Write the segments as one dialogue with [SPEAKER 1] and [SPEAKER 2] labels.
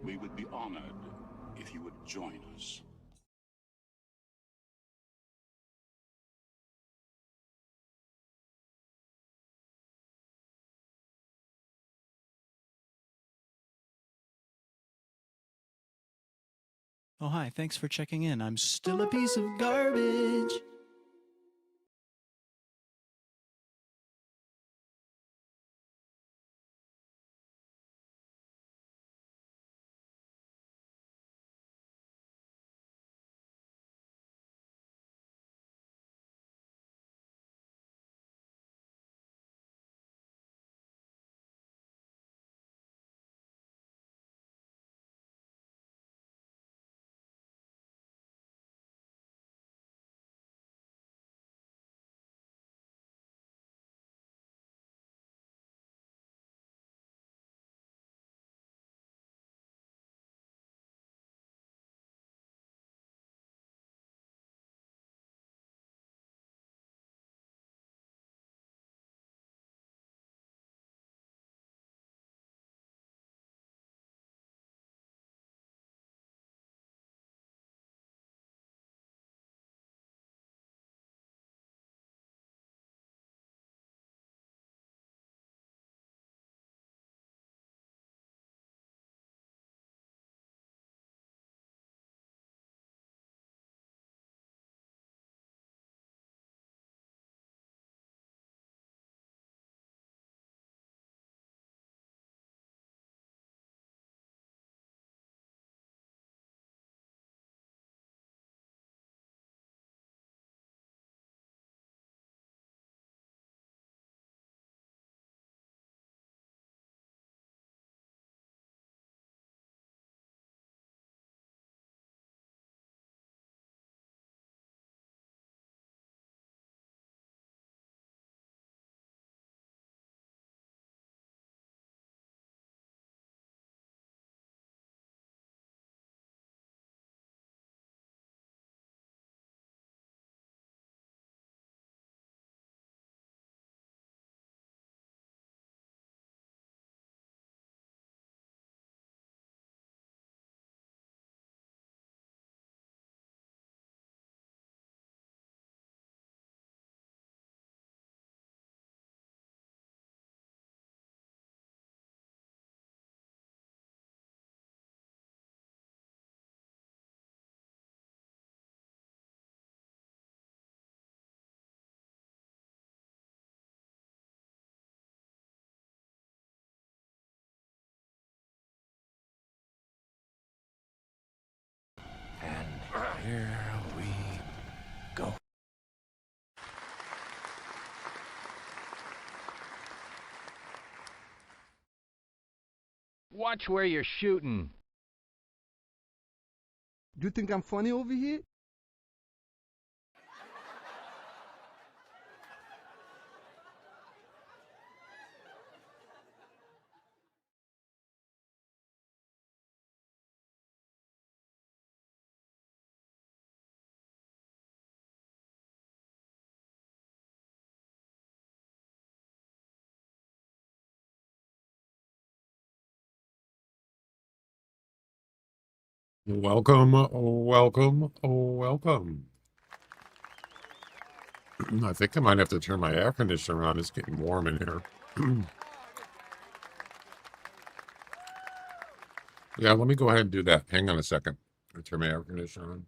[SPEAKER 1] We would be honored if you would join us.
[SPEAKER 2] Oh, hi, thanks for checking in. I'm still a piece of garbage.
[SPEAKER 3] And here we go. Watch where you're shooting.
[SPEAKER 4] Do you think I'm funny over here?
[SPEAKER 5] Welcome, welcome, welcome. I think I might have to turn my air conditioner on. It's getting warm in here. Yeah, let me go ahead and do that. Hang on a second. I'll turn my air conditioner on.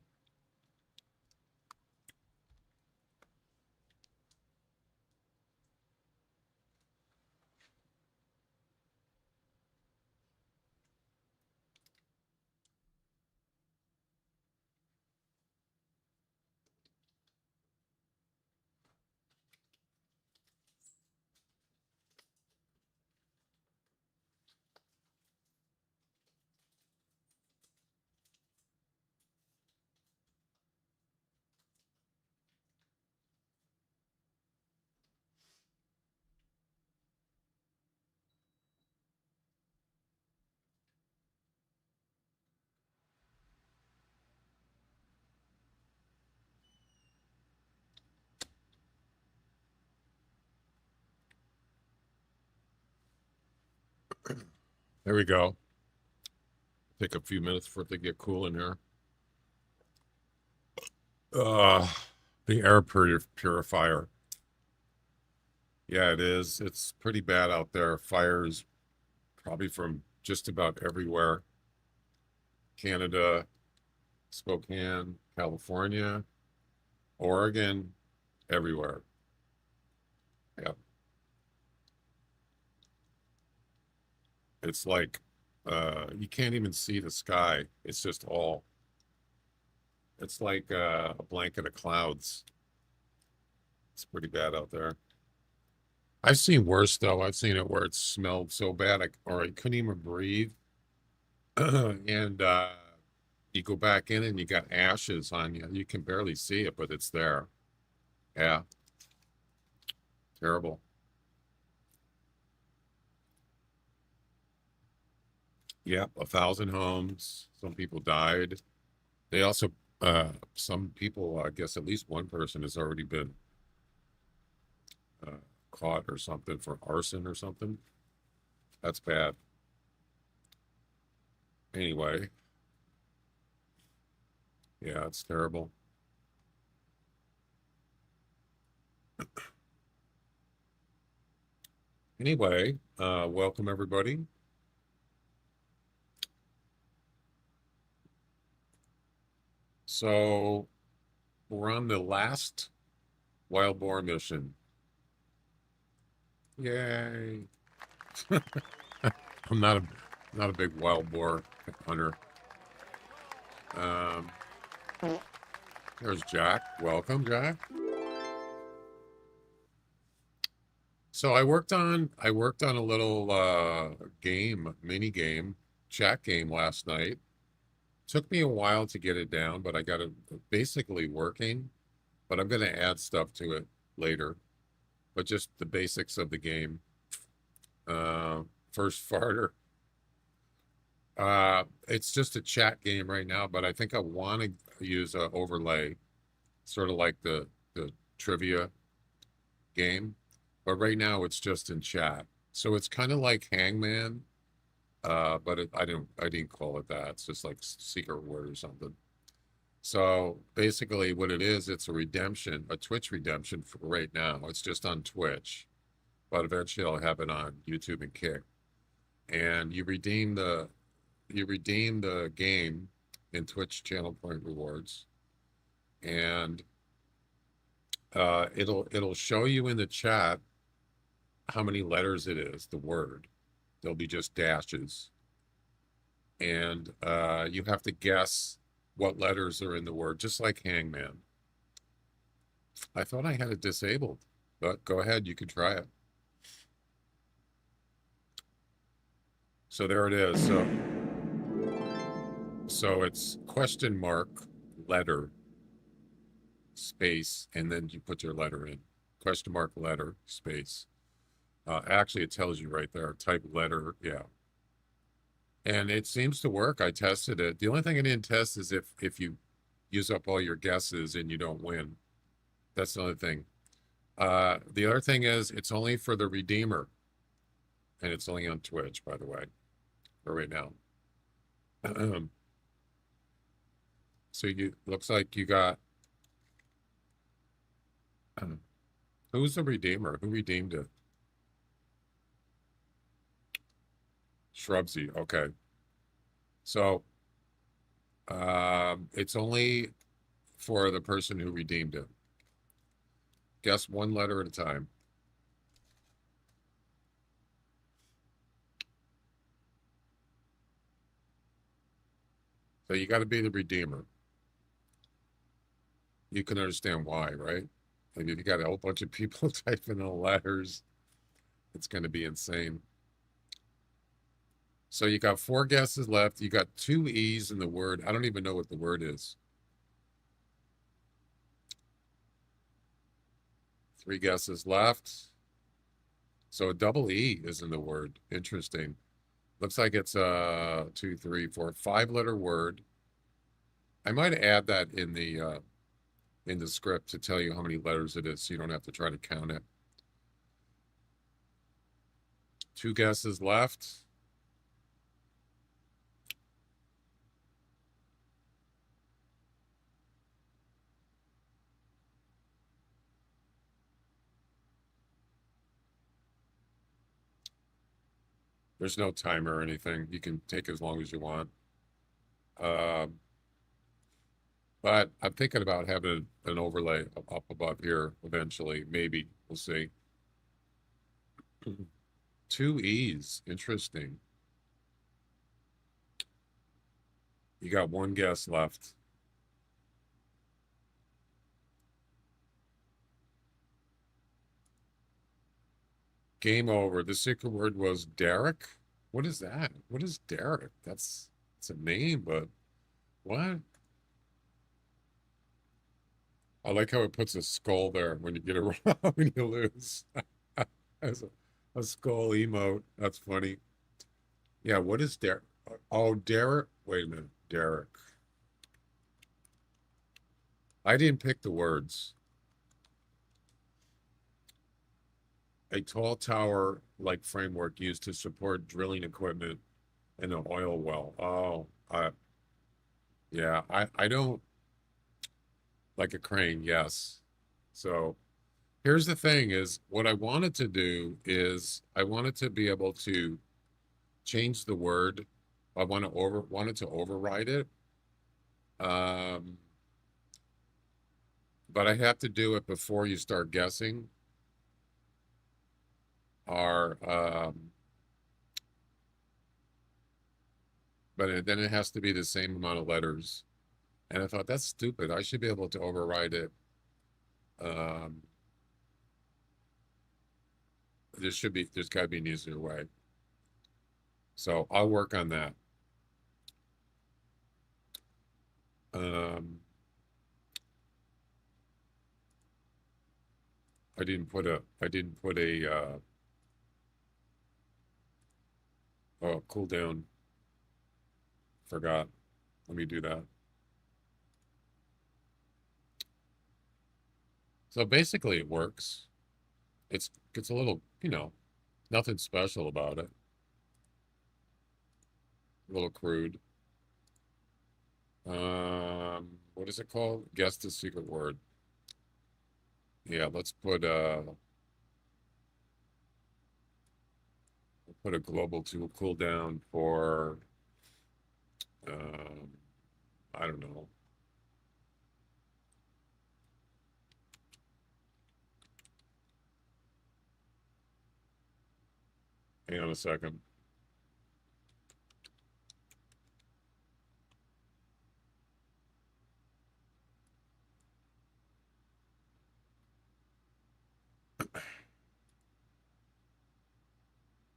[SPEAKER 5] There we go. Take a few minutes for it to get cool in here. The air purifier. Yeah, it is. It's pretty bad out there. Fires probably from just about everywhere. Canada, Spokane, California, Oregon, everywhere. Yeah. It's like you can't even see the sky. It's just all, it's like a blanket of clouds. It's pretty bad out there. I've seen worse though. I've seen it where it smelled so bad or I couldn't even breathe. And you go back in and you got ashes on you. You can barely see it, but it's there. Yeah. Terrible. Yeah, 1,000 homes. Some people died. They also, some people, I guess at least one person has already been caught or something for arson or something. That's bad. Anyway, yeah, it's terrible. Anyway, welcome everybody. So we're on the last wild boar mission. Yay. I'm not a big wild boar hunter. There's Jack. Welcome, Jack. So I worked on a little mini game, chat game last night. Took me a while to get it down, but I got it basically working. But I'm going to add stuff to it later. But just the basics of the game. First farter. It's just a chat game right now, but I think I want to use an overlay, sort of like the trivia game. But right now it's just in chat. So it's kind of like Hangman, but I didn't call it that. It's just like secret word or something. So basically what it is, it's a redemption, a Twitch redemption for right now. It's just on Twitch, but eventually I'll have it on YouTube and Kick. And you redeem the game in Twitch channel point rewards. And it'll show you in the chat how many letters it is, the word. There'll be just dashes. And you have to guess what letters are in the word, just like Hangman. I thought I had it disabled, but go ahead, you can try it. So there it is. So it's question mark, letter, space, and then you put your letter in. Question mark, letter, space. Actually, it tells you right there, type letter, yeah. And it seems to work. I tested it. The only thing I didn't test is if you use up all your guesses and you don't win. That's the other thing. The other thing is it's only for the Redeemer. And it's only on Twitch, by the way, for right now. So looks like you got, who's the Redeemer? Who redeemed it? Shrubsy, okay. So it's only for the person who redeemed it. Guess one letter at a time. So you got to be the Redeemer. You can understand why, right? Like if you got a whole bunch of people typing the letters, it's going to be insane. So you got 4 guesses left. You got 2 E's in the word. I don't even know what the word is. 3 guesses left. So a double E is in the word. Interesting. Looks like it's a 2, 3, 4, 5-letter word. I might add that in the script to tell you how many letters it is, so you don't have to try to count it. 2 guesses left. There's no timer or anything. You can take as long as you want. But I'm thinking about having an overlay up above here eventually. Maybe. We'll see. 2 E's. Interesting. You got one guess left. Game over. The secret word was Derek. What is that? What is Derek? It's a name, but what? I like how it puts a skull there when you get it wrong, when you lose. As a skull emote. That's funny. Yeah, what is Derek? Oh, Derek. Wait a minute. Derek. I didn't pick the words. A tall tower like framework used to support drilling equipment in an oil well. Oh, yeah, I don't like a crane, yes. So here's the thing is what I wanted to do is I wanted to be able to change the word. I wanted to override it. But I have to do it before you start guessing. But then it has to be the same amount of letters. And I thought, that's stupid. I should be able to override it. There's got to be an easier way. So I'll work on that. I didn't put a oh, cool down. Forgot. Let me do that. So basically it works. It's a little, nothing special about it. A little crude. What is it called? Guess the secret word. Yeah, let's put a global cooldown for I don't know. Hang on a second.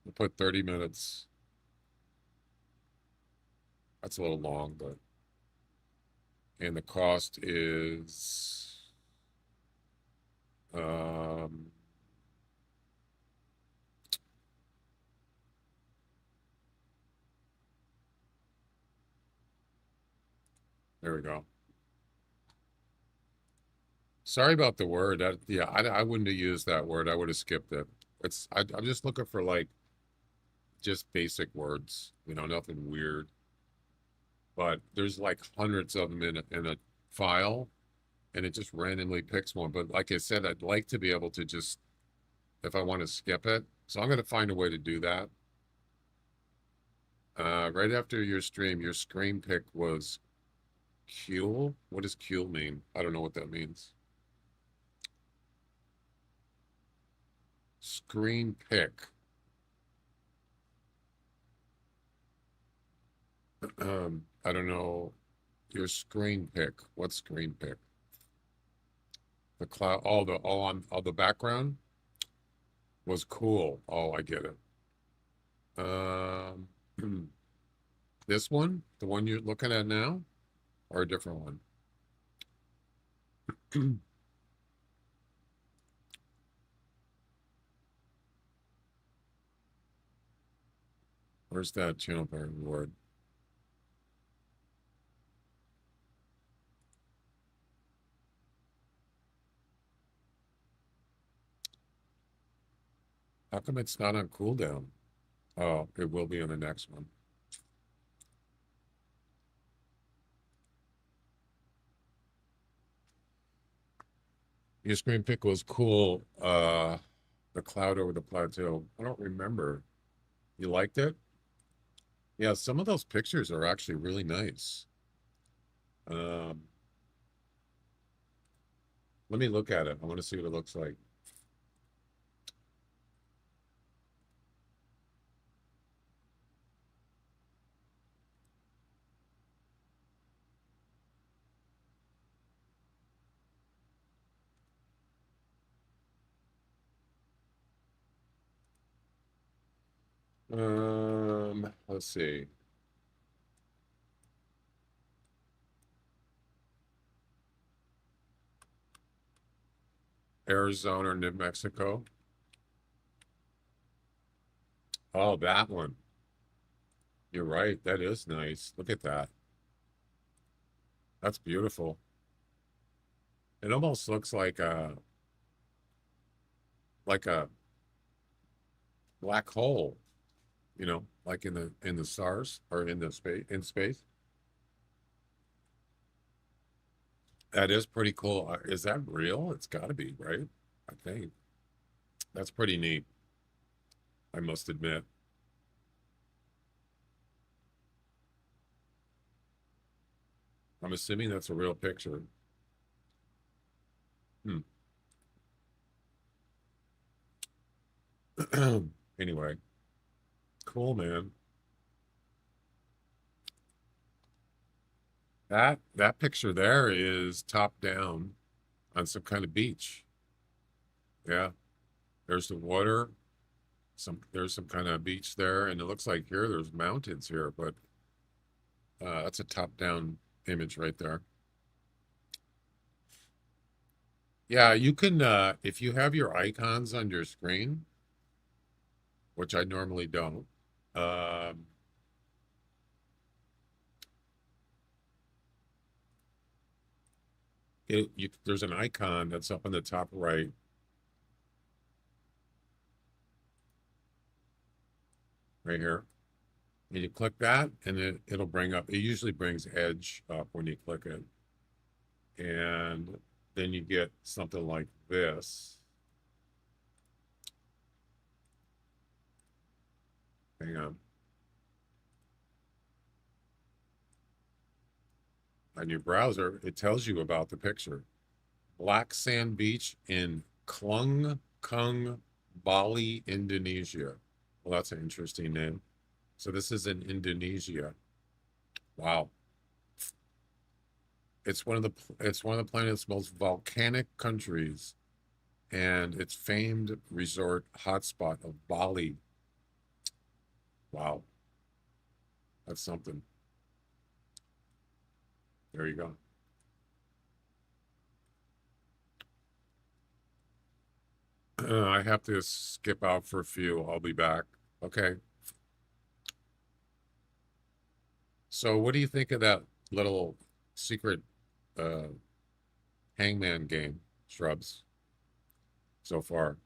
[SPEAKER 5] We'll put 30 minutes. That's a little long, but and the cost is there we go. Sorry about the word. Yeah, I wouldn't have used that word. I would have skipped it. I'm just looking for like just basic words, nothing weird. But there's like hundreds of them in a file, and it just randomly picks one. But like I said, I'd like to be able to just, if I want to skip it. So I'm going to find a way to do that. Right after your stream, your screen pick was Kuel. What does Kuel mean? I don't know what that means. Screen pick. I don't know. Your screen pick. What screen pick? The cloud. All the background was cool. Oh, I get it. This one, the one you're looking at now, or a different one? Where's that channel player reward? How come it's not on cooldown? Oh, it will be on the next one. Your screen pick was cool. The cloud over the plateau. I don't remember. You liked it? Yeah, some of those pictures are actually really nice. Um, let me look at it. I want to see what it looks like. Let's see. Arizona or New Mexico. Oh, that one. You're right. That is nice. Look at that. That's beautiful. It almost looks like a black hole, like in the stars or in the space. That is pretty cool. Is that real? It's got to be, right? I think. That's pretty neat, I must admit. I'm assuming that's a real picture. Hmm. Anyway, cool, man. That picture there is top down on some kind of beach. Yeah, there's the water. There's some kind of beach there, and it looks like there's mountains here, but that's a top down image right there. Yeah, you can if you have your icons on your screen, which I normally don't. Um, there's an icon that's up in the top right. Right here. And you click that, and it'll bring up. It usually brings Edge up when you click it, and then you get something like this. Hang on. On your browser, it tells you about the picture. Black Sand Beach in Klungkung, Bali, Indonesia. Well, that's an interesting name. So this is in Indonesia. Wow. It's one of the planet's most volcanic countries, and its famed resort hotspot of Bali. Wow, that's something. There you go. I have to skip out for a few. I'll be back. Okay. So what do you think of that little secret uh, hangman game, Shrubs, so far?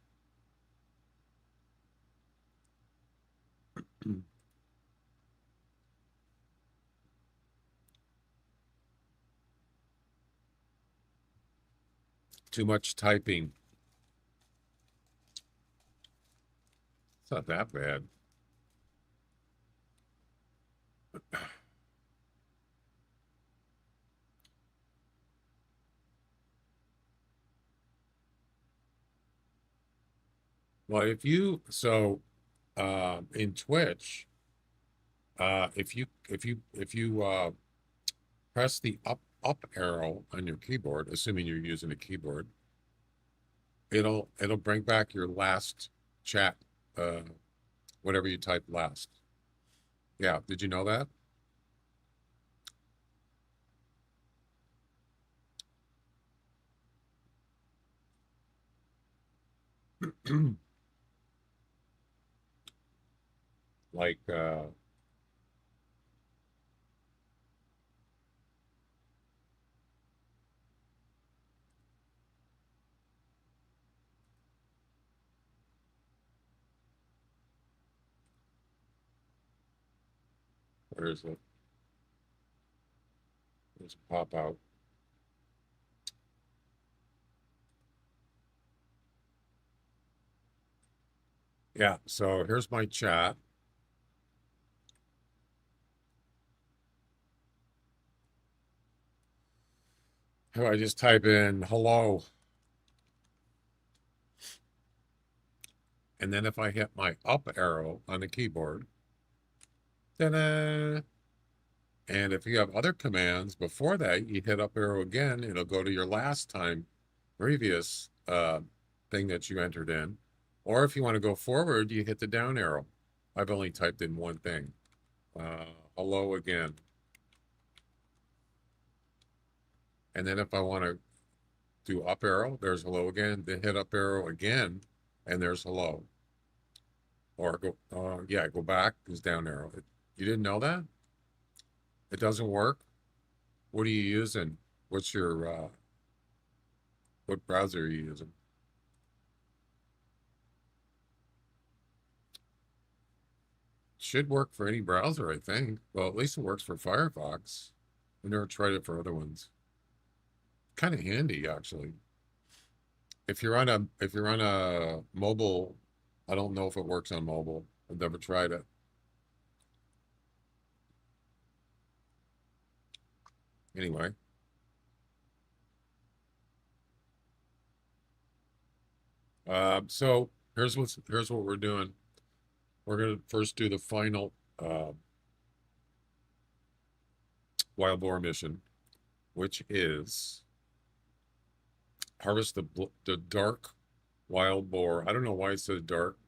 [SPEAKER 5] Too much typing. It's not that bad. Well, in Twitch, if you press the up arrow on your keyboard, assuming you're using a keyboard, it'll bring back your last chat, uh, whatever you typed last. Yeah, did you know that? Like where is it? There's a pop out. Yeah, so here's my chat. So I just type in hello. And then if I hit my up arrow on the keyboard, ta-da! And if you have other commands before that, you hit up arrow again, it'll go to your last time previous thing that you entered in. Or if you want to go forward, you hit the down arrow. I've only typed in one thing. Hello again. And then if I want to do up arrow, there's hello again. Then hit up arrow again, and there's hello. Or go, yeah, go back is down arrow. You didn't know that? It doesn't work? What are you using? What's your, what browser are you using? Should work for any browser, I think. Well, at least it works for Firefox. I've never tried it for other ones. Kind of handy, actually. If you're on a mobile, I don't know if it works on mobile. I've never tried it. Anyway. So here's what we're doing. We're gonna first do the final wild boar mission, which is harvest the dark wild boar. I don't know why it says dark.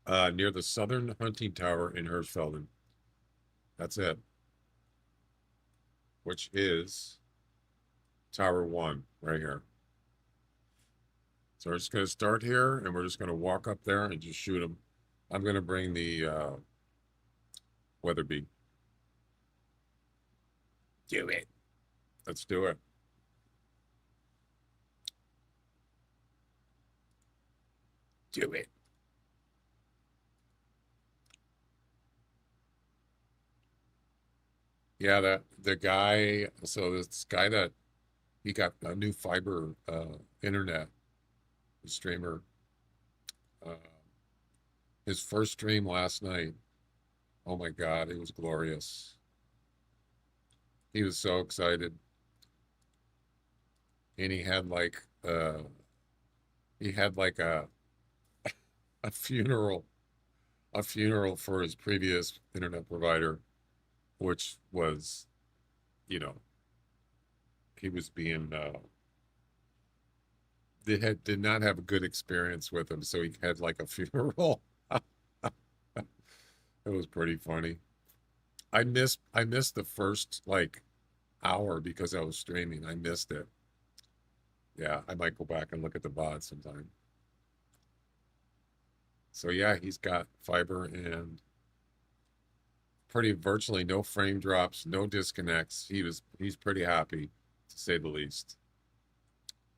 [SPEAKER 5] Near the southern hunting tower in Hirschfelden. That's it. Which is Tower 1 right here. So we're just going to start here, and we're just going to walk up there and just shoot them. I'm going to bring the Weatherby. Do it. Let's do it. Do it. Yeah, the guy, so this guy that he got a new fiber internet streamer. His first stream last night. Oh my God, it was glorious. He was so excited. And he had like a a funeral for his previous internet provider, which was, you know, he was being did not have a good experience with him, so he had like a funeral. It was pretty funny. I missed the first like hour because I was streaming. I missed it. Yeah, I might go back and look at the VOD sometime. So yeah, he's got fiber and virtually no frame drops, no disconnects. He's pretty happy, to say the least.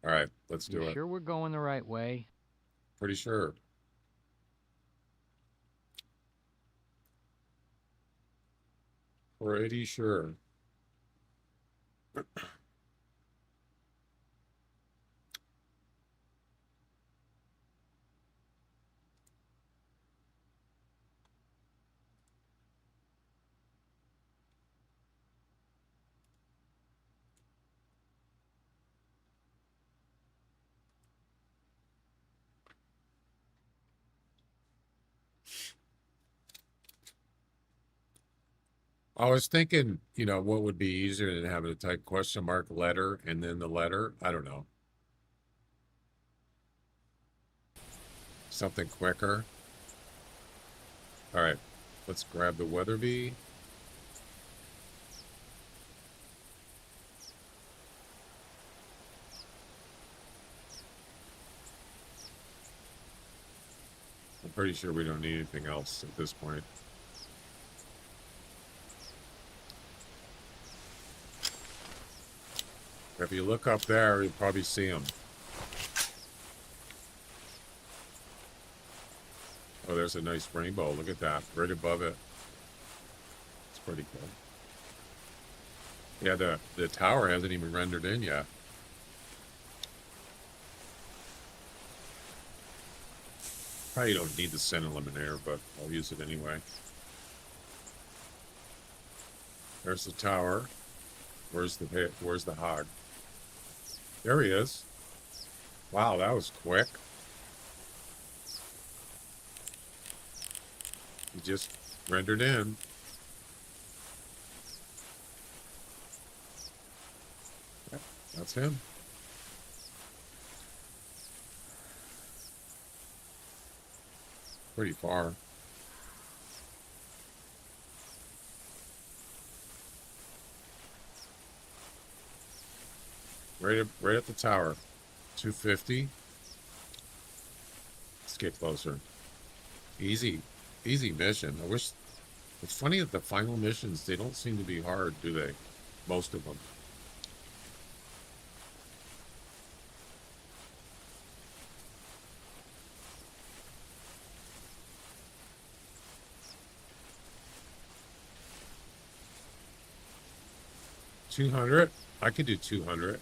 [SPEAKER 5] All right, let's do it.
[SPEAKER 3] Sure we're going the right way?
[SPEAKER 5] Pretty sure. Pretty sure. I was thinking, you know, what would be easier than having to type question mark letter and then the letter? I don't know. Something quicker. All right, let's grab the Weatherby. I'm pretty sure we don't need anything else at this point. If you look up there, you'll probably see them. Oh, there's a nice rainbow. Look at that, right above it. It's pretty cool. Yeah, the tower hasn't even rendered in yet. Probably don't need the Sen Eliminator, but I'll use it anyway. There's the tower. Where's the hog? There he is. Wow, that was quick. He just rendered in. Yep, that's him. Pretty far. Right at the tower. 250. Let's get closer. Easy mission. I wish. It's funny that the final missions, they don't seem to be hard, do they? Most of them. $200. I could do 200.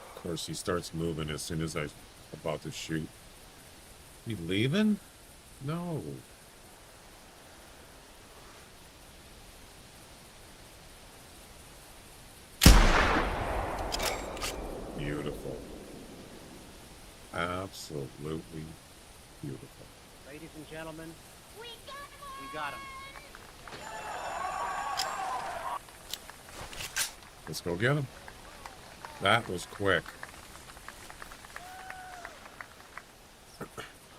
[SPEAKER 5] Of course, he starts moving as soon as I'm about to shoot. You leaving? No. Beautiful. Absolutely beautiful.
[SPEAKER 6] Ladies and gentlemen, we got him.
[SPEAKER 5] Let's go get him. That was quick.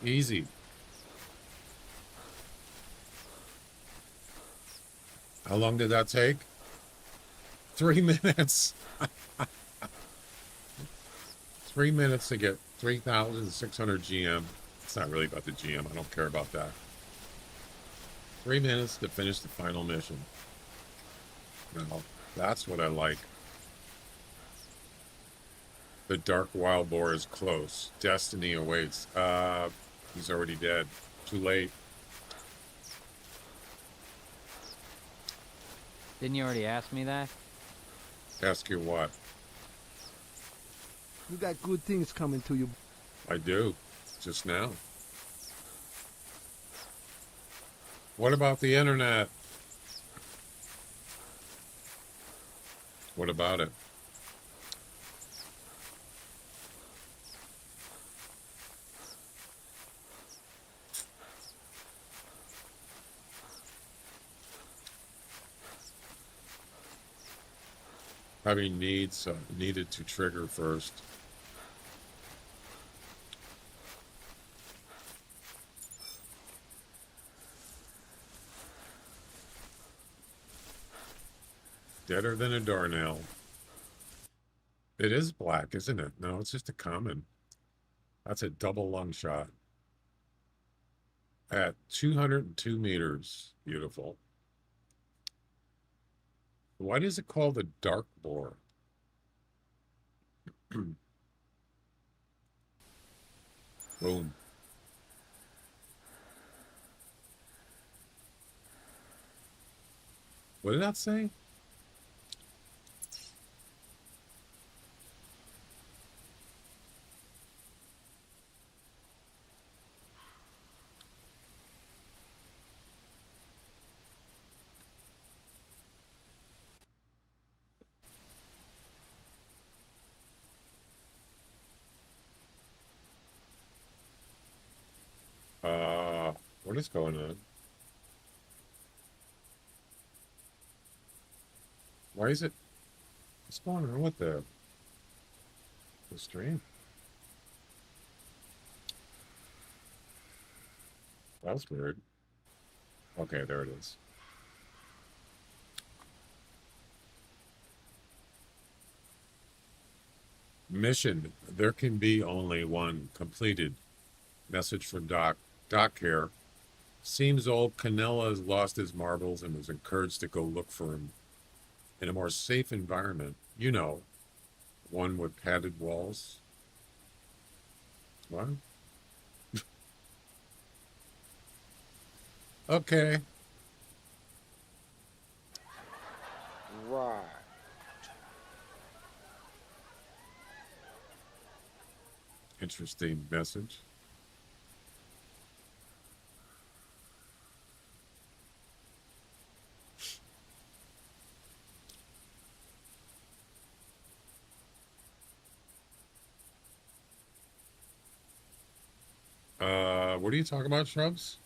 [SPEAKER 5] Easy. How long did that take? 3 minutes. 3 minutes to get 3,600 GM. It's not really about the GM. I don't care about that. 3 minutes to finish the final mission. Now, that's what I like. The Dark Wild Boar is close. Destiny awaits. He's already dead. Too late.
[SPEAKER 7] Didn't you already ask me that?
[SPEAKER 5] Ask you what?
[SPEAKER 4] You got good things coming to you.
[SPEAKER 5] I do. Just now. What about the internet? What about it? Probably needed to trigger first. Deader than a doornail. It is black, isn't it? No, it's just a common. That's a double lung shot. At 202 meters. Beautiful. Why is it called a dark boar? Boom. What did that say? What is going on? Why is it? What's going on with the stream? That was weird. Okay, there it is. Mission. There can be only one completed. Message from Doc. Doc here. Seems old Canella has lost his marbles and was encouraged to go look for him in a more safe environment. You know, one with padded walls. What? Okay. Interesting message. What are you talking about, Shrubs?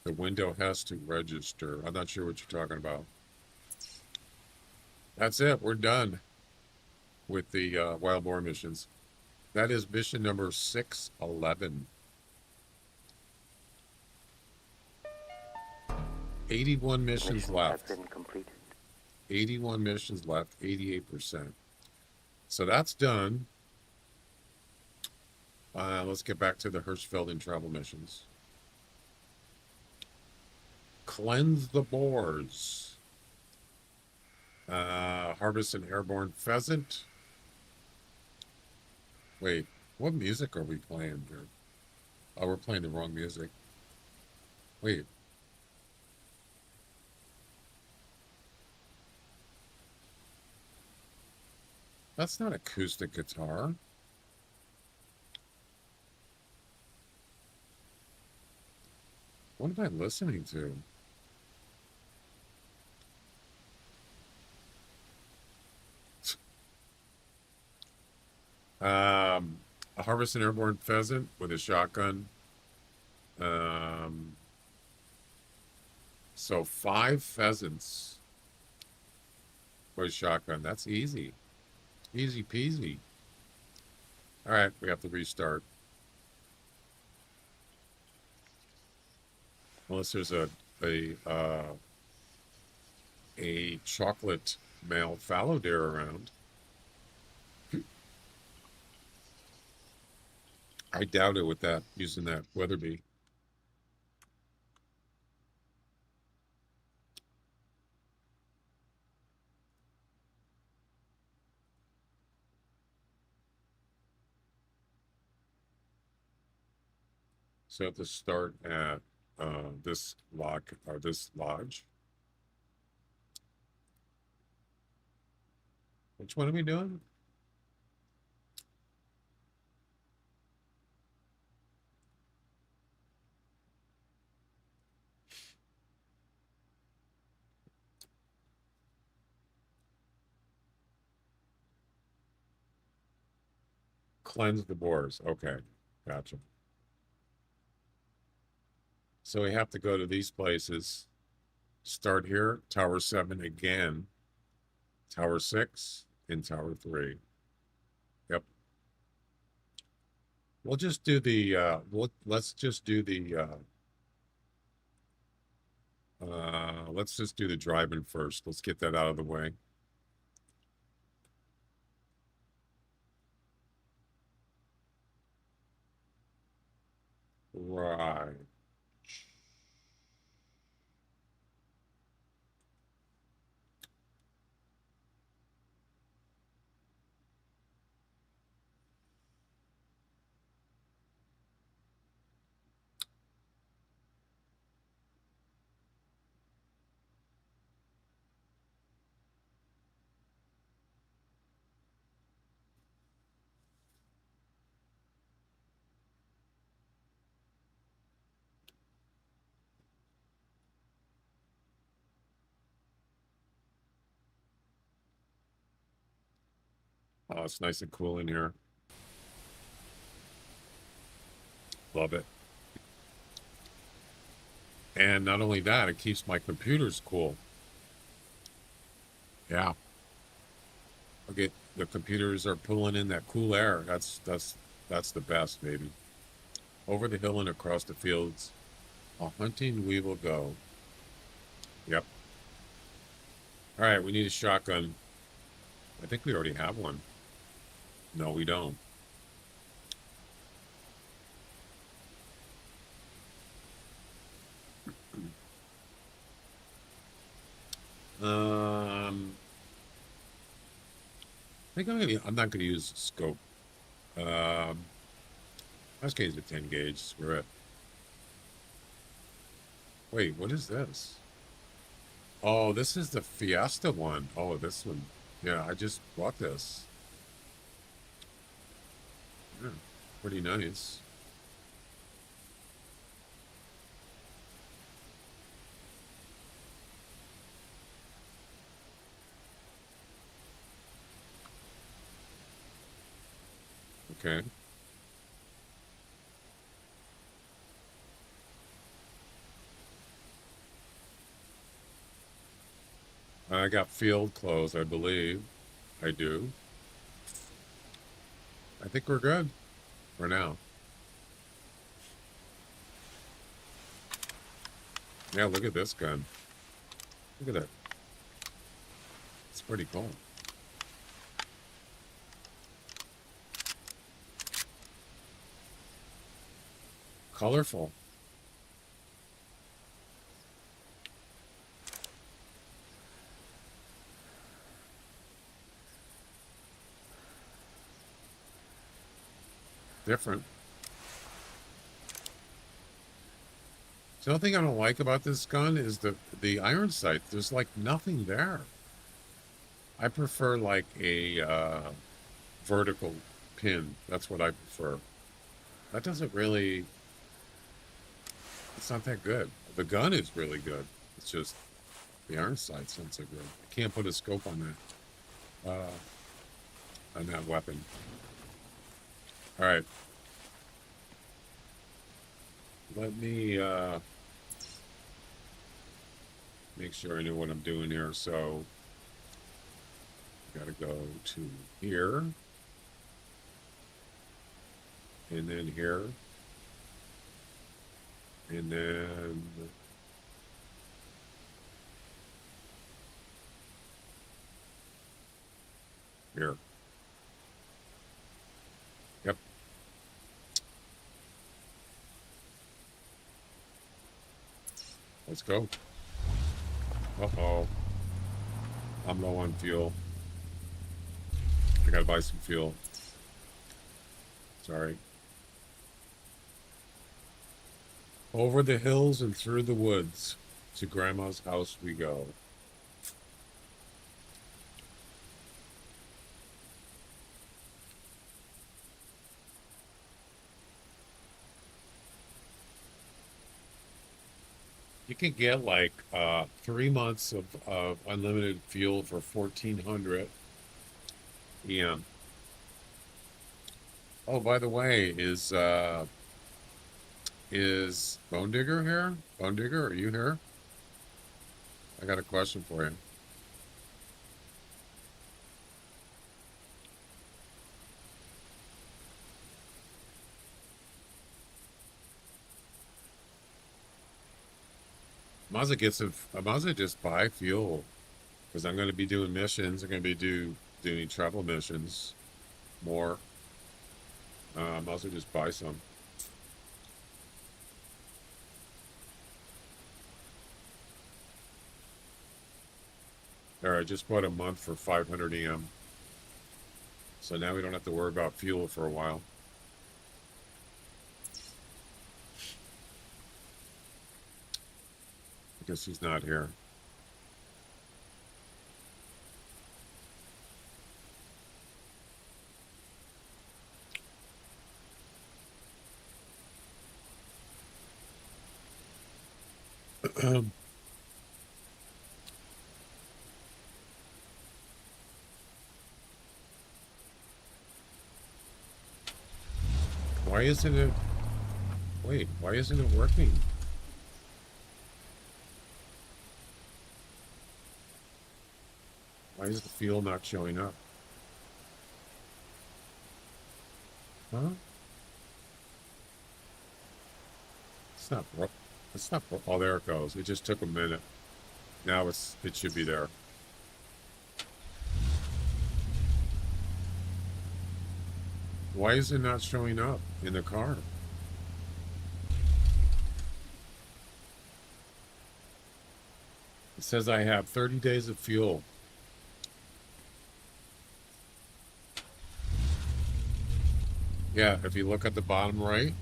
[SPEAKER 5] The window has to register. I'm not sure what you're talking about. That's it. We're done with the wild boar missions. That is mission number 611. 81 missions left. 81 missions left, 88%. So that's done. Let's get back to the Hirschfelden Travel Missions. Cleanse the boars. Harvest an airborne pheasant. Wait, what music are we playing here? Oh, we're playing the wrong music. Wait. That's not acoustic guitar. What am I listening to? A harvest an airborne pheasant with a shotgun. So 5 pheasants with a shotgun. That's easy. Easy peasy. All right, we have to restart. Unless there's a chocolate male fallow deer around. I doubt it with that, using that Weatherby. So I have to start at this lock or this lodge. Which one are we doing? Cleanse the boars. Okay, gotcha. So we have to go to these places. Start here, Tower 7 again, Tower 6, and Tower 3. Yep. We'll just do the, let's just do the, let's just do the drive-in first. Let's get that out of the way. Right. Oh, it's nice and cool in here. Love it. And not only that, it keeps my computers cool. Yeah. Okay, the computers are pulling in that cool air. That's the best, baby. Over the hill and across the fields, a hunting we will go. Yep. All right, we need a shotgun. I think we already have one. No, we don't. I think I'm not gonna use scope. I was gonna use a 10 gauge. Screw it. Wait, what is this? Oh, this is the Fiesta one. Oh, this one. Yeah, I just bought this. Yeah, pretty nice. Okay. I got field clothes, I believe. I do. I think we're good for now. Yeah, look at this gun. Look at that. It's pretty cool. Colorful. Different. The only thing I don't like about this gun is the iron sight. There's like nothing there. I prefer like a vertical pin. That's what I prefer. That doesn't really. It's not that good. The gun is really good. It's just the iron sight's not so good. I can't put a scope on that weapon. All right. Let me make sure I know what I'm doing here. So, gotta go to here, and then here, and then here. Yep. Let's go. Uh-oh. I'm low on fuel. I gotta buy some fuel. Sorry. Over the hills and through the woods, to Grandma's house we go. You can get like 3 months of unlimited fuel for 1,400 EM. Oh, by the way, is Bone Digger here? Bone Digger, are you here? I got a question for you. I might as well just buy fuel because I'm going to be doing missions. I'm going to be doing travel missions more. I might as well just buy some. All right, just bought a month for 500 EM. So now we don't have to worry about fuel for a while. I guess he's not here. Why isn't it? Wait, why isn't it working? Why is the fuel not showing up? Huh? It's not broke. It's not broke. Oh, there it goes. It just took a minute. Now it should be there. Why is it not showing up in the car? It says I have 30 days of fuel. Yeah, if you look at the bottom right,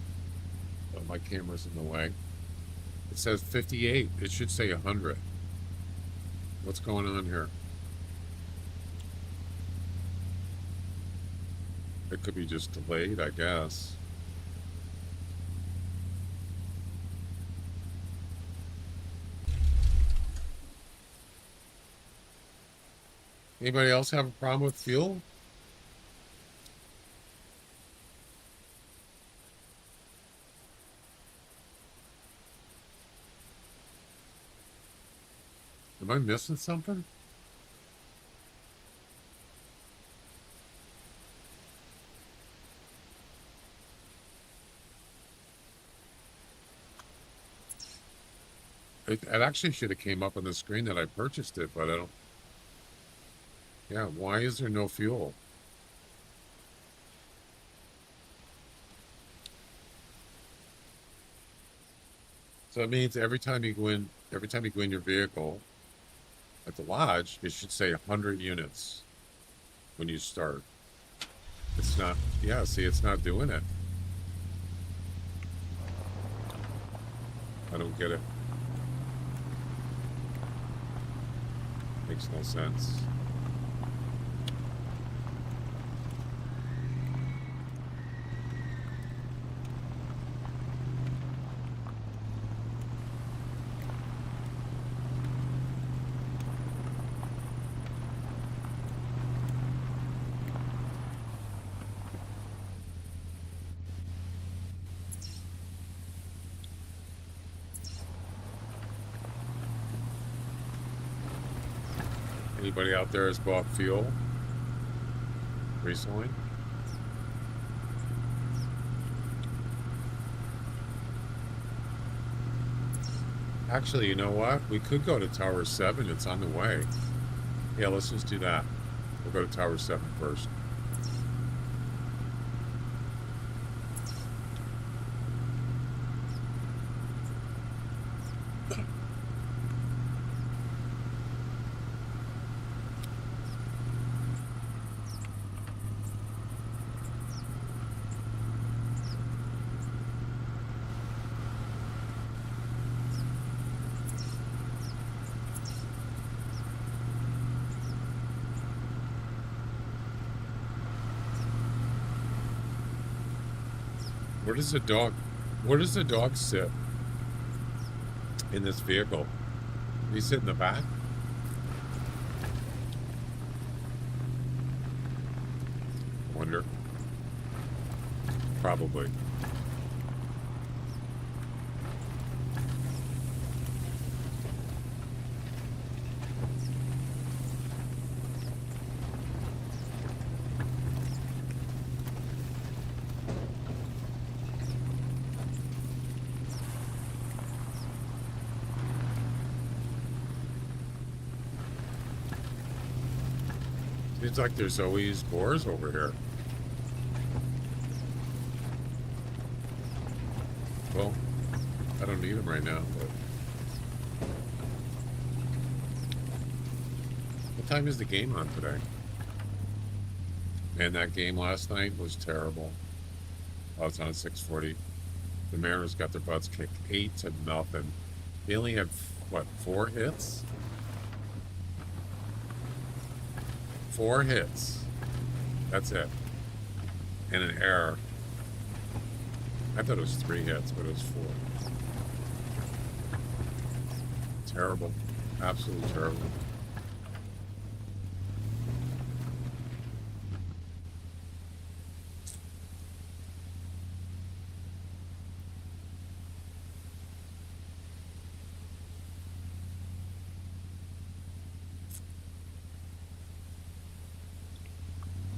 [SPEAKER 5] oh, my camera's in the way. It says 58. It should say 100. What's going on here? It could be just delayed, I guess. Anybody else have a problem with fuel? Am I missing something? It actually should have came up on the screen that I purchased it, but I don't. Yeah, why is there no fuel? So it means every time you go in your vehicle at the lodge, it should say 100 units when you start. It's not, yeah, see, it's not doing it. I don't get it. Makes no sense. Anybody out there has bought fuel recently? Actually, you know what? We could go to Tower 7. It's on the way. Yeah, let's just do that. We'll go to Tower 7 first. Where does the dog sit in this vehicle? Does he sit in the back? Wonder. Probably. Seems like there's always boars over here. Well, I don't need them right now, but... What time is the game on today? Man, that game last night was terrible. Oh, it's on at 6:40. The Mariners got their butts kicked 8-0. They only had, what, 4 hits? 4 hits. That's it. And an error. I thought it was 3 hits, but it was 4. Terrible. Absolutely terrible.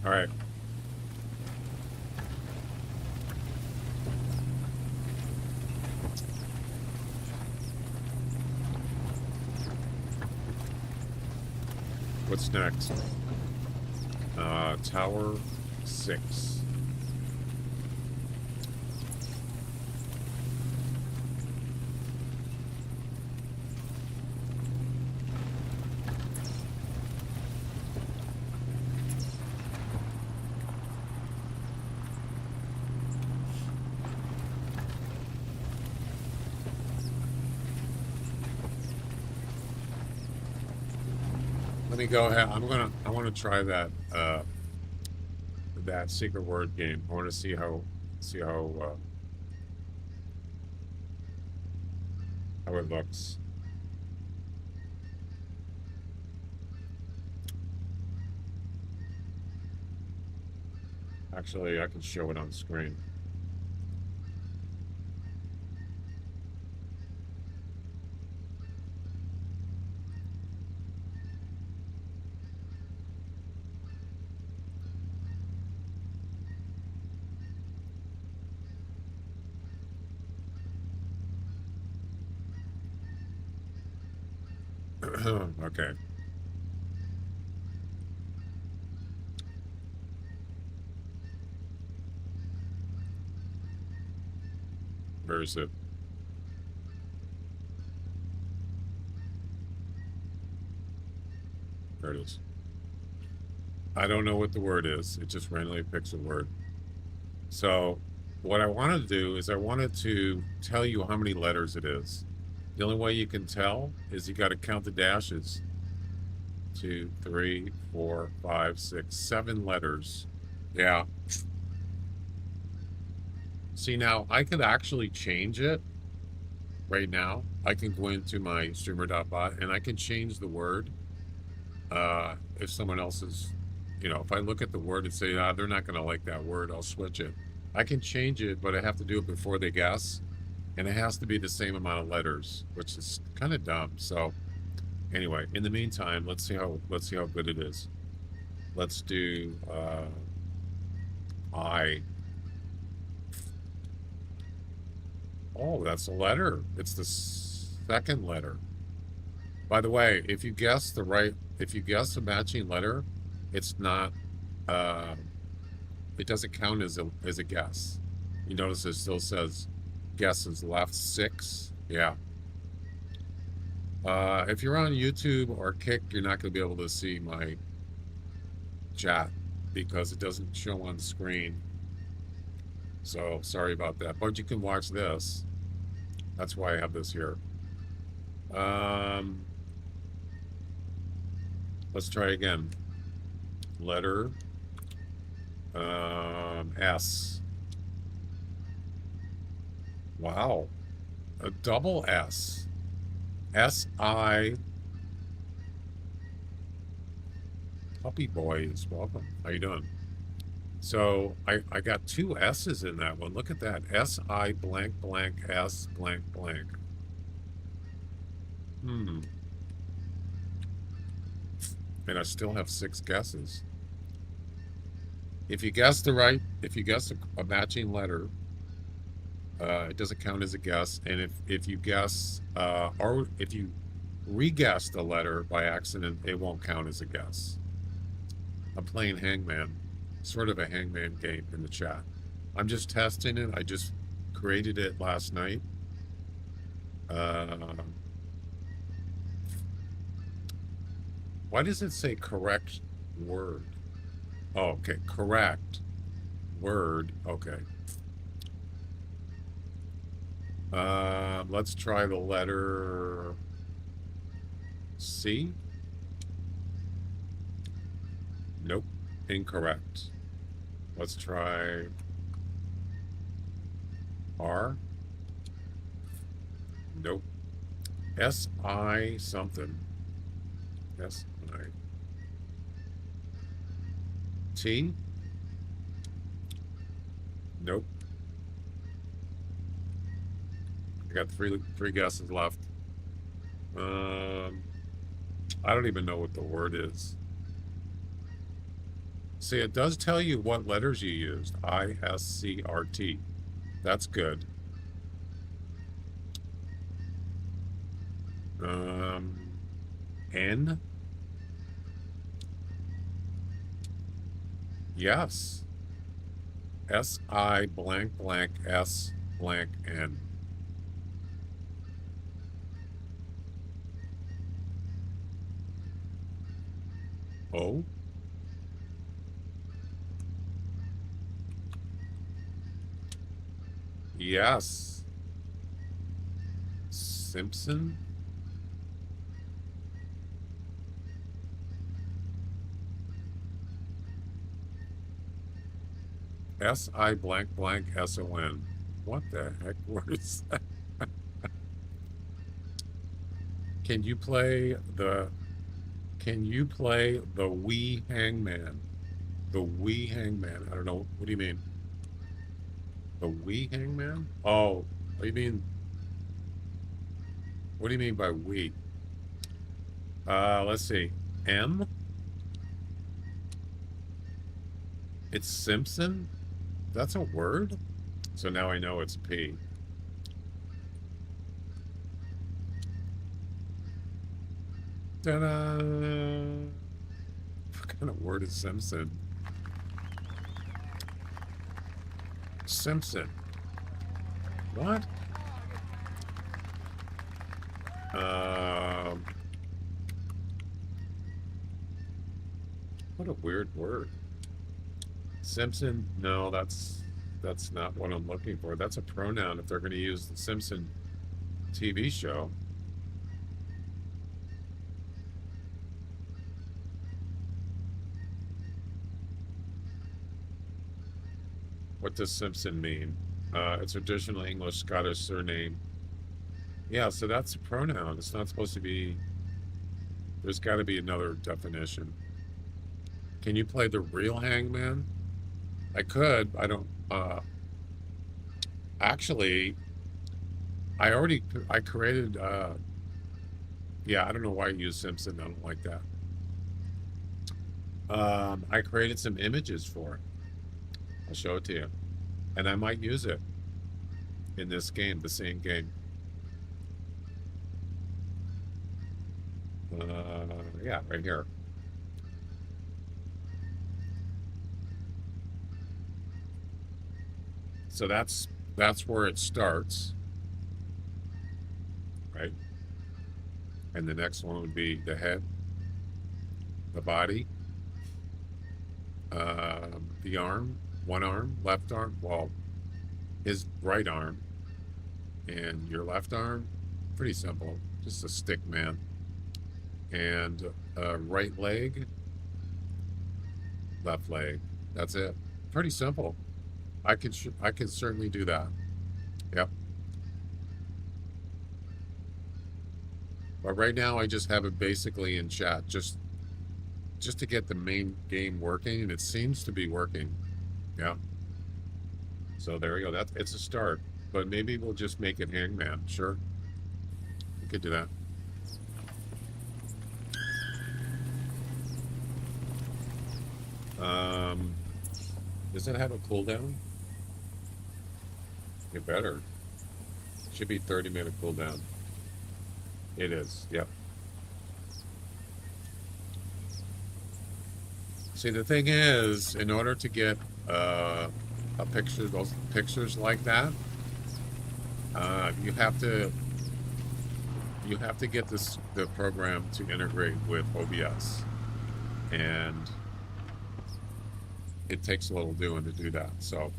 [SPEAKER 5] All right. What's next? Tower 6. me go ahead. I want to try that that secret word game. I want to see how it looks. Actually, I can show it on screen. Okay. Where is it? There it is. I don't know what the word is. It just randomly picks a word. So what I wanted to do is I wanted to tell you how many letters it is. The only way you can tell is you got to count the dashes. 2, 3, 4, 5, 6, 7 letters. Yeah. See, now I could actually change it right now. I can go into my streamer.bot and I can change the word. If someone else is, if I look at the word and say, they're not going to like that word, I'll switch it. I can change it, but I have to do it before they guess. And it has to be the same amount of letters, which is kind of dumb. So anyway, in the meantime, let's see how good it is. Let's do I. Oh, that's a letter. It's the second letter. By the way, if you guess the matching letter, it's not. It doesn't count as a guess. You notice it still says guesses left 6. Yeah. If you're on YouTube or Kick, you're not going to be able to see my chat because it doesn't show on screen. So sorry about that. But you can watch this. That's why I have this here. Let's try again. Letter S. Wow. A double S. S-I. Puppy Boys, welcome. How you doing? So I got 2 S's in that one. Look at that. S-I blank blank S blank blank. And I still have 6 guesses. If you guess a matching letter, it doesn't count as a guess. And if you guess, or if you re-guess the letter by accident, it won't count as a guess. I'm playing Hangman, sort of a Hangman game in the chat. I'm just testing it. I just created it last night. Why does it say correct word? Oh, okay, correct word. Okay. Let's try the letter C. Nope, incorrect. Let's try R. Nope. S-I something. S-I. T. Nope. I got three guesses left. I don't even know what the word is. See, it does tell you what letters you used. I-S-C-R-T. That's good. N. Yes. S-I blank blank S blank N. O. Yes. Simpson. S-I blank blank S-O-N. What the heck? What is that? Can you play the Wii Hangman? The Wii Hangman. I don't know. What do you mean? The Wii Hangman? Oh, what do you mean? What do you mean by Wii? Let's see. M? It's Simpson? That's a word? So now I know it's P. Ta-da! What kind of word is Simpson? Simpson. What? What a weird word. Simpson? No, that's not what I'm looking for. That's a pronoun if they're going to use the Simpson TV show. What does Simpson mean? It's a traditional English Scottish surname. Yeah, so that's a pronoun. It's not supposed to be. There's got to be another definition. Can you play the real Hangman? I could. I don't. Actually, I created. Yeah, I don't know why you use Simpson. I don't like that. I created some images for it. I'll show it to you. And I might use it in this game, the same game. Yeah, right here. So that's where it starts, right? And the next one would be the head, the body, the arm, one arm, left arm, well, his right arm, and your left arm, pretty simple, just a stick man, and right leg, left leg, that's it. Pretty simple. I could certainly do that. Yep. But right now I just have it basically in chat, just to get the main game working, and it seems to be working. Yeah. So there we go. It's a start. But maybe we'll just make it Hangman. Sure. We could do that. Does it have a cooldown? It better. Should be 30-minute cooldown. It is. Yep. See, the thing is, in order to get a picture, those pictures like that, you have to get the program to integrate with OBS, and it takes a little doing to do that. So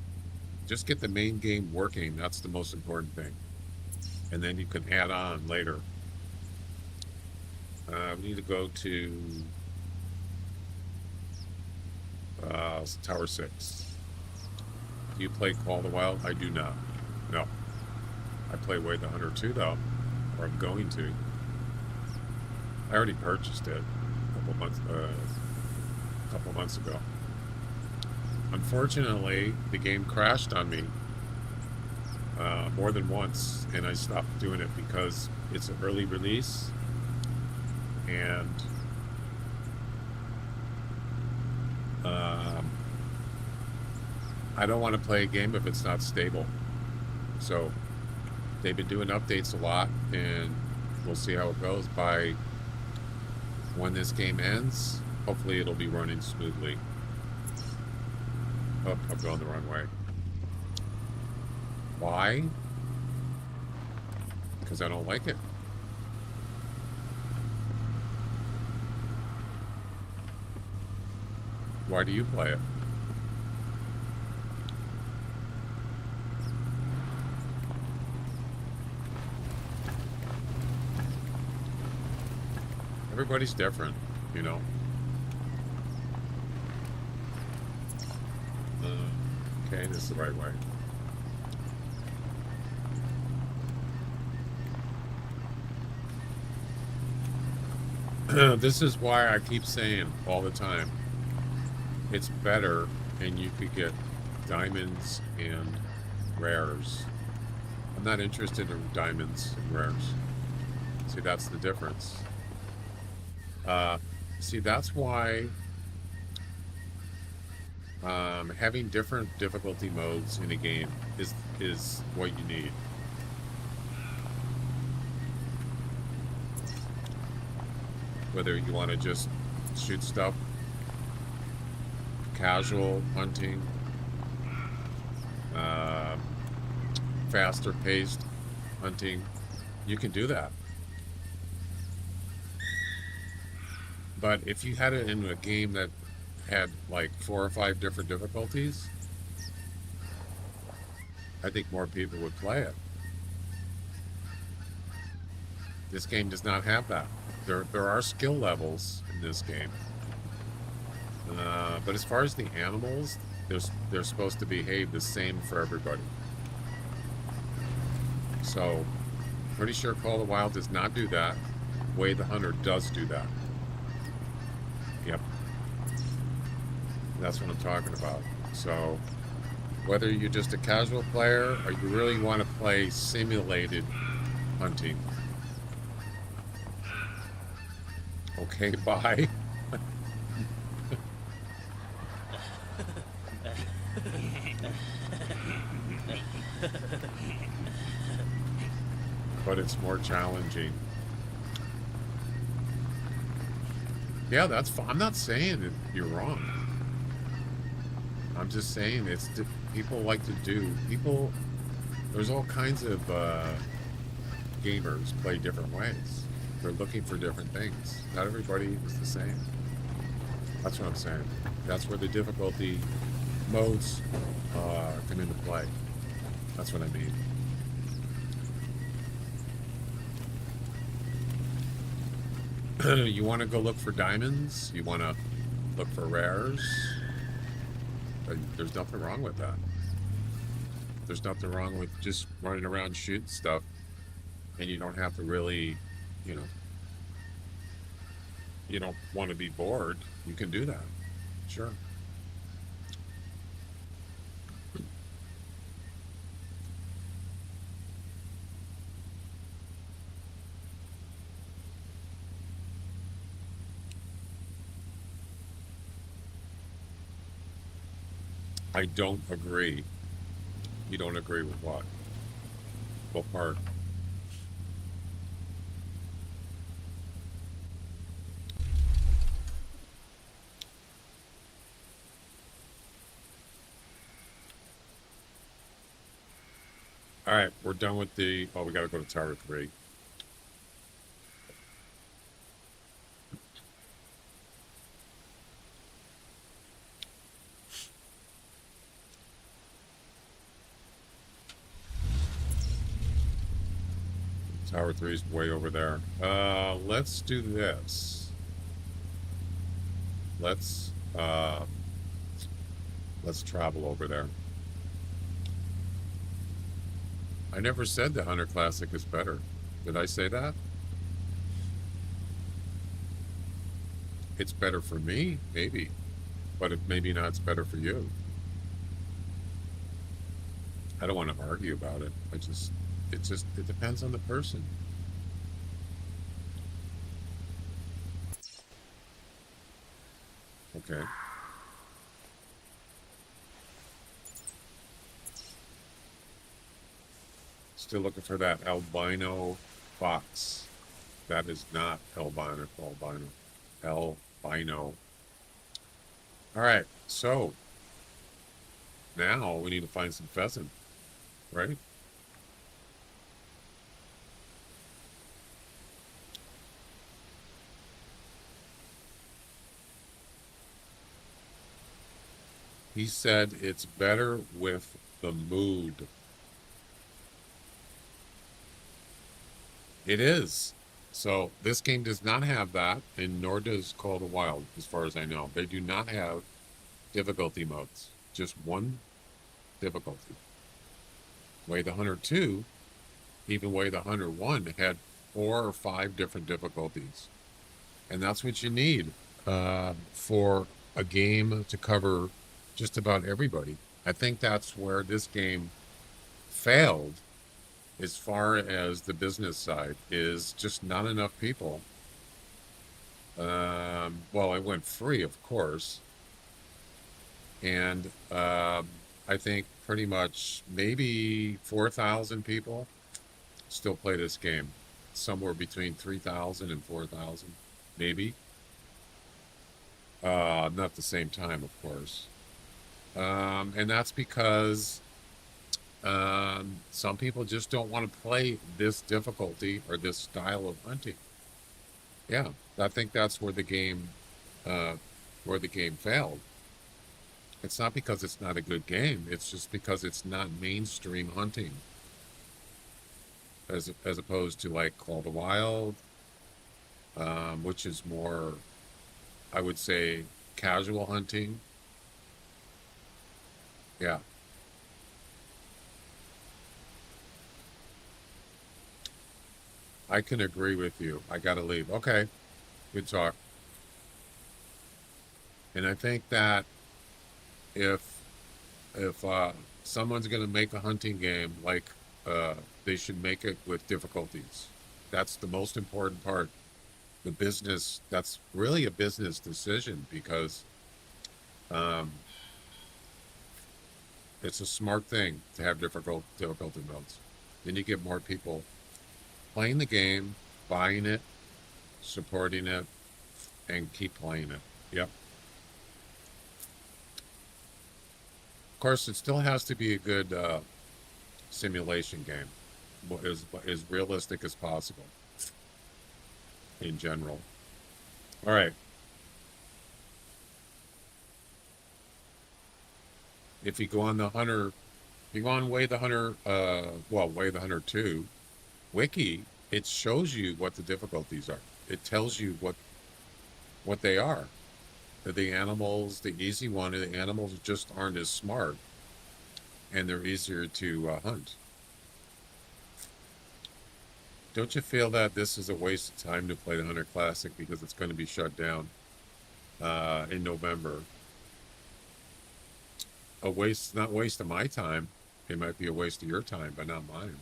[SPEAKER 5] just get the main game working. That's the most important thing, and then you can add on later. We need to go to Tower 6. Do you play Call of the Wild? I do not. No. I play Way the Hunter 2 though, or I'm going to. I already purchased it a couple months ago. Unfortunately, the game crashed on me more than once, and I stopped doing it because it's an early release, and I don't want to play a game if it's not stable. So they've been doing updates a lot, and we'll see how it goes. By when this game ends, hopefully it'll be running smoothly. Oh, I'm going the wrong way. Why? Because I don't like it. Why do you play it? Everybody's different, you know. Okay. this the right way. This is why I keep saying all the time, it's better, and you could get diamonds and rares. I'm not interested in diamonds and rares. See, that's the difference. See, that's why having different difficulty modes in a game is what you need. Whether you want to just shoot stuff, casual hunting, faster paced hunting, you can do that. But if you had it in a game that had like 4 or 5 different difficulties, I think more people would play it. This game does not have that. There are skill levels in this game, but as far as the animals, they're supposed to behave the same for everybody. So, pretty sure Call of the Wild does not do that. Way the Hunter does do that. Yep, that's what I'm talking about. So, whether you're just a casual player or you really want to play simulated hunting. Okay, bye. But it's more challenging. Yeah, that's fine. I'm not saying that you're wrong. I'm just saying it's people like to do. People, there's all kinds of gamers play different ways. They're looking for different things. Not everybody is the same. That's what I'm saying. That's where the difficulty modes come into play. That's what I mean. You want to go look for diamonds? You want to look for rares? There's nothing wrong with that. There's nothing wrong with just running around shooting stuff, and you don't have to really, you know, you don't want to be bored. You can do that. Sure. I don't agree. You don't agree with what? What part? All right, we're done with the... Oh, we got to go to Tower 3. Tower 3 is way over there. Let's do this. Let's travel over there. I never said the Hunter Classic is better. Did I say that? It's better for me, maybe. But maybe not, it's better for you. I don't want to argue about it. It depends on the person. Okay. Still looking for that albino fox. That is not albino. Albino. All right. So now we need to find some pheasant, right? He said it's better with the mood. It is. So this game does not have that, and nor does Call of the Wild, as far as I know. They do not have difficulty modes. Just one difficulty. Way the Hunter 2, even Way the Hunter 1 had 4 or 5 different difficulties. And that's what you need for a game to cover just about everybody. I think that's where this game failed as far as the business side, is just not enough people. Well, it went free, of course. And I think pretty much maybe 4,000 people still play this game. Somewhere between 3,000 and 4,000, maybe. Not at the same time, of course. And that's because some people just don't want to play this difficulty or this style of hunting. Yeah, I think that's where the game failed. It's not because it's not a good game. It's just because it's not mainstream hunting, as opposed to like Call of the Wild, which is more, I would say, casual hunting. Yeah. I can agree with you. I gotta leave. Okay. Good talk. And I think that if someone's gonna make a hunting game, like they should make it with difficulties. That's the most important part. The business, that's really a business decision, because it's a smart thing to have difficulty modes. Then you get more people playing the game, buying it, supporting it, and keep playing it. Yep. Of course, it still has to be a good simulation game, as realistic as possible in general. All right. If you go on the Hunter, if you go on Way the Hunter, Way the Hunter 2 wiki, it shows you what the difficulties are. It tells you what they are. The animals, the easy one, the animals just aren't as smart, and they're easier to hunt. Don't you feel that this is a waste of time to play the Hunter Classic because it's going to be shut down in November? Not a waste of my time. It might be a waste of your time, but not mine.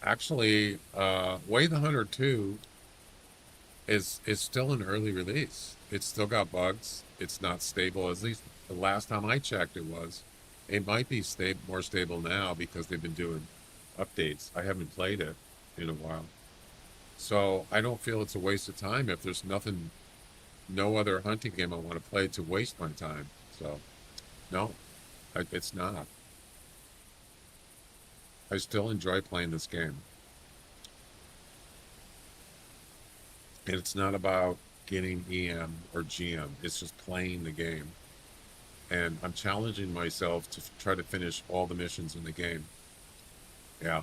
[SPEAKER 5] Actually, Way the Hunter 2 is still an early release. It's still got bugs. It's not stable. At least the last time I checked, it was. It might be more stable now because they've been doing updates. I haven't played it in a while, so I don't feel it's a waste of time if there's no other hunting game I want to play to waste my time. So, no, it's not. I still enjoy playing this game. And it's not about getting EM or GM. It's just playing the game. And I'm challenging myself to try to finish all the missions in the game. Yeah.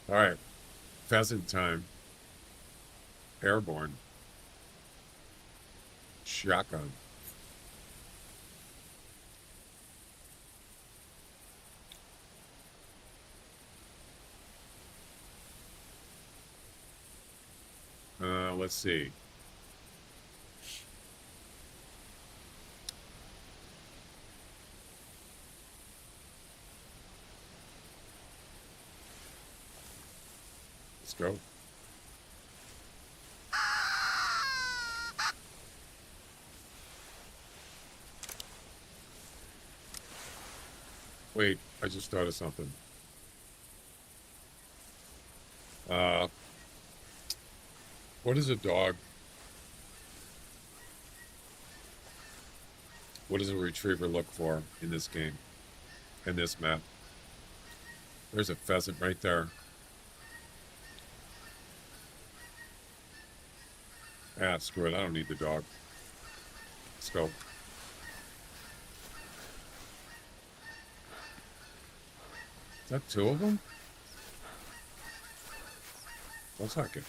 [SPEAKER 5] All right. Pheasant time. Airborne. Shotgun. Let's see. Let's go. Wait, I just thought of something. What is a dog? What does a retriever look for in this game? In this map? There's a pheasant right there. Ah, screw it. I don't need the dog. Let's go. Is that 2 of them? One second.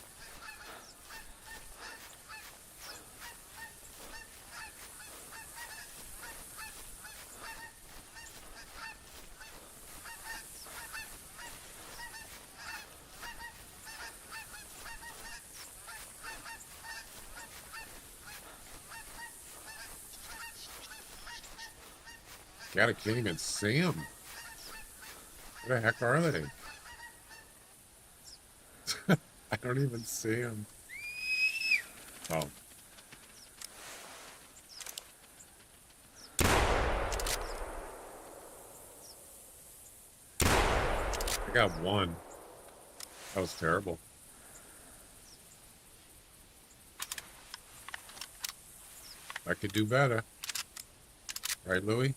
[SPEAKER 5] God, I can't even see them. Where the heck are they? I don't even see them. Oh. I got one. That was terrible. I could do better. Right, Louis?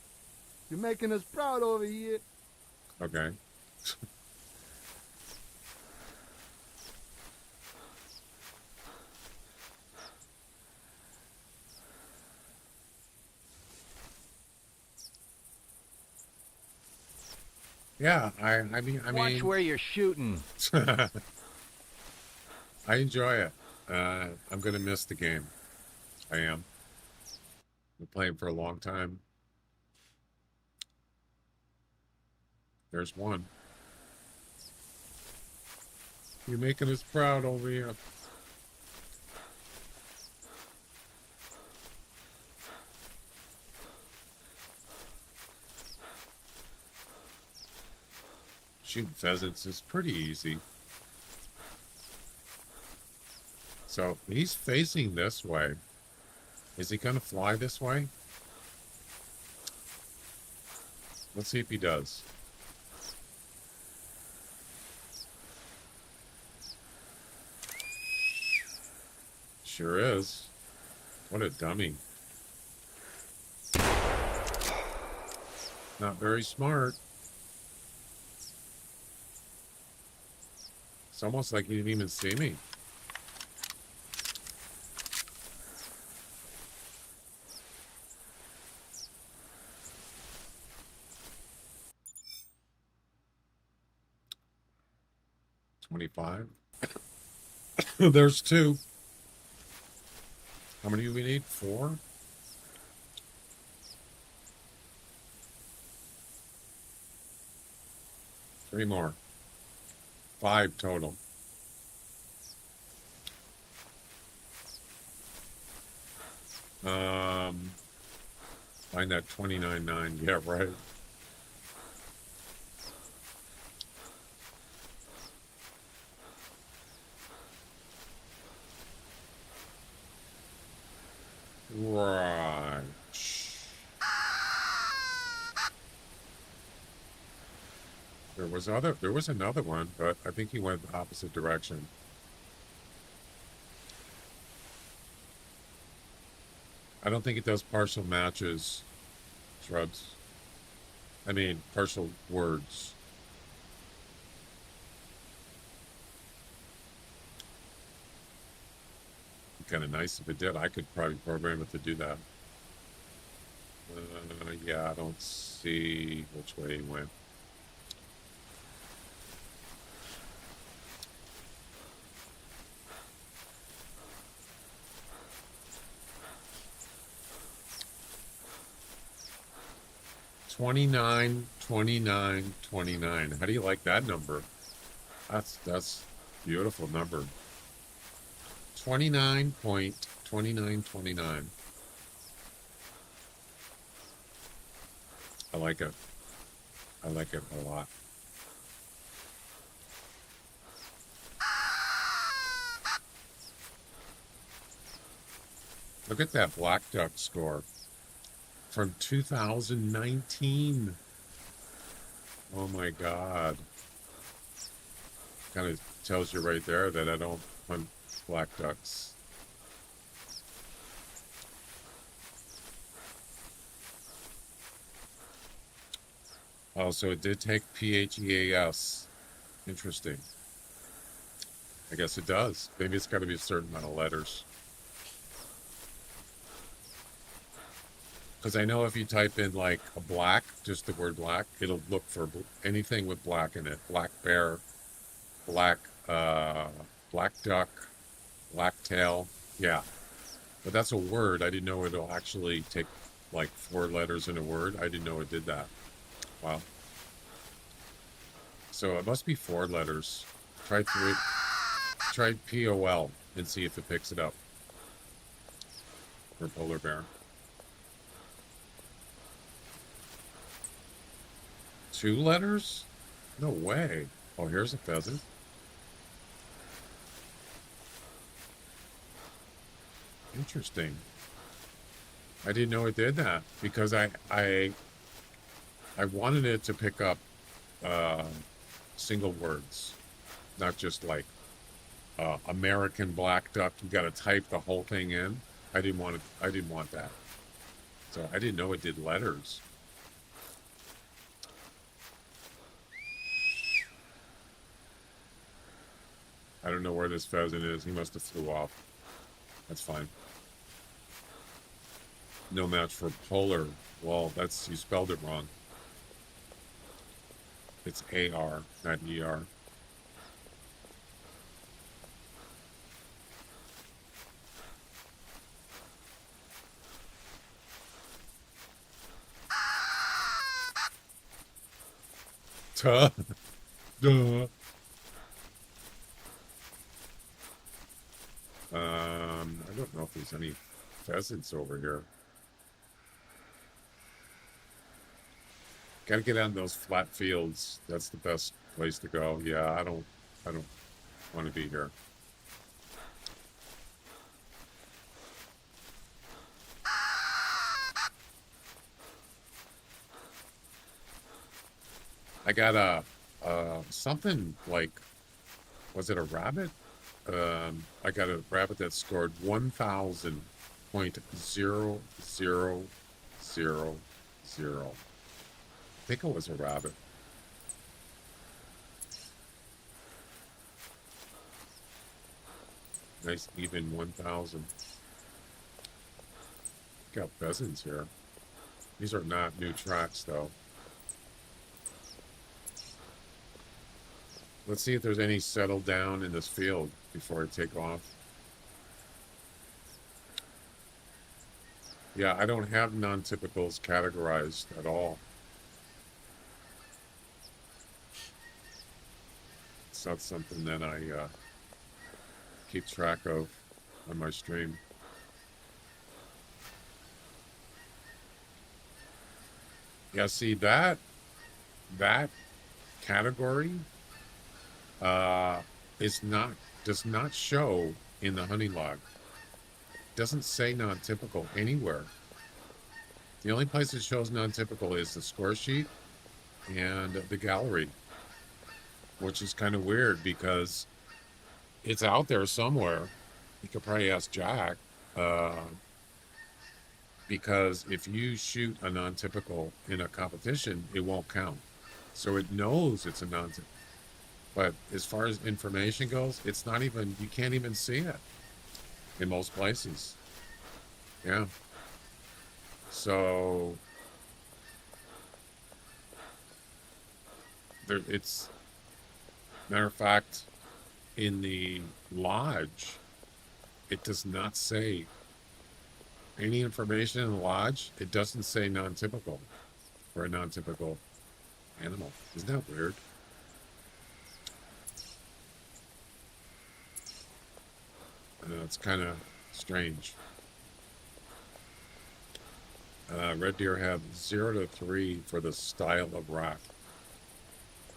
[SPEAKER 4] You're making us proud over here.
[SPEAKER 5] Okay. Yeah, I mean,
[SPEAKER 3] Watch where you're shooting.
[SPEAKER 5] I enjoy it. I'm gonna miss the game. I am. Been playing for a long time. There's one. You're making us proud over here. Shooting pheasants is pretty easy. So he's facing this way. Is he going to fly this way? Let's see if he does. Sure is. What a dummy. Not very smart. It's almost like he didn't even see me. $25. There's two. How many do we need? 4? Three more. 5 total. Find that 29.9. Yeah, right. Right. There was another one, but I think he went the opposite direction. I don't think it does partial matches, Shrubs. I mean, partial words. Kind of nice if it did. I could probably program it to do that. Yeah, I don't see which way he went. $29, $29, $29. How do you like that number? That's beautiful number. 29.2929. I like it. I like it a lot. Look at that black duck score from 2019. Oh my God. Kind of tells you right there that I don't hunt black ducks. Oh, so it did take PHEAS. Interesting. I guess it does. Maybe it's got to be a certain amount of letters. Because I know if you type in like a black, just the word black, it'll look for anything with black in it. Black bear, black duck, blacktail. Yeah. But that's a word. I didn't know it'll actually take like 4 letters in a word. I didn't know it did that. Wow. So it must be 4 letters. Try POL and see if it picks it up. For polar bear. 2 letters? No way. Oh, here's a pheasant. Interesting. I didn't know it did that because I wanted it to pick up single words, not just like American black duck. You got to type the whole thing in. I didn't want it. I didn't want that. So I didn't know it did letters. I don't know where this pheasant is. He must have flew off. That's fine. No match for polar. Well, that's, you spelled it wrong. It's A-R, not E-R. Duh. Duh. I don't know if there's any pheasants over here. Gotta get on those flat fields. That's the best place to go. Yeah, I don't want to be here. I got a something like, was it a rabbit? I got a rabbit that scored 1,000.0000. I think it was a rabbit. Nice even 1,000. Got pheasants here. These are not new tracks though. Let's see if there's any settled down in this field before I take off. Yeah, I don't have non-typicals categorized at all. It's not something that I keep track of on my stream. Yeah, see that category does not show in the honey log. Doesn't say non-typical anywhere. The only place it shows non-typical is the score sheet and the gallery, which is kind of weird because it's out there somewhere. You could probably ask Jack, because if you shoot a non-typical in a competition, it won't count. So it knows it's a non-typical. But as far as information goes, it's not even, you can't even see it in most places. Yeah. So there, it's, matter of fact, in the lodge, it does not say any information in the lodge. It doesn't say non-typical for a non-typical animal. Isn't that weird? It's kind of strange. Red deer have 0 to 3 for the style of rock.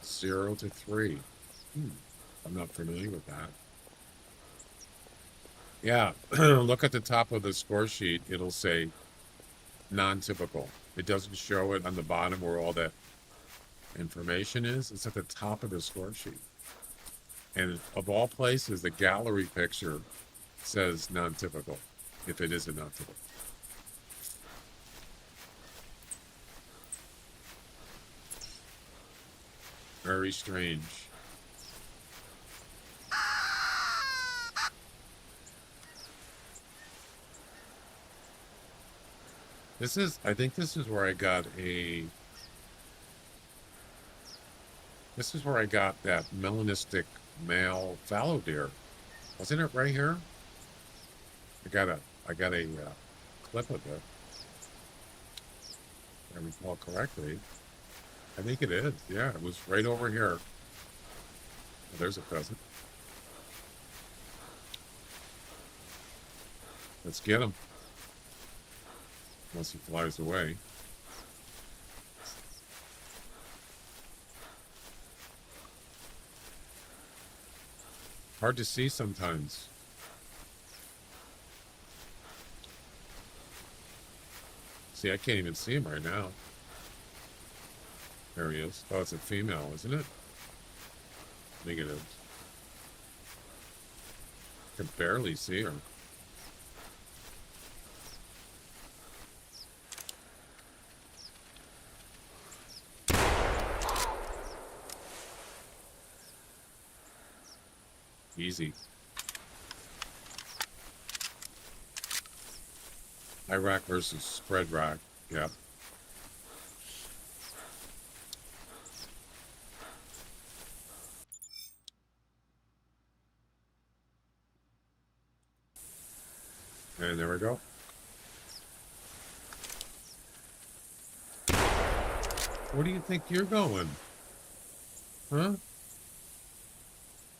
[SPEAKER 5] 0 to 3. I'm not familiar with that. Yeah, look at the top of the score sheet. It'll say non-typical. It doesn't show it on the bottom where all that information is. It's at the top of the score sheet. And of all places, the gallery picture says non-typical, if it is a non-typical. Very strange. This is, I think this is where I got a, this is where I got that melanistic male fallow deer. Wasn't it right here? I got a clip of it. If I recall correctly. I think it is. Yeah, it was right over here. Oh, there's a pheasant. Let's get him. Unless he flies away. hard to see sometimes. See, I can't even see him right now. There he is. Oh, it's a female, isn't it? Negative. I can barely see her. Easy. Iraq versus spread rack. Yeah. And there we go. Where do you think you're going? Huh?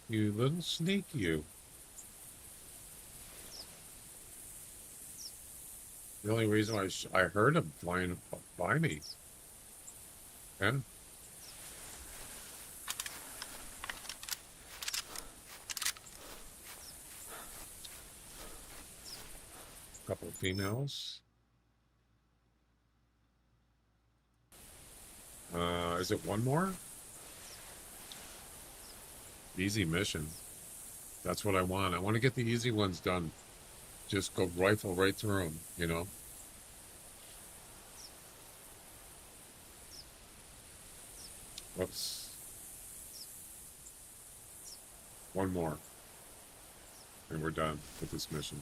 [SPEAKER 5] You little sneak, you. The only reason why I heard him flying by me. Yeah. Couple of females. Is it one more? Easy mission. That's what I want. I want to get the easy ones done. Just go rifle right through them, you know? Whoops. One more. And we're done with this mission.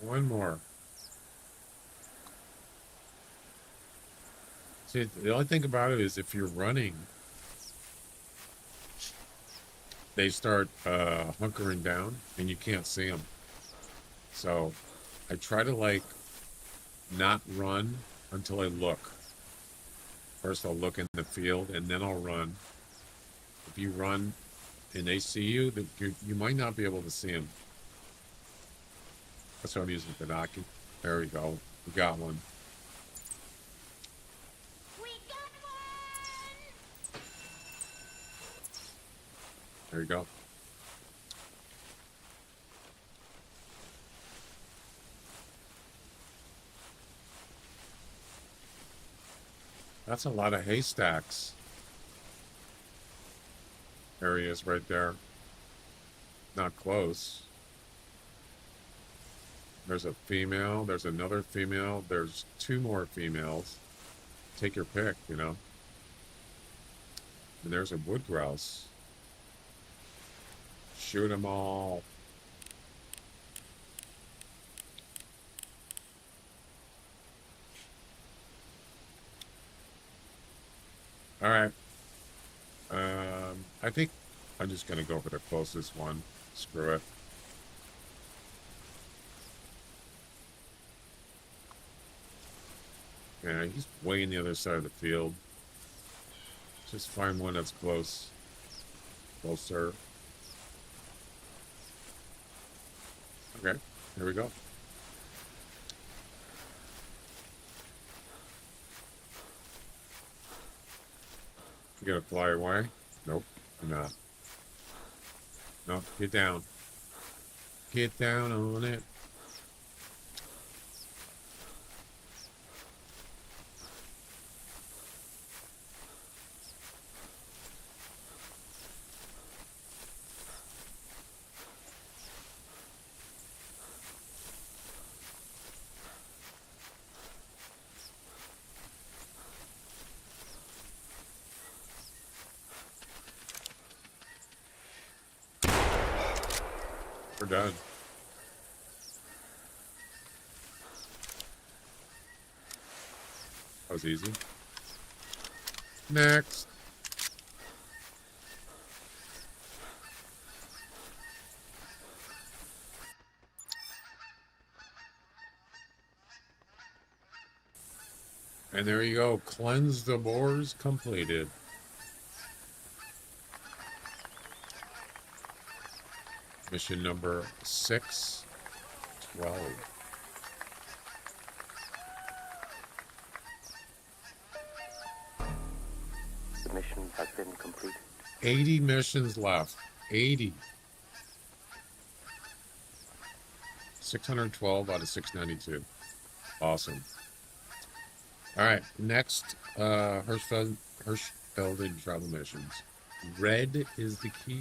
[SPEAKER 5] One more. See, the only thing about it is if you're running, they start hunkering down and you can't see them. So I try to like not run until I look. First I'll look in the field and then I'll run. If you run and they see you, you might not be able to see them. That's what I'm using binoculars. There we go. We got one.
[SPEAKER 8] We got one!
[SPEAKER 5] There you go. That's a lot of haystacks. There he is right there. Not close. There's a female. There's another female. There's two more females. Take your pick, you know. And there's a wood grouse. Shoot them all. All right. I think I'm just going to go for the closest one. Screw it. Yeah, he's way in the other side of the field. Just find one that's close. Closer. Okay, here we go. You gonna fly away? Nope, I'm not. No, get down. Get down on it. We're done. That was easy. Next. And there you go. Cleanse the boars completed. Mission number 612.
[SPEAKER 9] The mission has been completed.
[SPEAKER 5] 80 missions left. 80. 612 out of 692. Awesome. All right, next, Hirschfelden Travel Missions. Red is the key.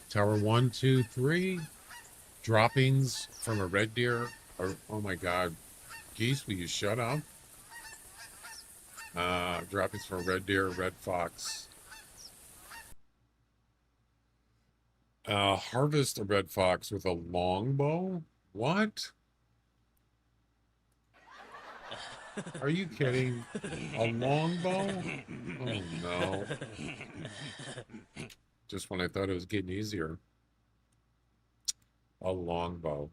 [SPEAKER 5] Tower 1, 2, 3. Droppings from a red deer. Or, oh my God. Geese, will you shut up? Droppings from a red deer, red fox. Harvest a red fox with a longbow? What? Are you kidding? A longbow? Oh no. Just when I thought it was getting easier. A longbow.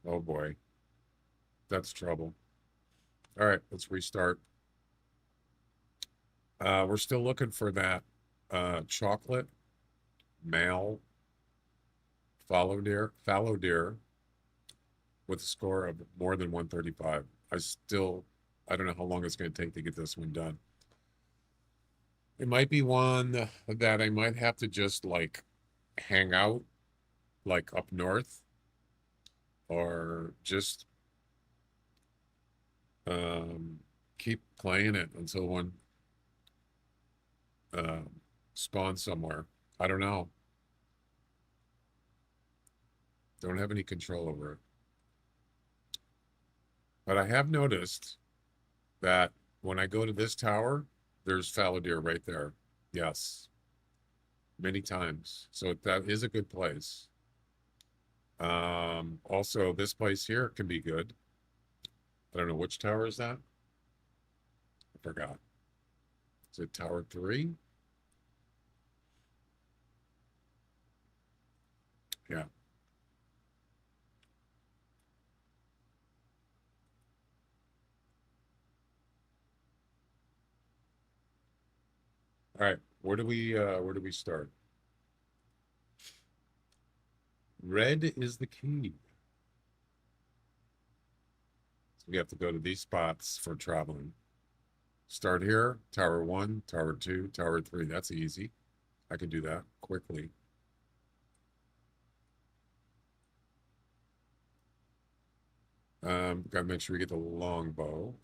[SPEAKER 5] Oh boy. That's trouble. All right, let's restart. We're still looking for that chocolate male fallow deer with a score of more than 135. I don't know how long it's going to take to get this one done. It might be one that I might have to just like hang out like up north, or just keep playing it until one spawns somewhere. I don't know. Don't have any control over it. But I have noticed that when I go to this tower, there's fallow deer right there. Yes. Many times. So that is a good place. Also, this place here can be good. I don't know, which tower is that? I forgot. Is it Tower 3? Yeah. All right, where do we start? Red is the key. So we have to go to these spots for traveling. Start here, Tower 1, Tower 2, Tower 3. That's easy. I can do that quickly. Gotta make sure we get the longbow.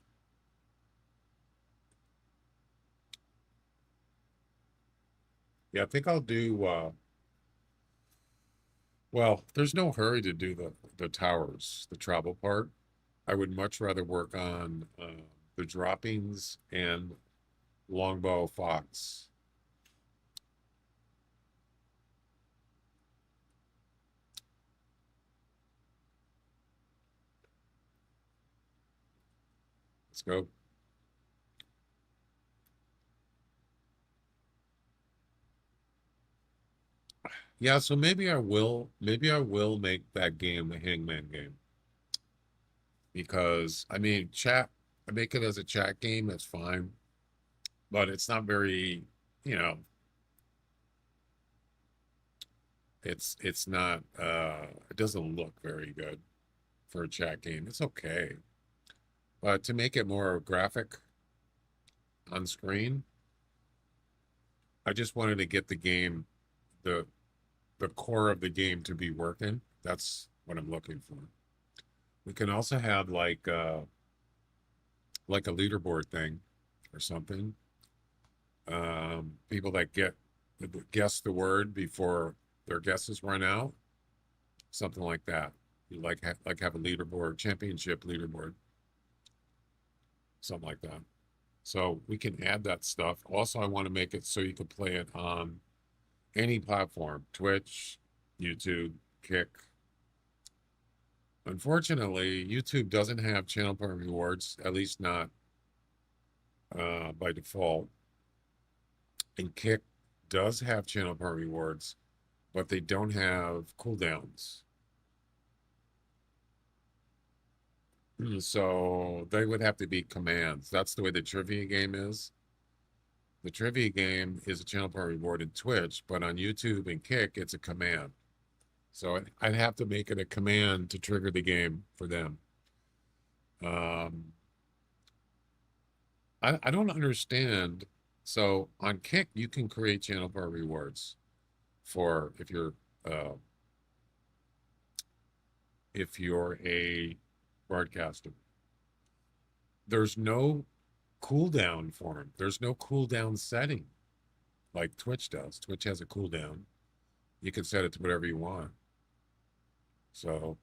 [SPEAKER 5] Yeah, I think I'll do, well, there's no hurry to do the towers, the travel part. I would much rather work on the droppings and longbow fox. Let's go. Yeah, so maybe I will make that game the Hangman game. Because I mean, I make it as a chat game, that's fine. But it's not very, you know, it's not it doesn't look very good for a chat game. It's okay. But to make it more graphic on screen, I just wanted to get the game, the core of the game to be working. That's what I'm looking for. We can also have like a leaderboard thing or something. People that guess the word before their guesses run out. Something like that. You have a leaderboard, championship leaderboard. Something like that. So we can add that stuff. Also, I want to make it so you can play it on any platform, Twitch, YouTube, Kick. Unfortunately, YouTube doesn't have channel point rewards, at least not by default. And Kick does have channel point rewards, but they don't have cooldowns. So they would have to be commands. That's the way the trivia game is. The trivia game is a channel point reward in Twitch, but on YouTube and Kick, it's a command. So I'd have to make it a command to trigger the game for them. I don't understand. So on Kick, you can create channel point rewards for if you're a broadcaster. There's no cooldown for them. There's no cooldown setting like Twitch does. Twitch has a cooldown. You can set it to whatever you want. So,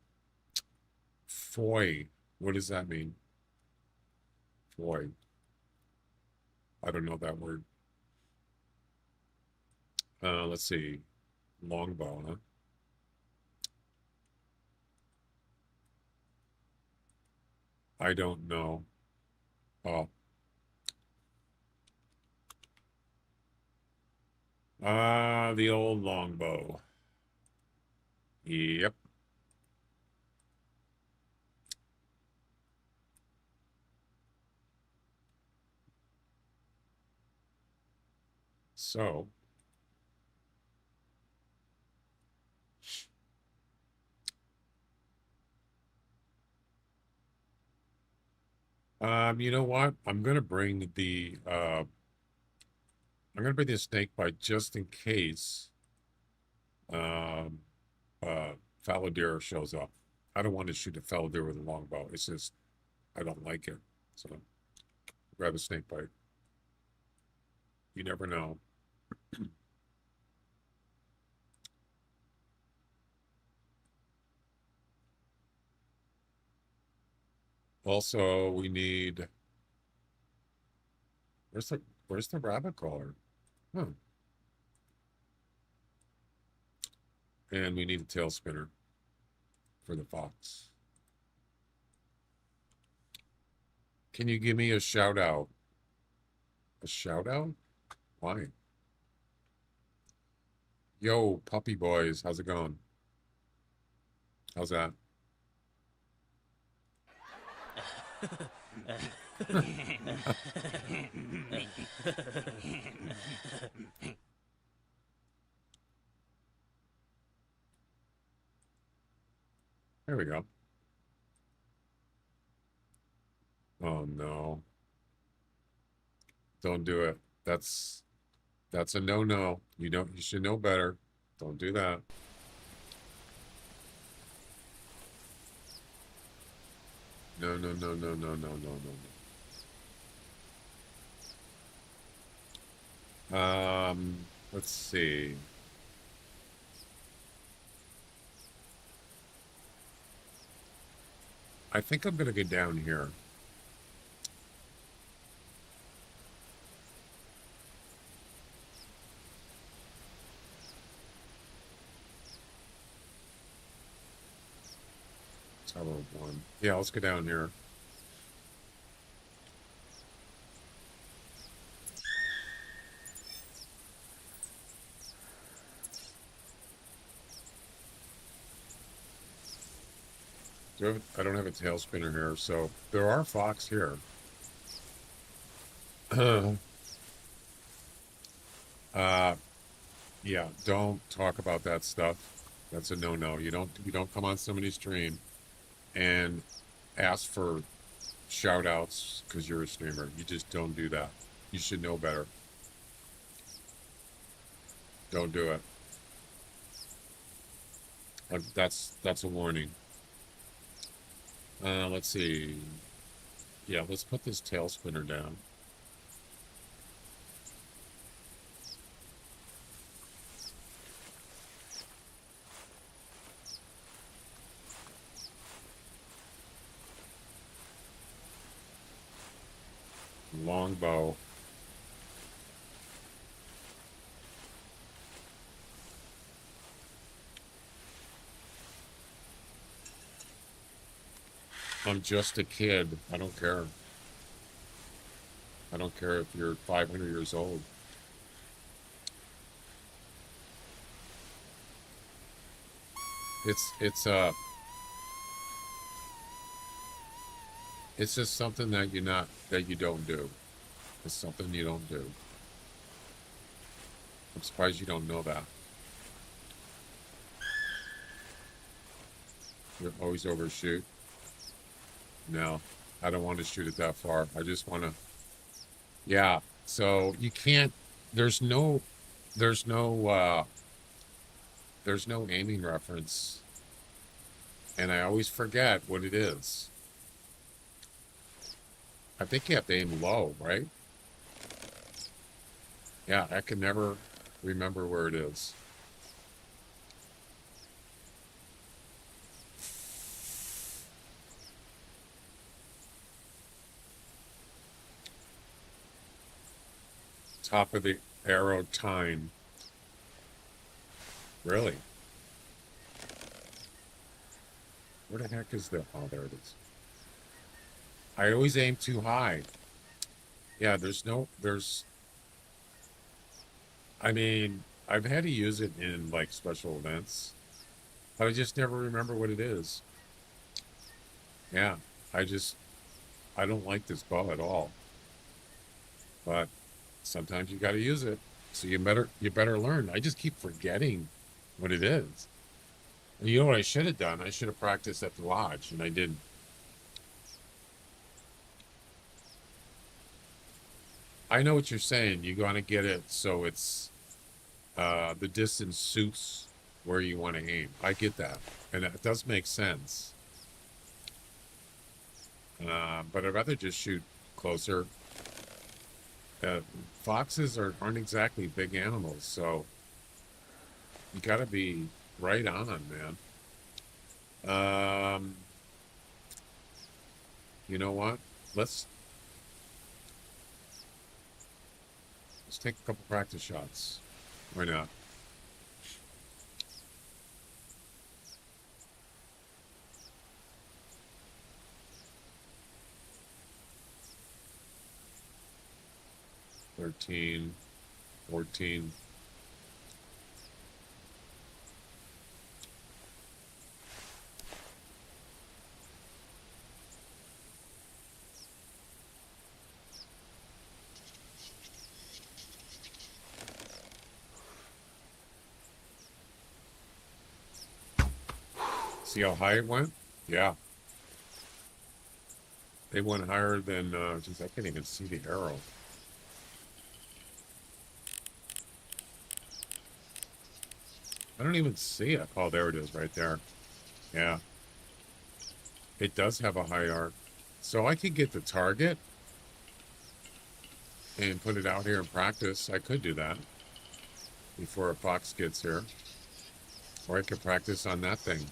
[SPEAKER 5] foy, what does that mean? Foy. I don't know that word. Let's see. Longbow, huh? I don't know. Oh. The old longbow. Yep. So, you know what? I'm gonna bring the snake bite just in case fallow deer shows up. I don't want to shoot a fallow deer with a longbow. It's just I don't like it. So grab a snake bite. You never know. Also, we need where's the rabbit caller? Huh. And we need a tail spinner for the fox. Can you give me a shout out? A shout out? Why? Yo, puppy boys, how's it going? How's that? There we go. Oh no. Don't do it. That's a no-no. You should know better. Don't do that. No, no, no, no, no, no, no, no, no. Let's see. I think I'm gonna go down here. Tower 1. Yeah, let's go down here. I don't have a tail spinner here, so there are fox here. Yeah, don't talk about that stuff. That's a no-no. You don't come on somebody's stream and ask for shout outs because you're a streamer. You just don't do that. You should know better. Don't do it. That's a warning. Let's see. Yeah, let's put this tail spinner down. Longbow. I'm just a kid. I don't care. I don't care if you're 500 years old. It's It's just something that you don't do. It's something you don't do. I'm surprised you don't know that. You always overshoot. No, I don't want to shoot it that far. I just want to. Yeah. So you can't. There's no aiming reference, and I always forget what it is. I think you have to aim low, right? Yeah, I can never remember where it is. Top of the arrow time. Really? Where the heck is the... Oh, there it is. I always aim too high. Yeah, I mean, I've had to use it in, like, special events. But I just never remember what it is. Yeah, I don't like this bow at all. But sometimes you got to use it. So you better learn. I just keep forgetting what it is. And you know what I should have done? I should have practiced at the lodge, and I didn't. I know what you're saying. You want to get it so it's the distance suits where you want to aim. I get that, and it does make sense. But I'd rather just shoot closer. Foxes aren't exactly big animals, so you got to be right on, man. You know what? Let's take a couple practice shots. Why not? $13, $14. See how high it went? Yeah. They went higher than, geez, I can't even see the arrow. I don't even see it. Oh, there it is right there. Yeah. It does have a high arc. So I could get the target and put it out here in practice. I could do that before a fox gets here. Or I could practice on that thing.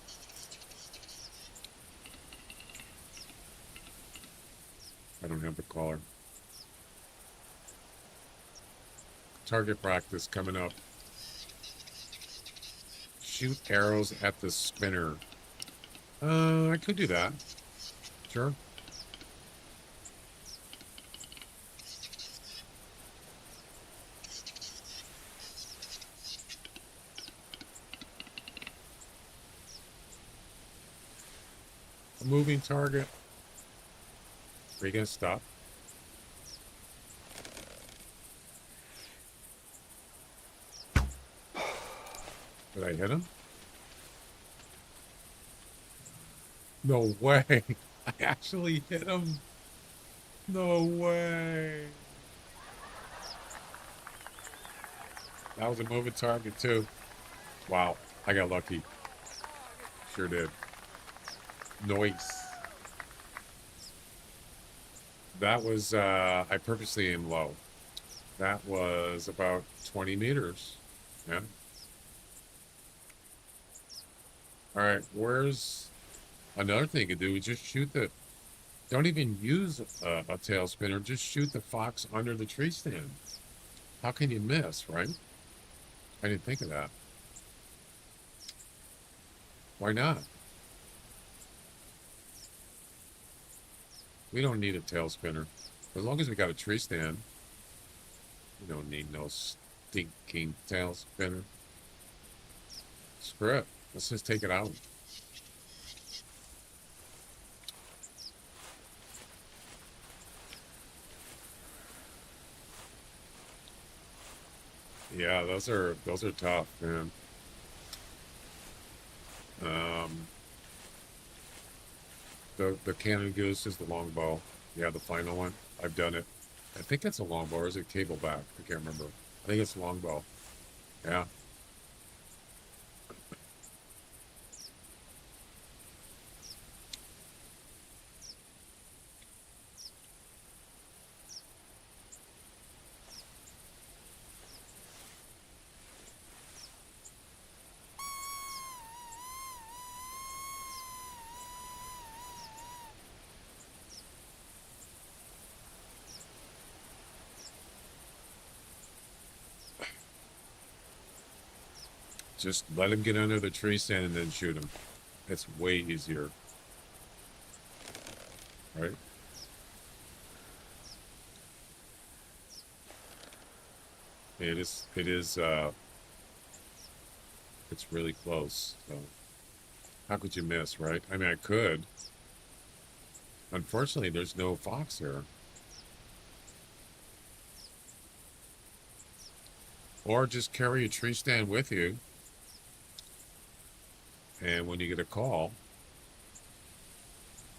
[SPEAKER 5] I don't have the collar. Target practice coming up. Shoot arrows at the spinner. I could do that. Sure. A moving target. Are you gonna stop? Did I hit him? No way. I actually hit him. No way. That was a moving target too. Wow. I got lucky. Sure did. Nice. That was, I purposely aimed low. That was about 20 meters. Yeah. All right, where's another thing you could do is just shoot the, don't even use a tail spinner, just shoot the fox under the tree stand. How can you miss, right? I didn't think of that. Why not? We don't need a tail spinner. As long as we got a tree stand, we don't need no stinking tail spinner. Screw it. Let's just take it out. Yeah, those are tough, man. Um, the Cannon Goose is the longbow. Yeah, the final one. I've done it. I think it's a longbow, or is it cableback? I can't remember. I think it's longbow. Yeah. Just let him get under the tree stand and then shoot him. It's way easier. Right? It's really close. So how could you miss, right? I mean, I could. Unfortunately, there's no fox here. Or just carry a tree stand with you. And when you get a call,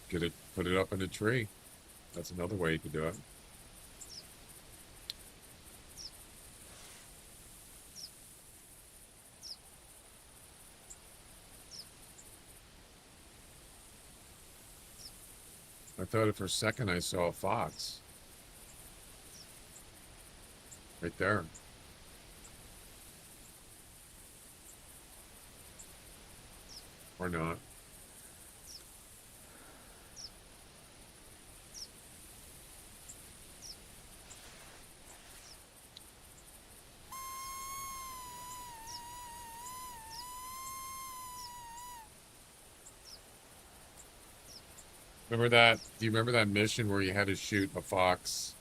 [SPEAKER 5] put it up in a tree. That's another way you could do it. I thought for a second I saw a fox. Right there. Or not. Remember that? Do you remember that mission where you had to shoot a fox?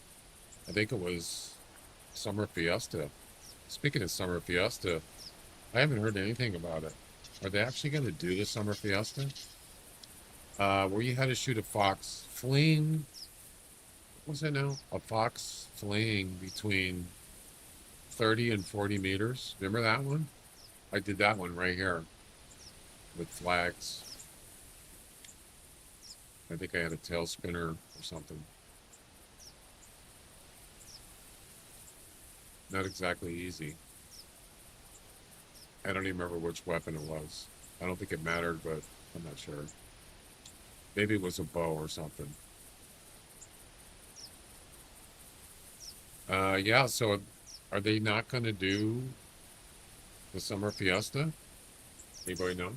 [SPEAKER 5] I think it was Summer Fiesta. Speaking of Summer Fiesta, I haven't heard anything about it. Are they actually going to do the Summer Fiesta? Where you had to shoot a fox fleeing. What was it now? A fox fleeing between 30 and 40 meters. Remember that one? I did that one right here with flags. I think I had a tail spinner or something. Not exactly easy. I don't even remember which weapon it was. I don't think it mattered, but I'm not sure. Maybe it was a bow or something. Yeah, so are they not going to do the Summer Fiesta? Anybody know?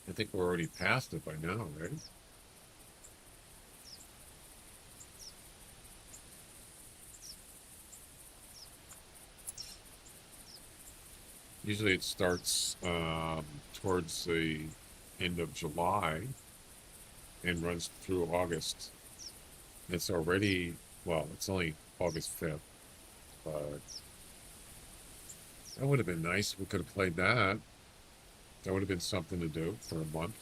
[SPEAKER 5] I think we're already past it by now, right? Usually it starts towards the end of July and runs through August. It's already, well, it's only August 5th, but that would have been nice if we could have played that. That would have been something to do for a month.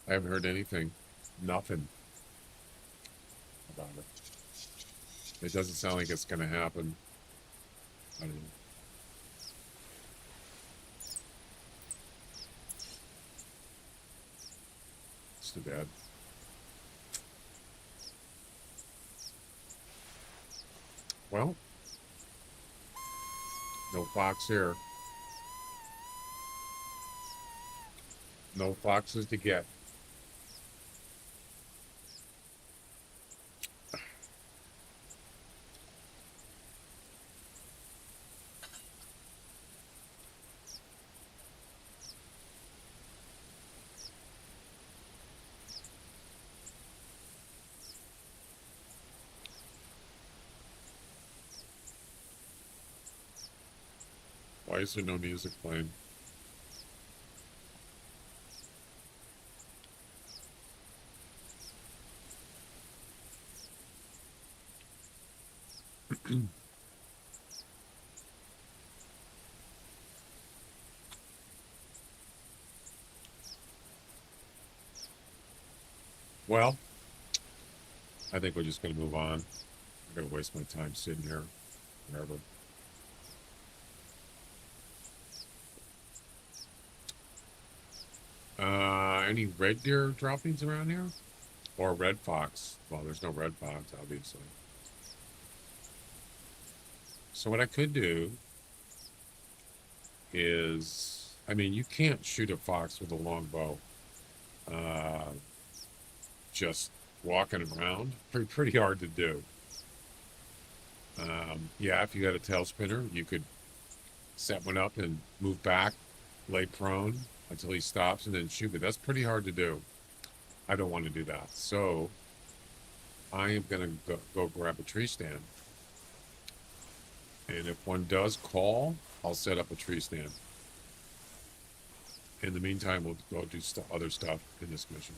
[SPEAKER 5] I haven't heard anything. Nothing about it. It doesn't sound like it's going to happen. I don't know. It's too bad. Well, no fox here. No foxes to get. Why is there no music playing? Well, I think we're just going to move on. I'm going to waste my time sitting here forever. Any red deer droppings around here? Or red fox? Well, there's no red fox, obviously. So what I could do is, I mean, you can't shoot a fox with a long bow. Just walking around, pretty hard to do. Yeah, if you had a tail spinner, you could set one up and move back, lay prone until he stops, and then shoot. But that's pretty hard to do. I don't want to do that. So I am going to go grab a tree stand. And if one does call, I'll set up a tree stand. In the meantime, we'll go do other stuff in this mission.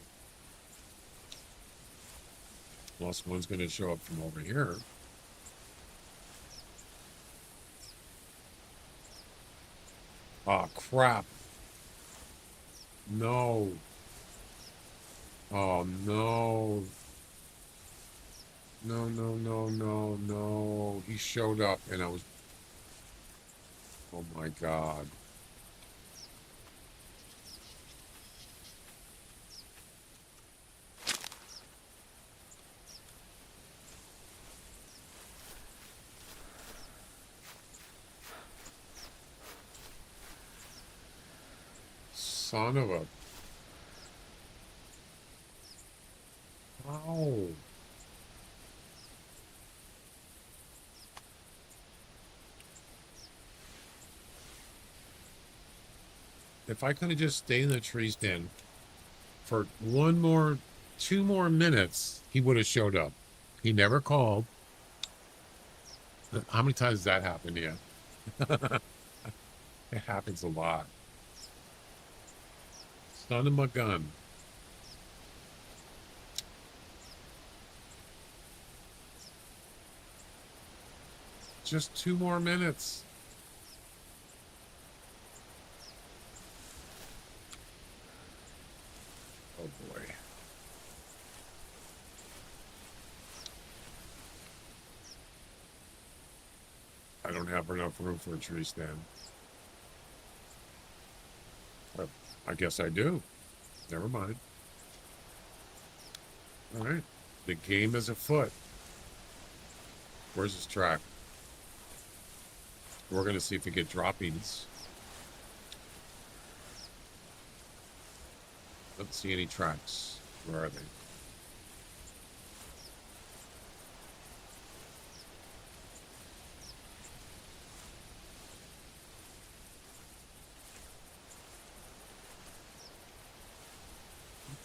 [SPEAKER 5] Unless one's going to show up from over here. Oh, crap. No. Oh, no. No. He showed up and I was... Oh, my God. Son of a... Ow. If I could have just stayed in the tree stand for 2 more minutes, he would have showed up. He never called. How many times has that happened to you? It happens a lot. Son of a gun. Just 2 more minutes. Oh boy. I don't have enough room for a tree stand. Well, I guess I do. Never mind. All right. The game is afoot. Where's his track? We're going to see if we get droppings. Don't see any tracks. Where are they?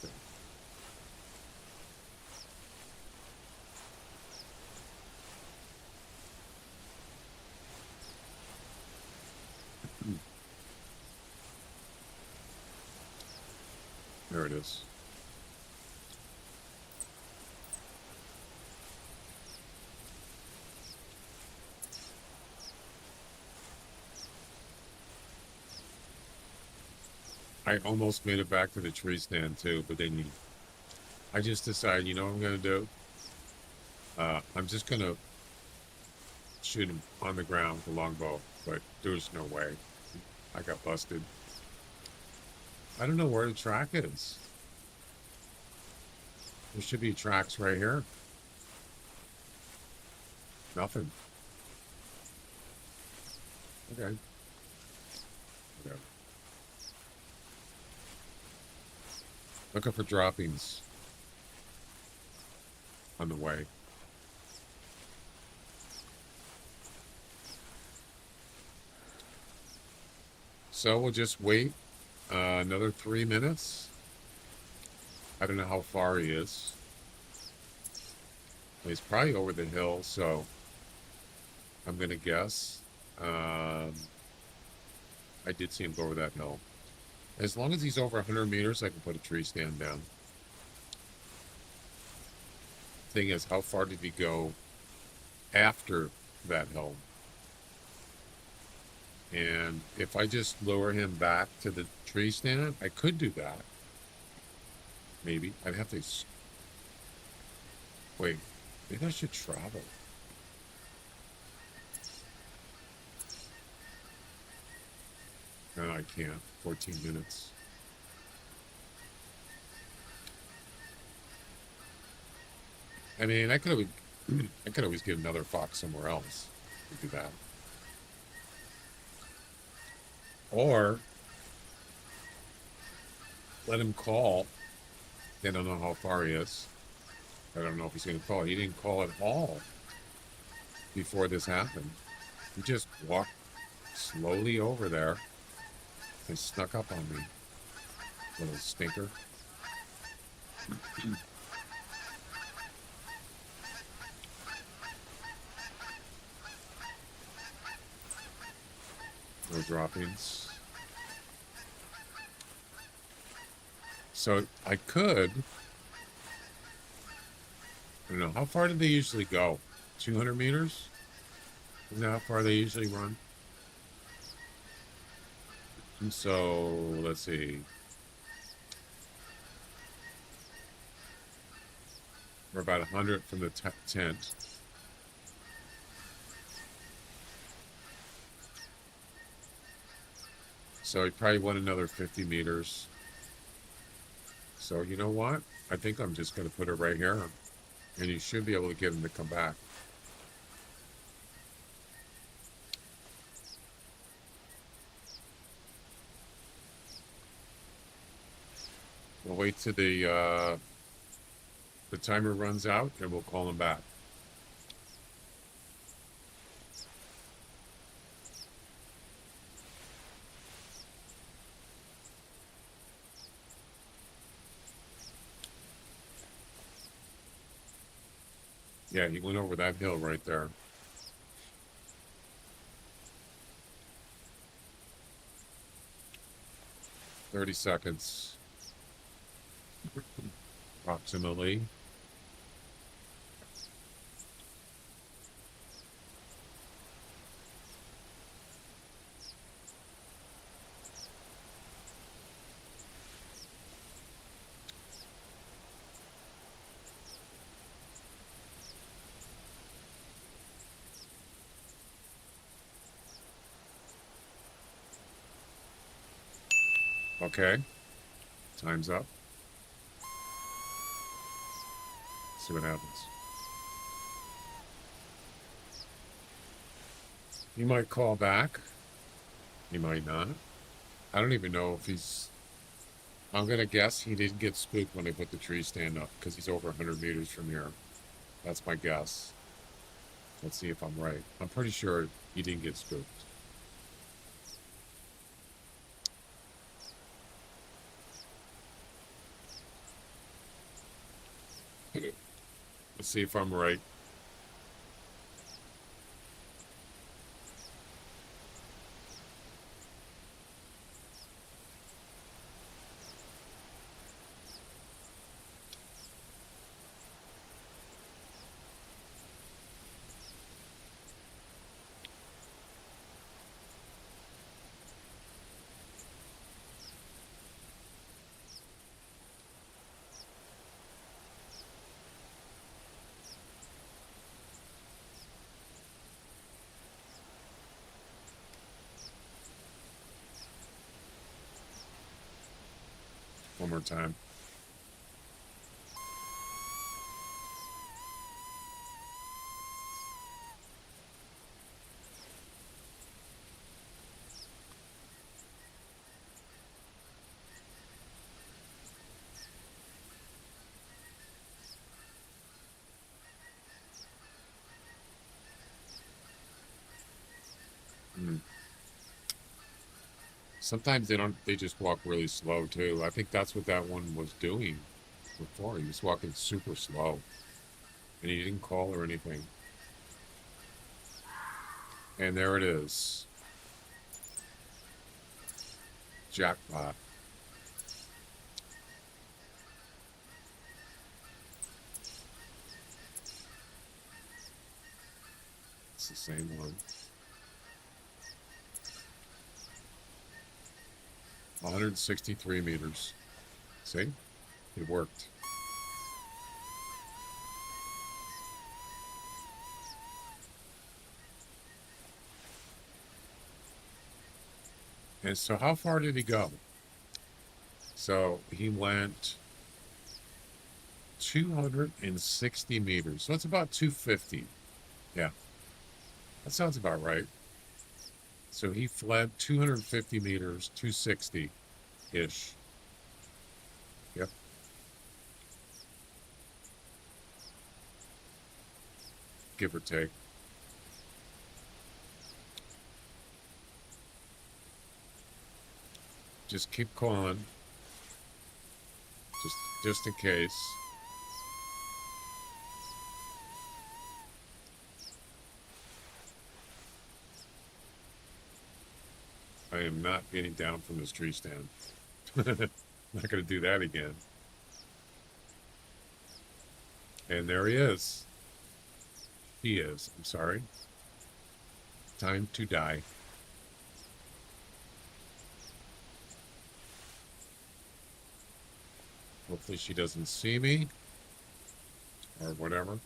[SPEAKER 5] Okay. There it is. I almost made it back to the tree stand too, but then I just decided, you know what I'm going to do? I'm just going to shoot him on the ground with a longbow, but there's no way. I got busted. I don't know where the track is. There should be tracks right here. Nothing. Okay. Whatever. Looking for droppings on the way. So we'll just wait another 3 minutes. I don't know how far he is. He's probably over the hill, so I'm going to guess. I did see him go over that hill. As long as he's over 100 meters, I can put a tree stand down. Thing is, how far did he go after that hill? And if I just lower him back to the tree stand, I could do that. Maybe. I'd have to Wait, maybe I should travel. No, I can't. 14 minutes. I mean, I could always get another fox somewhere else to do that. Or let him call. I don't know how far he is. I don't know if he's going to call. He didn't call at all before this happened. He just walked slowly over there and snuck up on me. Little stinker. No droppings. So I could. I don't know. How far do they usually go? 200 meters? Isn't that how far they usually run? And so, let's see. We're about 100 from the tent. So he probably went another 50 meters. So you know what? I think I'm just going to put it right here. And you should be able to get him to come back. We'll wait till the timer runs out and we'll call him back. Yeah, he went over that hill right there. "30 seconds. Approximately. Okay. Time's up. See what happens. He might call back. He might not. I don't even know if he's... I'm going to guess he didn't get spooked when they put the tree stand up because he's over 100 meters from here. That's my guess. Let's see if I'm right. I'm pretty sure he didn't get spooked. Let's see if I'm right. One more time. Sometimes they just walk really slow too. I think that's what that one was doing before. He was walking super slow. And he didn't call or anything. And there it is. Jackpot. It's the same one. 163 meters. See? It worked. And so how far did he go? So he went 260 meters. So it's about 250. Yeah. That sounds about right. So he fled 250 meters, 260-ish. Yep. Give or take. Just keep calling. Just in case. I am not getting down from this tree stand. Not going to do that again. And there he is. He is. I'm sorry. Time to die. Hopefully she doesn't see me. Or whatever.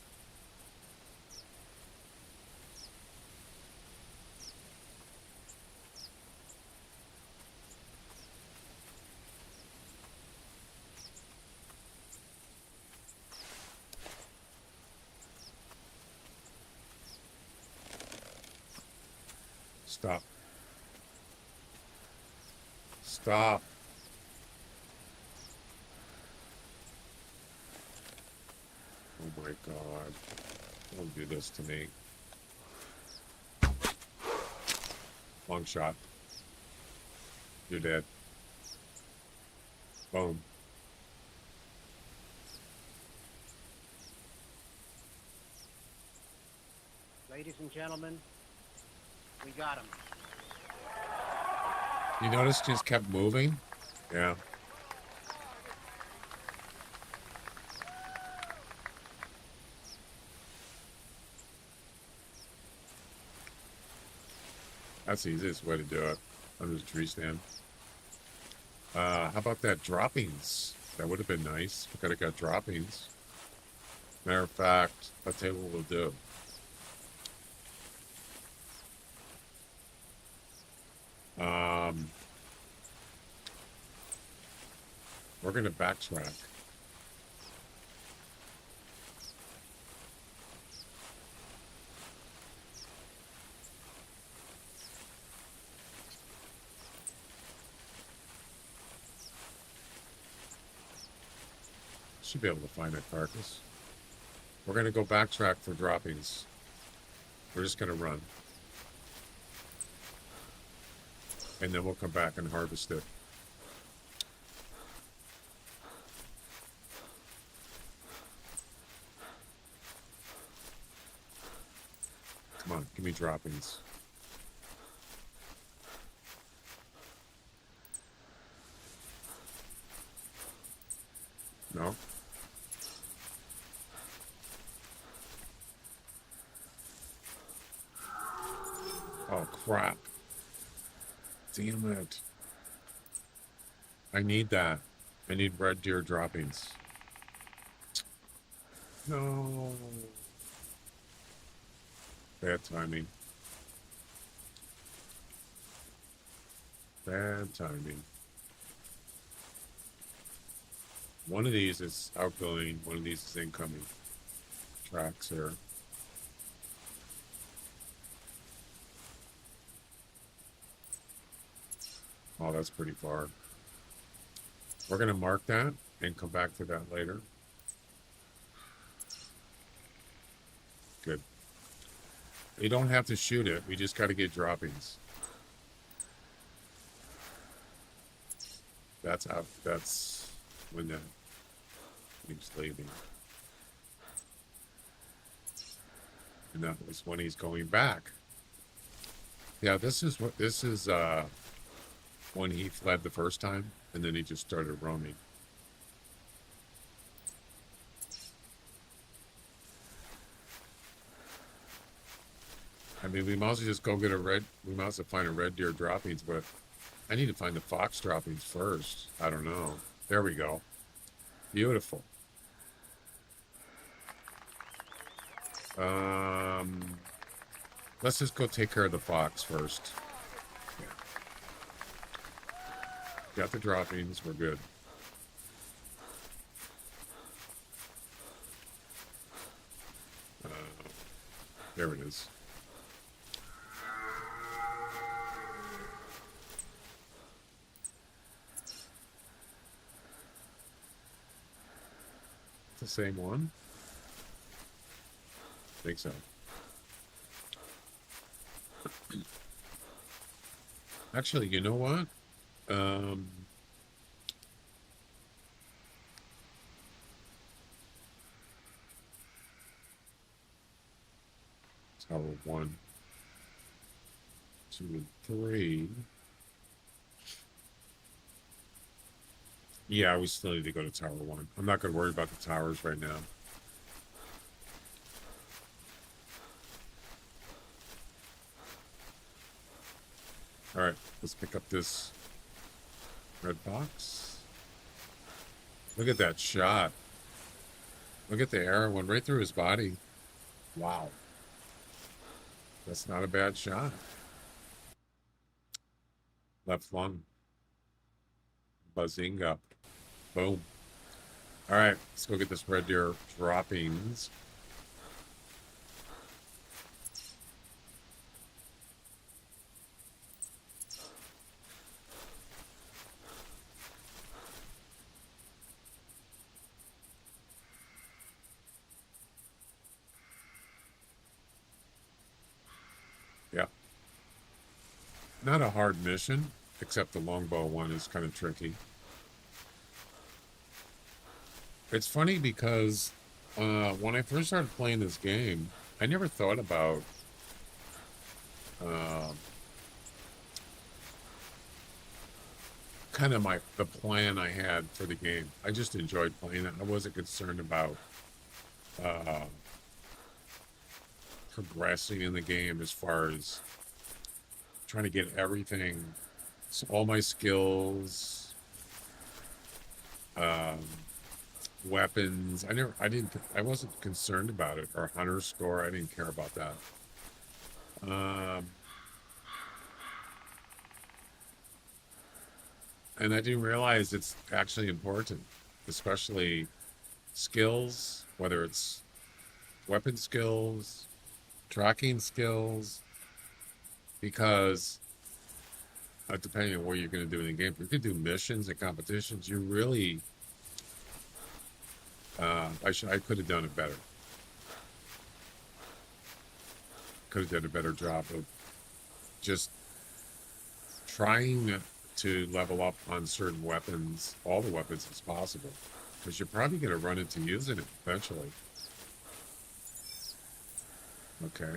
[SPEAKER 5] Stop. Stop. Oh my God. Don't do this to me. Long shot. You're dead. Boom.
[SPEAKER 6] Ladies and gentlemen, we got him.
[SPEAKER 5] You notice he just kept moving? Yeah. That's the easiest way to do it. Under the tree stand. How about that droppings? That would have been nice. We could have got droppings. Matter of fact, I'll tell you what we'll do. We're going to backtrack. Should be able to find that carcass. We're going to go backtrack for droppings. We're just going to run. And then we'll come back and harvest it. Come on, give me droppings. No? Oh, crap. Damn it. I need that. I need red deer droppings. No. Bad timing. Bad timing. One of these is outgoing, one of these is incoming. Tracks here. Oh, that's pretty far. We're going to mark that and come back to that later. Good. You don't have to shoot it. We just got to get droppings. That's how. That's when the thing's leaving. And that was when he's going back. Yeah, this is what this is. When he fled the first time, and then he just started roaming. I mean, we might as well just go get a red, we might as well find a red deer droppings, but I need to find the fox droppings first. I don't know. There we go. Beautiful. Let's just go take care of the fox first. Yeah. Got the droppings. We're good. There it is. The same one? I think so. Actually, you know what? Tower 1, 2, and 3. Yeah, we still need to go to Tower 1. I'm not going to worry about the towers right now. Alright, let's pick up this red box. Look at that shot. Look at the arrow went right through his body. Wow. That's not a bad shot. Left lung. Bazinga. Boom. Alright, let's go get this red deer droppings. Yeah. Not a hard mission, except the longbow one is kind of tricky. It's funny because when I first started playing this game, I never thought about kind of the plan I had for the game. I just enjoyed playing it. I wasn't concerned about progressing in the game as far as trying to get everything, so all my skills, weapons. I wasn't concerned about it, or hunter score. I didn't care about that. And I didn't realize it's actually important, especially skills, whether it's weapon skills, tracking skills, because depending on what you're going to do in the game, if you could do missions and competitions, you really, I could have done it better. Could have done a better job of just trying to level up on certain weapons, all the weapons as possible, because you're probably going to run into using it eventually. Okay.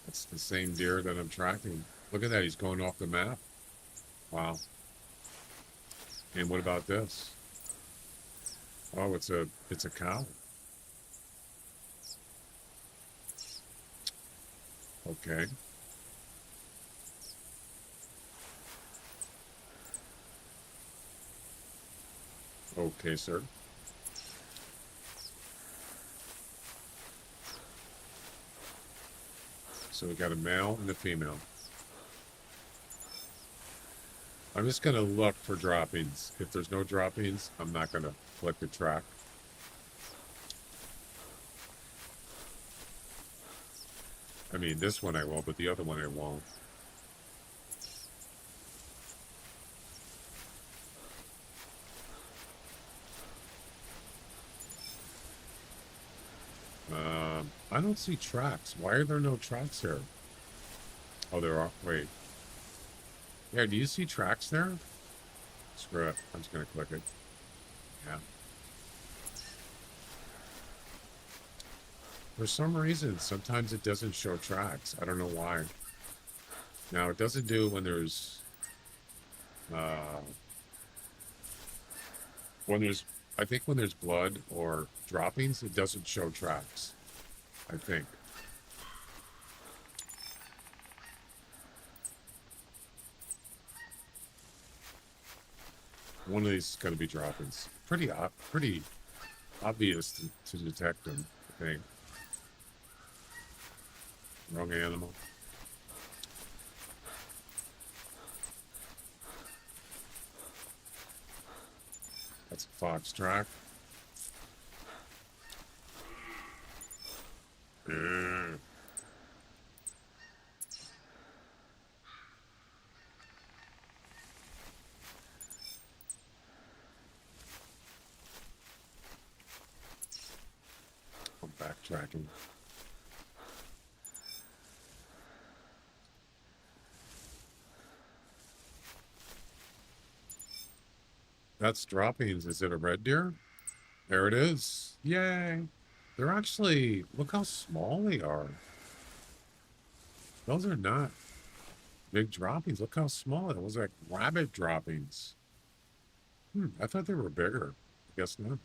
[SPEAKER 5] That's the same deer that I'm tracking. Look at that, he's going off the map. Wow. And what about this? Oh, it's a cow. Okay. Okay, sir. So we got a male and a female. I'm just going to look for droppings. If there's no droppings, I'm not going to flip the track. I mean, this one I will, but the other one I won't. I don't see tracks. Why are there no tracks here? Oh, there are. Wait. Yeah, do you see tracks there? Screw it. I'm just going to click it. Yeah. For some reason, sometimes it doesn't show tracks. I don't know why. Now, it doesn't do when there's... I think when there's blood or droppings, it doesn't show tracks. I think. One of these is going to be droppings. Pretty obvious to detect them, I think. Wrong animal. That's a fox track. Mm. I'm backtracking. That's droppings. Is it a red deer? There it is. Yay. They're actually, look how small they are. Those are not big droppings. Look how small. It was like rabbit droppings. I thought they were bigger. I guess not.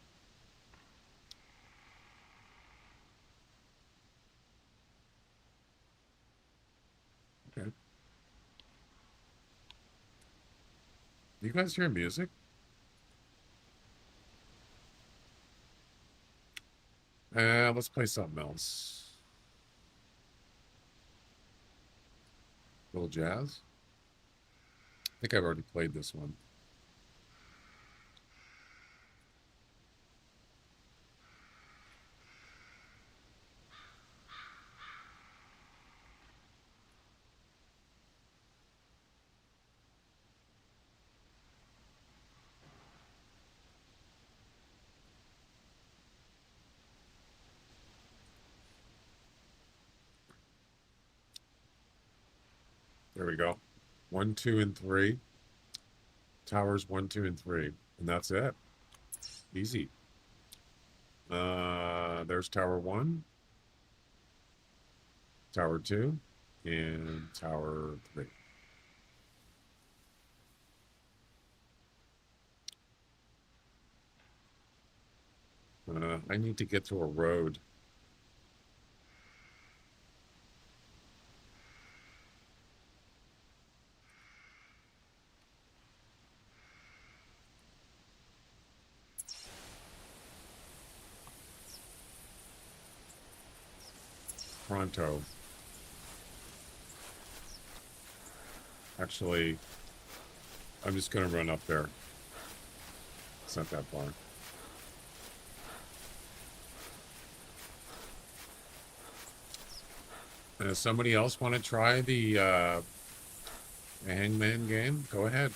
[SPEAKER 5] Okay. You guys hear music? Let's play something else. A little jazz. I think I've already played this one. There we go. 1, 2, and 3. Towers 1, 2, and 3. And that's it. Easy. There's Tower 1, Tower 2, and Tower 3. I need to get to a road. Pronto. Actually, I'm just going to run up there. It's not that far. Does somebody else want to try the Hangman game? Go ahead.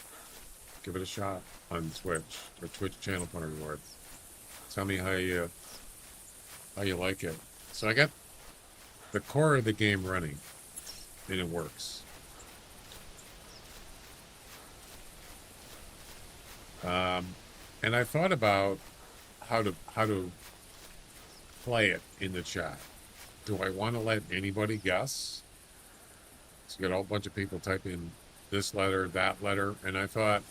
[SPEAKER 5] Give it a shot on Twitch or Twitch channel point reward. Tell me how you like it. So I got the core of the game running, and it works. And I thought about how to play it in the chat. Do I want to let anybody guess? So you got a whole bunch of people typing this letter, that letter, and I thought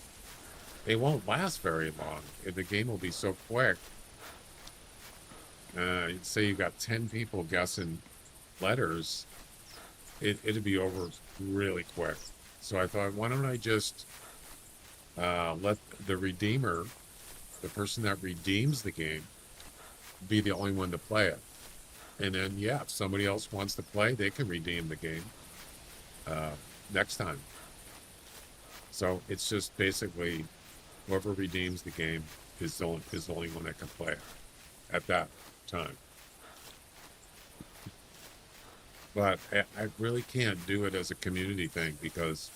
[SPEAKER 5] it won't last very long. The game will be so quick. Say you got 10 people guessing letters, it'd be over really quick. So I thought, why don't I just let the redeemer, the person that redeems the game, be the only one to play it. And then, yeah, if somebody else wants to play, they can redeem the game next time. So it's just basically whoever redeems the game is the only one that can play it at that time. But I really can't do it as a community thing because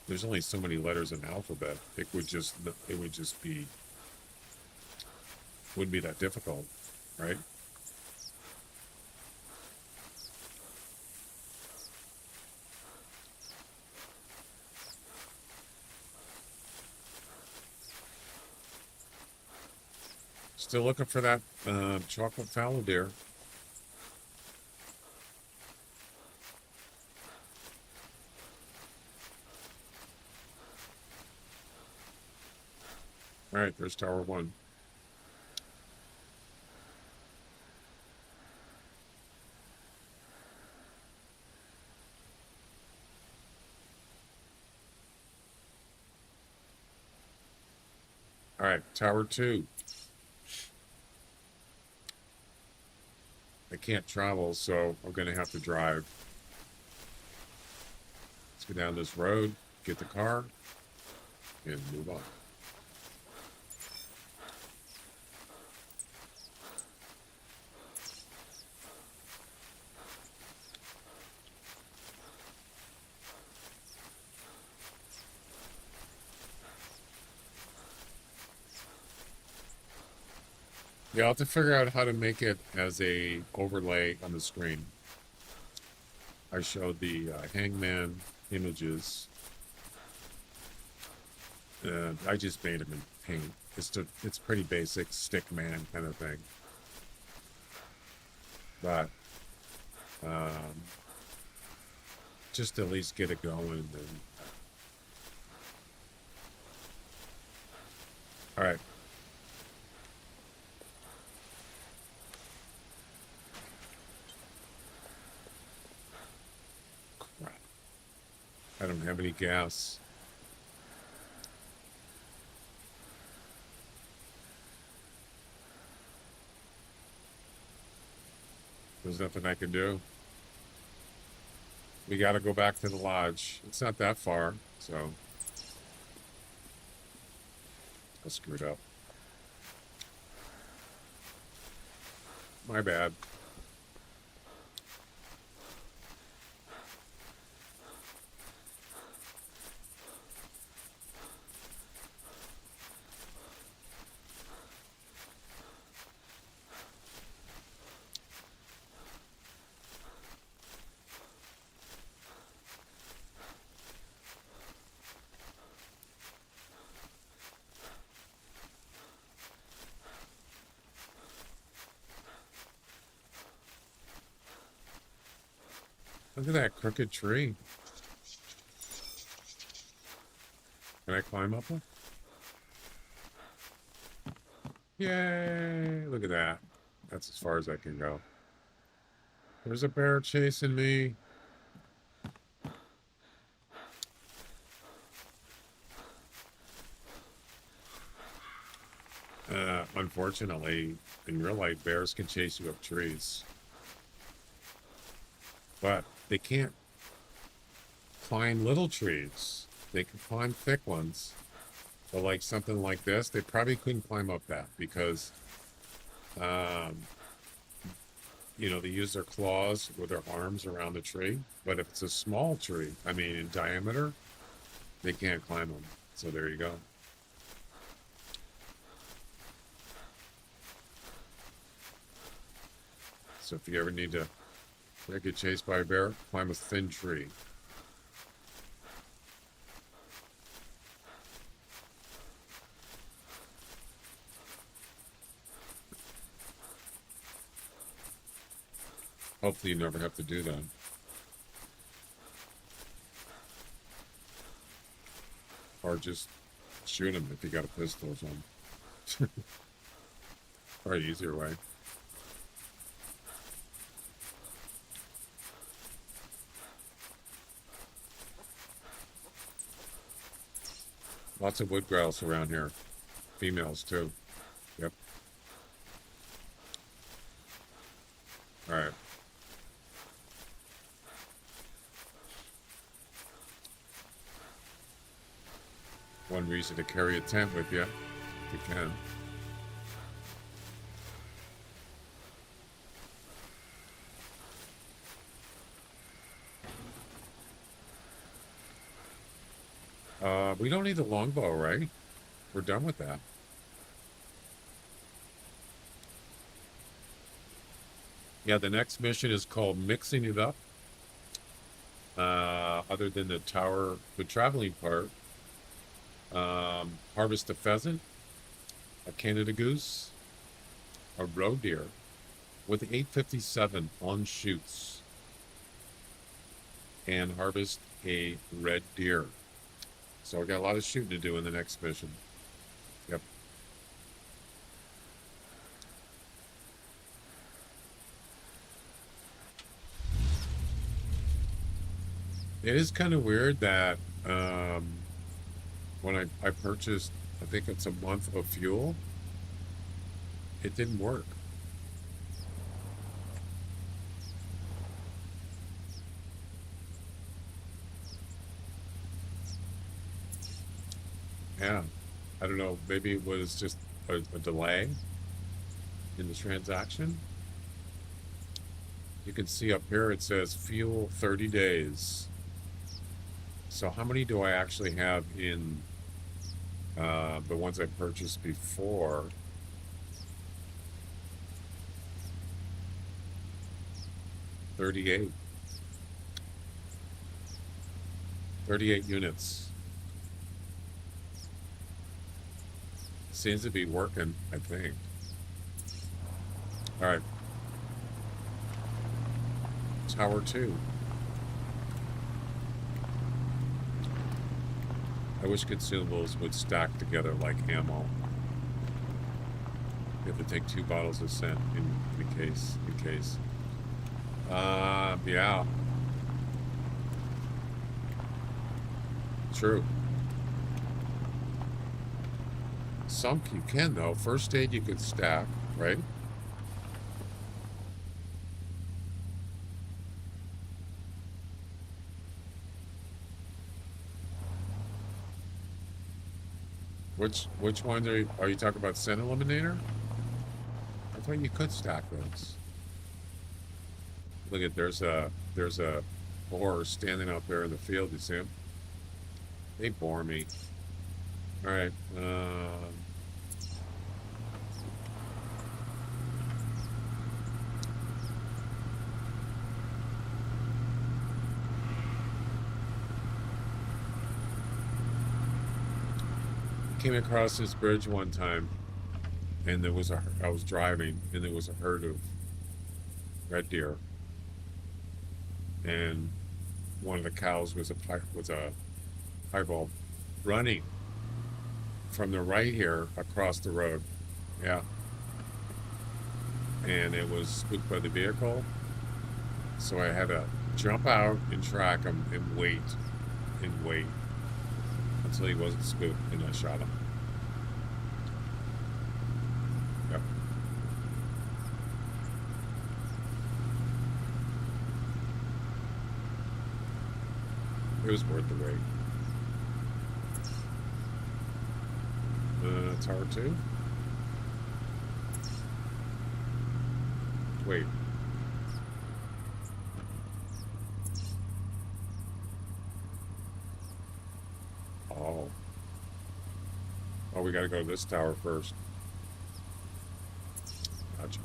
[SPEAKER 5] there's only so many letters in the alphabet. It would just be, wouldn't be that difficult, right? Still looking for that chocolate fallow deer. All right, there's Tower 1. All right, Tower 2. I can't travel, so I'm going to have to drive. Let's go down this road, get the car, and move on. Yeah, I'll have to figure out how to make it as a overlay on the screen. I showed the hangman images. I just made them in paint. It's pretty basic stick man kind of thing. But just at least get it going. And, all right. Crap. I don't have any gas. There's nothing I can do. We got to go back to the lodge. It's not that far, so I screwed up. My bad. Look at that crooked tree. Can I climb up it? Yay! Look at that. That's as far as I can go. There's a bear chasing me. Unfortunately, in real life, bears can chase you up trees. But they can't climb little trees. They can climb thick ones. But like something like this, they probably couldn't climb up that because, you know, they use their claws with their arms around the tree. But if it's a small tree, I mean in diameter, they can't climb them. So there you go. So if you ever need to get chased by a bear, climb a thin tree. Hopefully you never have to do that. Or just shoot him if you got a pistol or something. Or an easier way. Lots of wood grouse around here. Females too. Yep. All right. One reason to carry a tent with you, if you can. We don't need the longbow, right? We're done with that. Yeah, the next mission is called Mixing It Up. Other than the traveling part, harvest a pheasant, a Canada goose, a roe deer with 857 on shoots, and harvest a red deer. So I got a lot of shooting to do in the next mission. Yep. It is kind of weird that when I purchased, I think it's a month of fuel, it didn't work. Yeah, I don't know. Maybe it was just a delay in the transaction. You can see up here it says fuel 30 days. So how many do I actually have in the ones I purchased before? 38. 38 units. Seems to be working, I think. All right. Tower 2. I wish consumables would stack together like ammo. You have to take 2 bottles of scent in case. Yeah. True. Some you can though. First aid you could stack, right? Which ones are you talking about? Scent eliminator? I thought you could stack those. Look at there's a boar standing out there in the field. You see him? They bore me. All right. Came across this bridge one time, and I was driving, and there was a herd of red deer, and one of the cows was a piebald running from the right here across the road. Yeah. And it was spooked by the vehicle, so I had to jump out and track him and wait until he wasn't spooked, and I shot him. Yep. It was worth the wait. Tower 2? Wait. Oh, we gotta go to this tower first. Gotcha.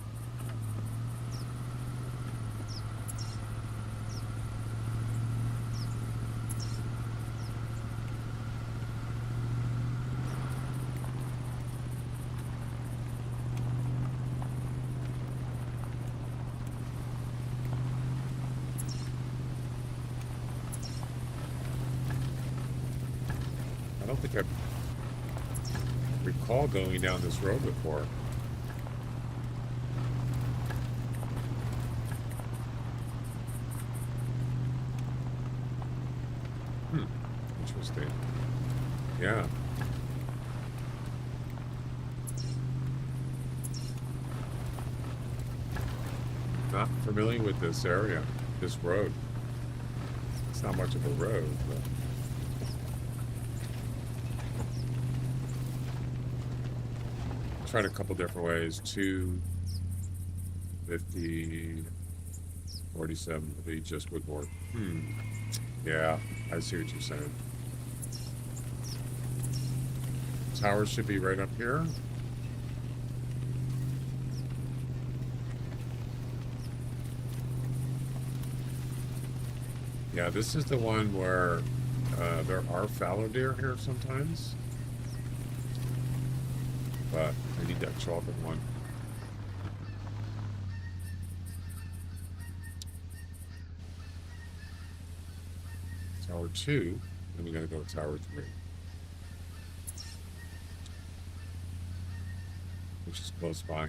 [SPEAKER 5] I don't think I recall going down this road before. Interesting. Yeah. Not familiar with this area, this road. It's not much of a road, but tried a couple different ways. 2, 50, 47, they just would work. Yeah, I see what you're saying. Tower should be right up here. Yeah, this is the one where there are fallow deer here sometimes. But I need that chocolate one. Tower 2, then we gotta go to Tower 3. Which is close by.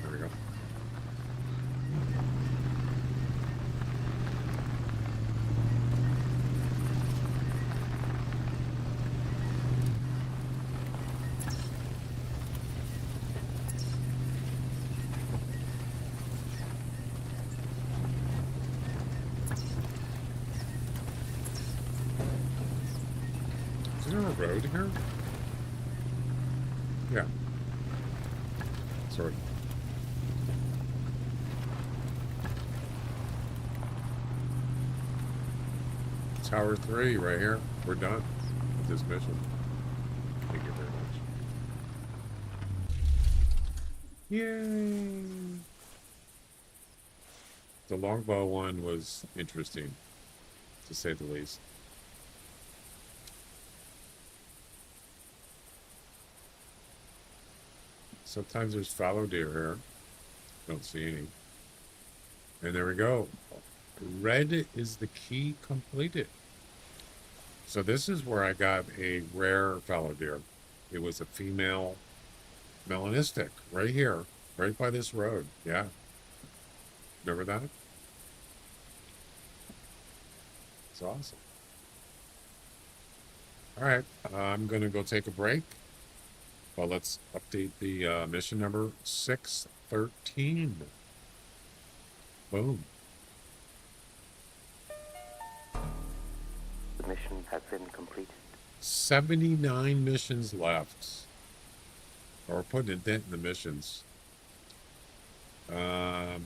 [SPEAKER 5] There we go. Is there a road here? Yeah. Sorry. Tower 3 right here. We're done with this mission. Thank you very much. Yay! The longbow one was interesting, to say the least. Sometimes there's fallow deer here. Don't see any. And there we go. Red is the key completed. So this is where I got a rare fallow deer. It was a female melanistic right here, right by this road. Yeah. Remember that? It's awesome. All right. I'm going to go take a break. Well, let's update the mission number 613. Boom.
[SPEAKER 9] The mission has been completed.
[SPEAKER 5] 79 missions left. Or we're putting a dent in the missions. I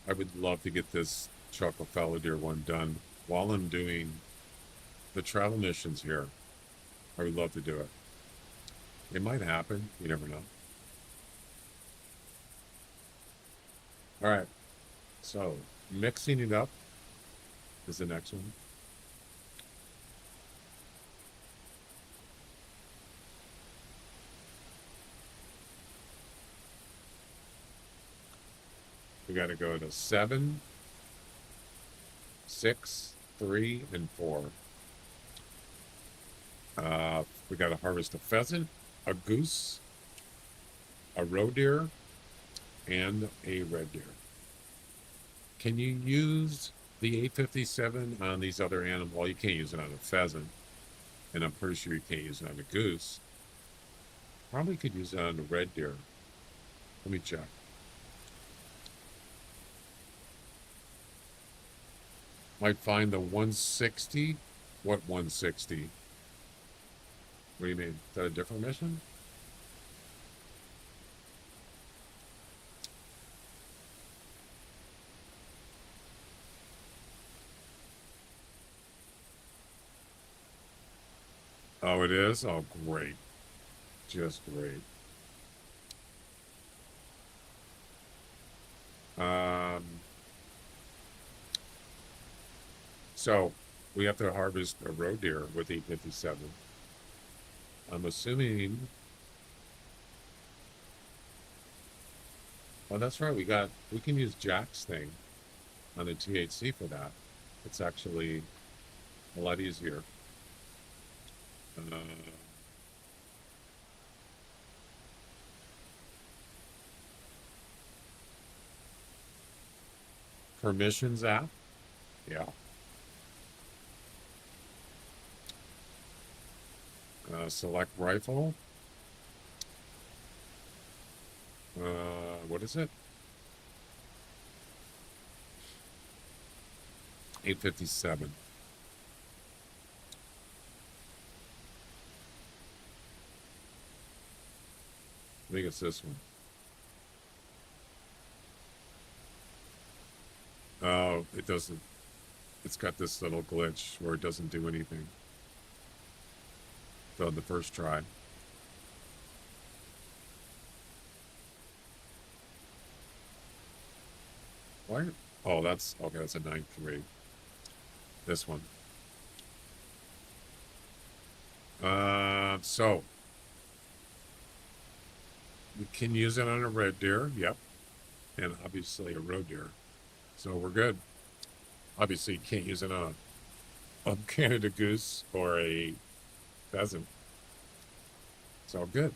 [SPEAKER 5] would love to get this chocolate fallow deer one done while I'm doing the travel missions here. I would love to do it. It might happen. You never know. All right. So, mixing it up is the next one. We got to go to 7, 6, 3, and 4. We got to harvest a pheasant, a goose, a roe deer, and a red deer. Can you use the 857 on these other animals? Well, you can't use it on a pheasant, and I'm pretty sure you can't use it on a goose. Probably could use it on a red deer. Let me check. Might find the 160. What 160? What do you mean? Is that a different mission? Oh, it is? Oh, great. Just great. So, we have to harvest a roe deer with 857. I'm assuming... Oh, that's right. We can use Jack's thing on the THC for that. It's actually a lot easier. Permissions app? Yeah. Select rifle. What is it? 857. I think it's this one. Oh, it doesn't. It's got this little glitch where it doesn't do anything. So the first try. Why? Oh, that's okay. That's a 9.3. This one. So we can use it on a red deer. Yep, and obviously a roe deer. So we're good. Obviously, you can't use it on a Canada goose or a pheasant. It's all good.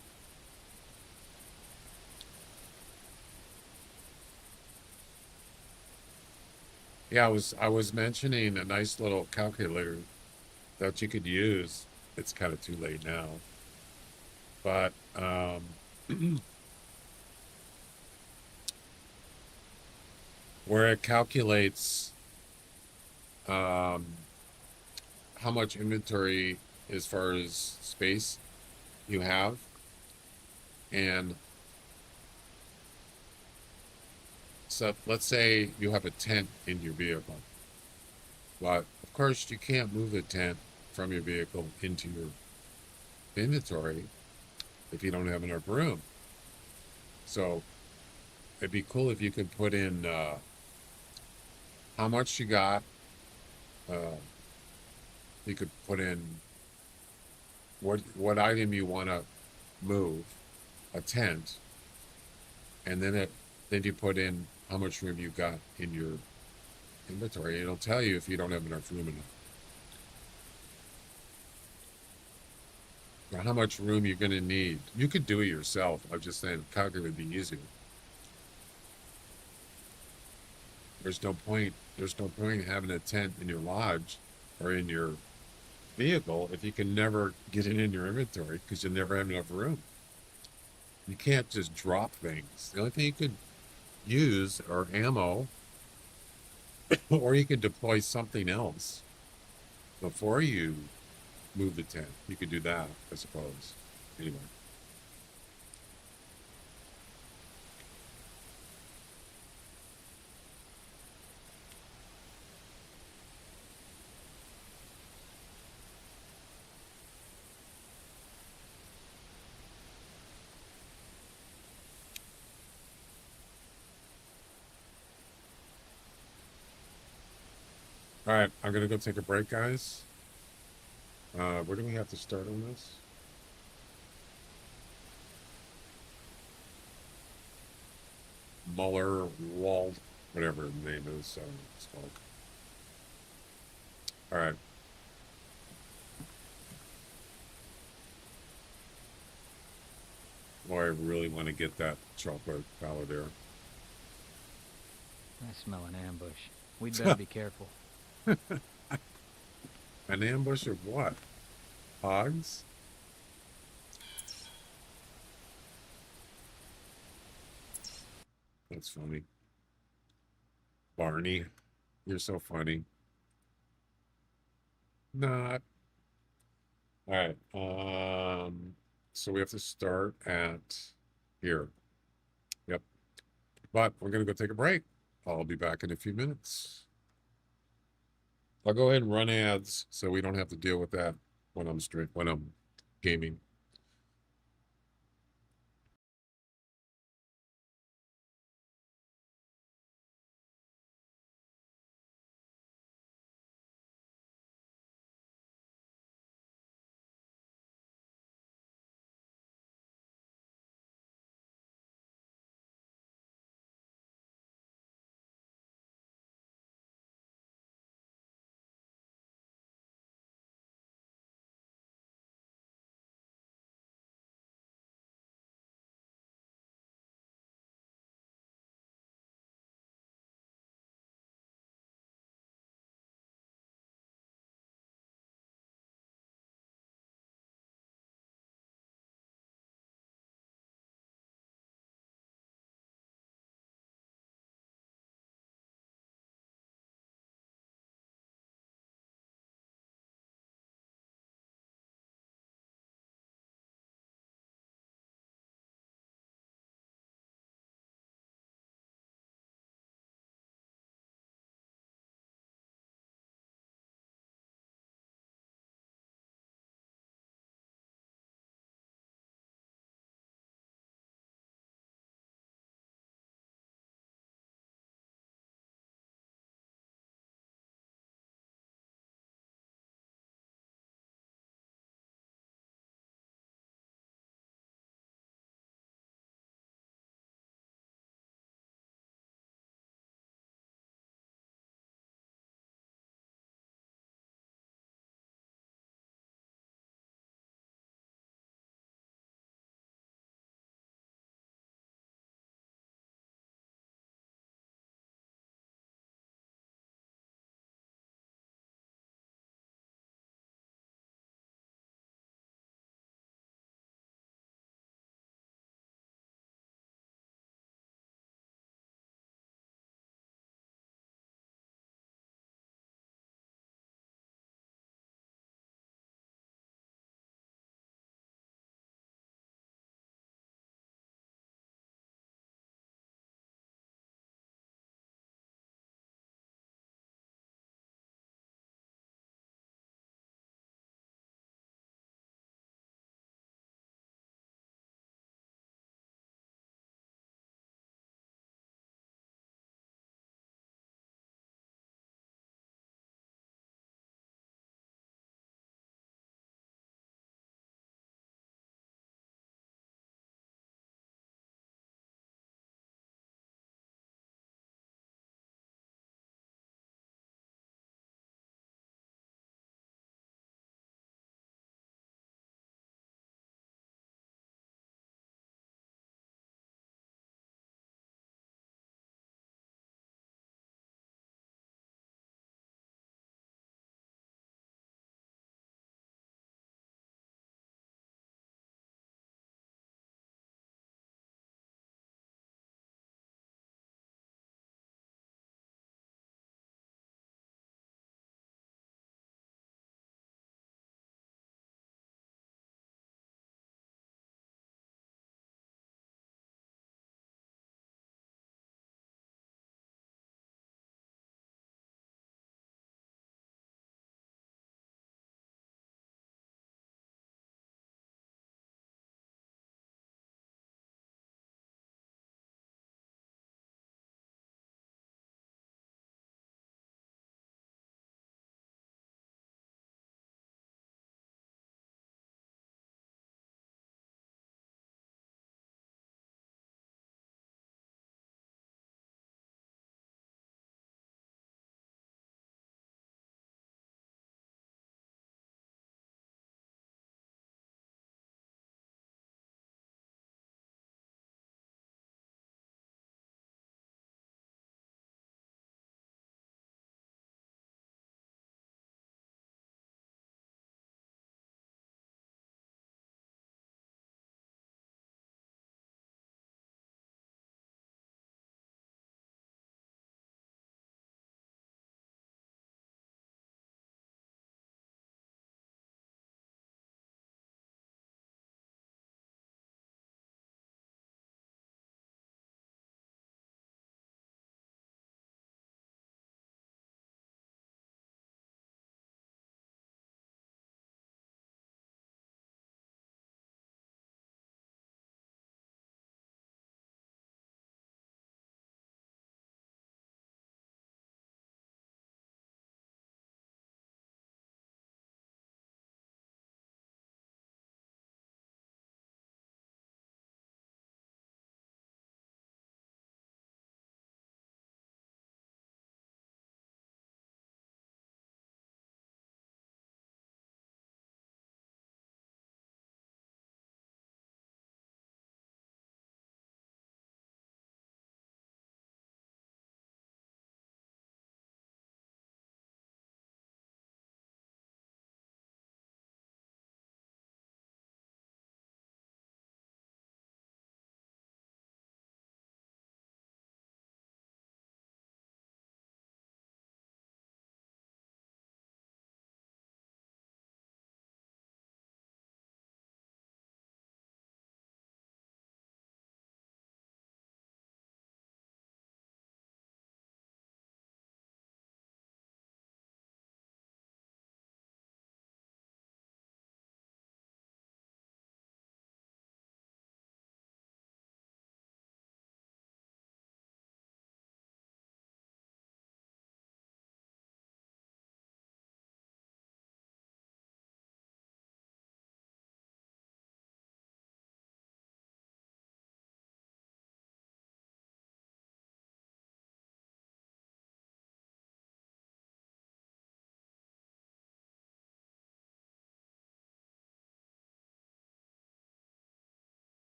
[SPEAKER 5] Yeah, I was mentioning a nice little calculator that you could use. It's kind of too late now, but where it calculates how much inventory as far as space you have, and so let's say you have a tent in your vehicle, but of course you can't move the tent from your vehicle into your inventory. if you don't have enough room. So it'd be cool if you could put in how much you got. You could put in what item you want to move, a tent, and then you put in how much room you got in your inventory. It'll tell you if you don't have enough room enough. Or how much room you're going to need. You could do it yourself. I'm just saying, calculate would be easier. There's no point in having a tent in your lodge or in your vehicle if you can never get it in your inventory because you never have enough room. You can't just drop things. The only thing you could use are ammo, or you could deploy something else before you move the tent. You could do that, I suppose. Anyway. All right, I'm gonna go take a break, guys. Where do we have to start on this? Muller, Wald, whatever the name is. It's called. All right. Boy, I really want to get that chocolate palette there.
[SPEAKER 7] I smell an ambush. We'd better be careful.
[SPEAKER 5] An ambush of what? Hogs? That's funny. Barney, you're so funny. Not. All right. So we have to start at here. Yep. But we're gonna go take a break. I'll be back in a few minutes. I'll go ahead and run ads so we don't have to deal with that when I'm gaming.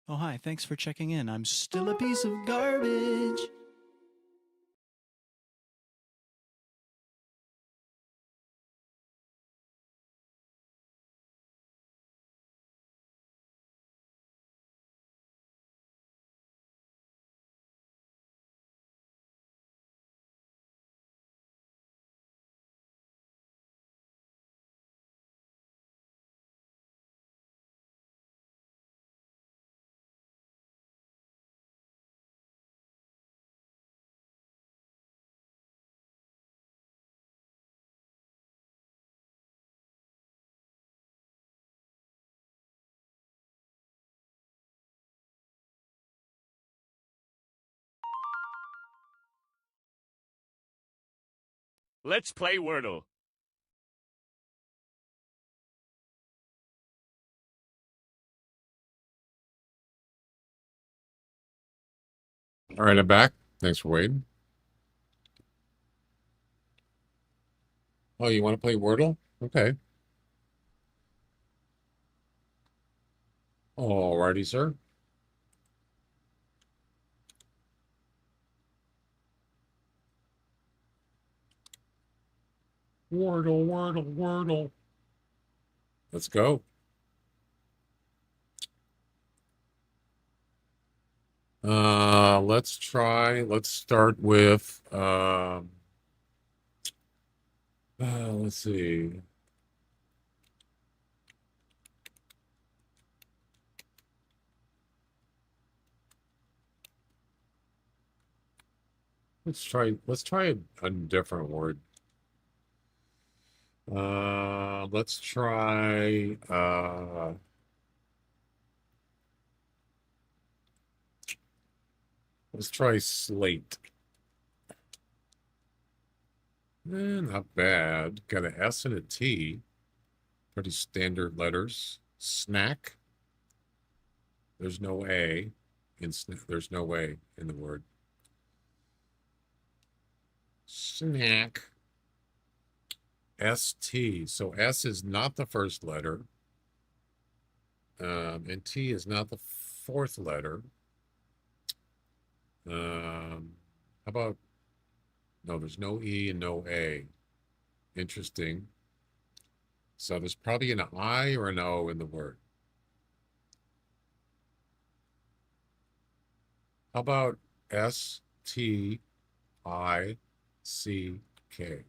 [SPEAKER 2] Oh, hi, thanks for checking in. I'm still a piece of garbage.
[SPEAKER 10] Let's play Wordle.
[SPEAKER 5] All right, I'm back. Thanks for waiting. Oh, you want to play Wordle? Okay. Alrighty, sir. Wordle, Wordle, Wordle. Let's go. Let's start with let's see. Let's try a different word. Let's try slate. Not bad. Got an S and a T. Pretty standard letters. Snack. There's no A there's no A in the word. Snack. ST. So S is not the first letter. And T is not the fourth letter. How about, no, there's no E and no A. Interesting. So there's probably an I or an O in the word. How about STICK?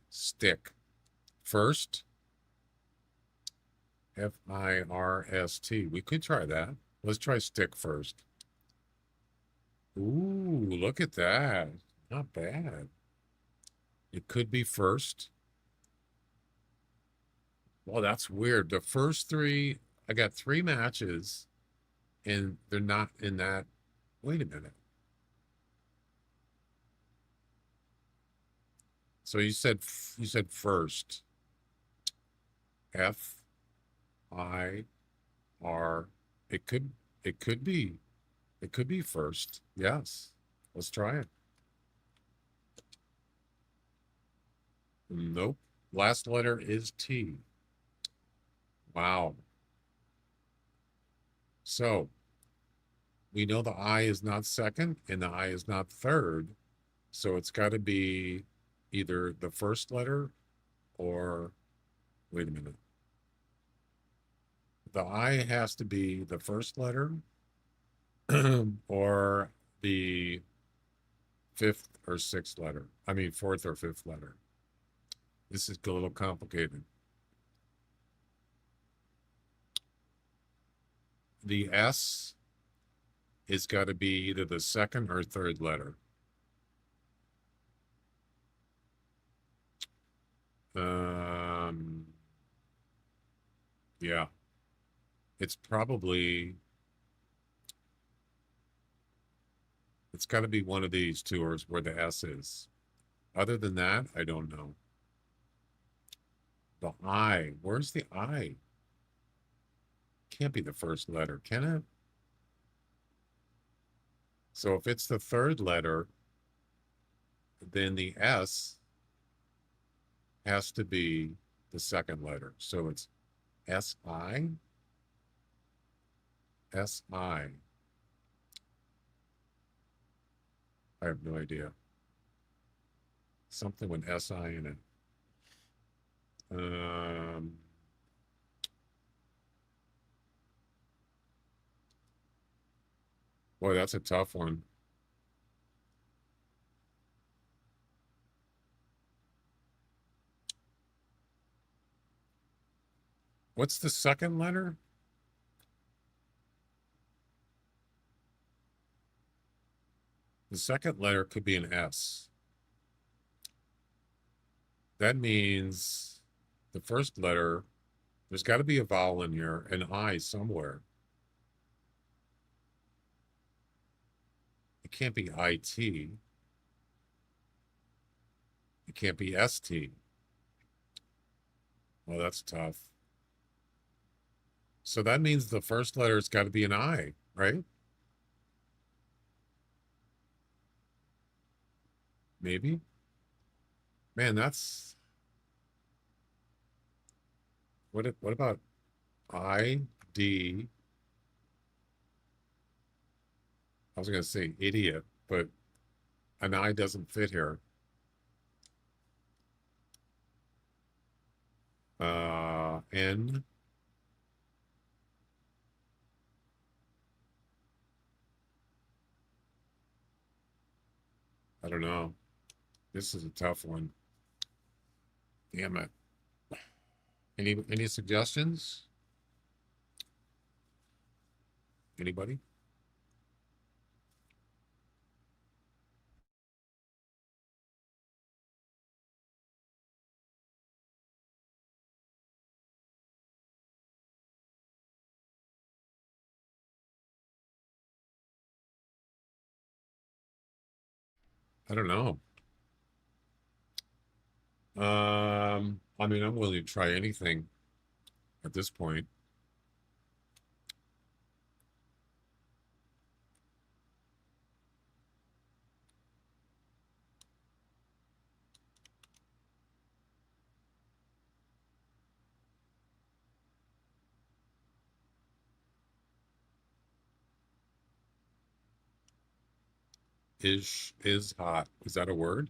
[SPEAKER 5] Stick. First. FIRST. We could try that. Let's try stick first. Ooh, look at that. Not bad. It could be first. Well, that's weird. The first three, I got 3 matches, and they're not in that. Wait a minute. So you said first. FIR. It could be first. Yes. Let's try it. Nope. Last letter is T. Wow. So we know the I is not second and the I is not third. So it's got to be either the first letter or, wait a minute. The I has to be the first letter or the fifth or sixth letter. I mean, fourth or fifth letter. This is a little complicated. The S is got to be either the second or third letter. Yeah. It's got to be one of these two or where the S is. Other than that, I don't know. The I, where's the I? Can't be the first letter, can it? So if it's the third letter, then the S has to be the second letter. So it's SI. SI. I have no idea. Something with SI in it. Boy, that's a tough one. What's the second letter? The second letter could be an S. That means the first letter, there's got to be a vowel in here, an I somewhere. It can't be IT. It can't be ST. Well, that's tough. So that means the first letter's got to be an I, right? Maybe. Man, that's what about ID? I was gonna say idiot, but an I doesn't fit here. N. I don't know. This is a tough one. Damn it. Any suggestions? Anybody? I don't know. I mean, I'm willing to try anything at this point. Is hot. Is that a word?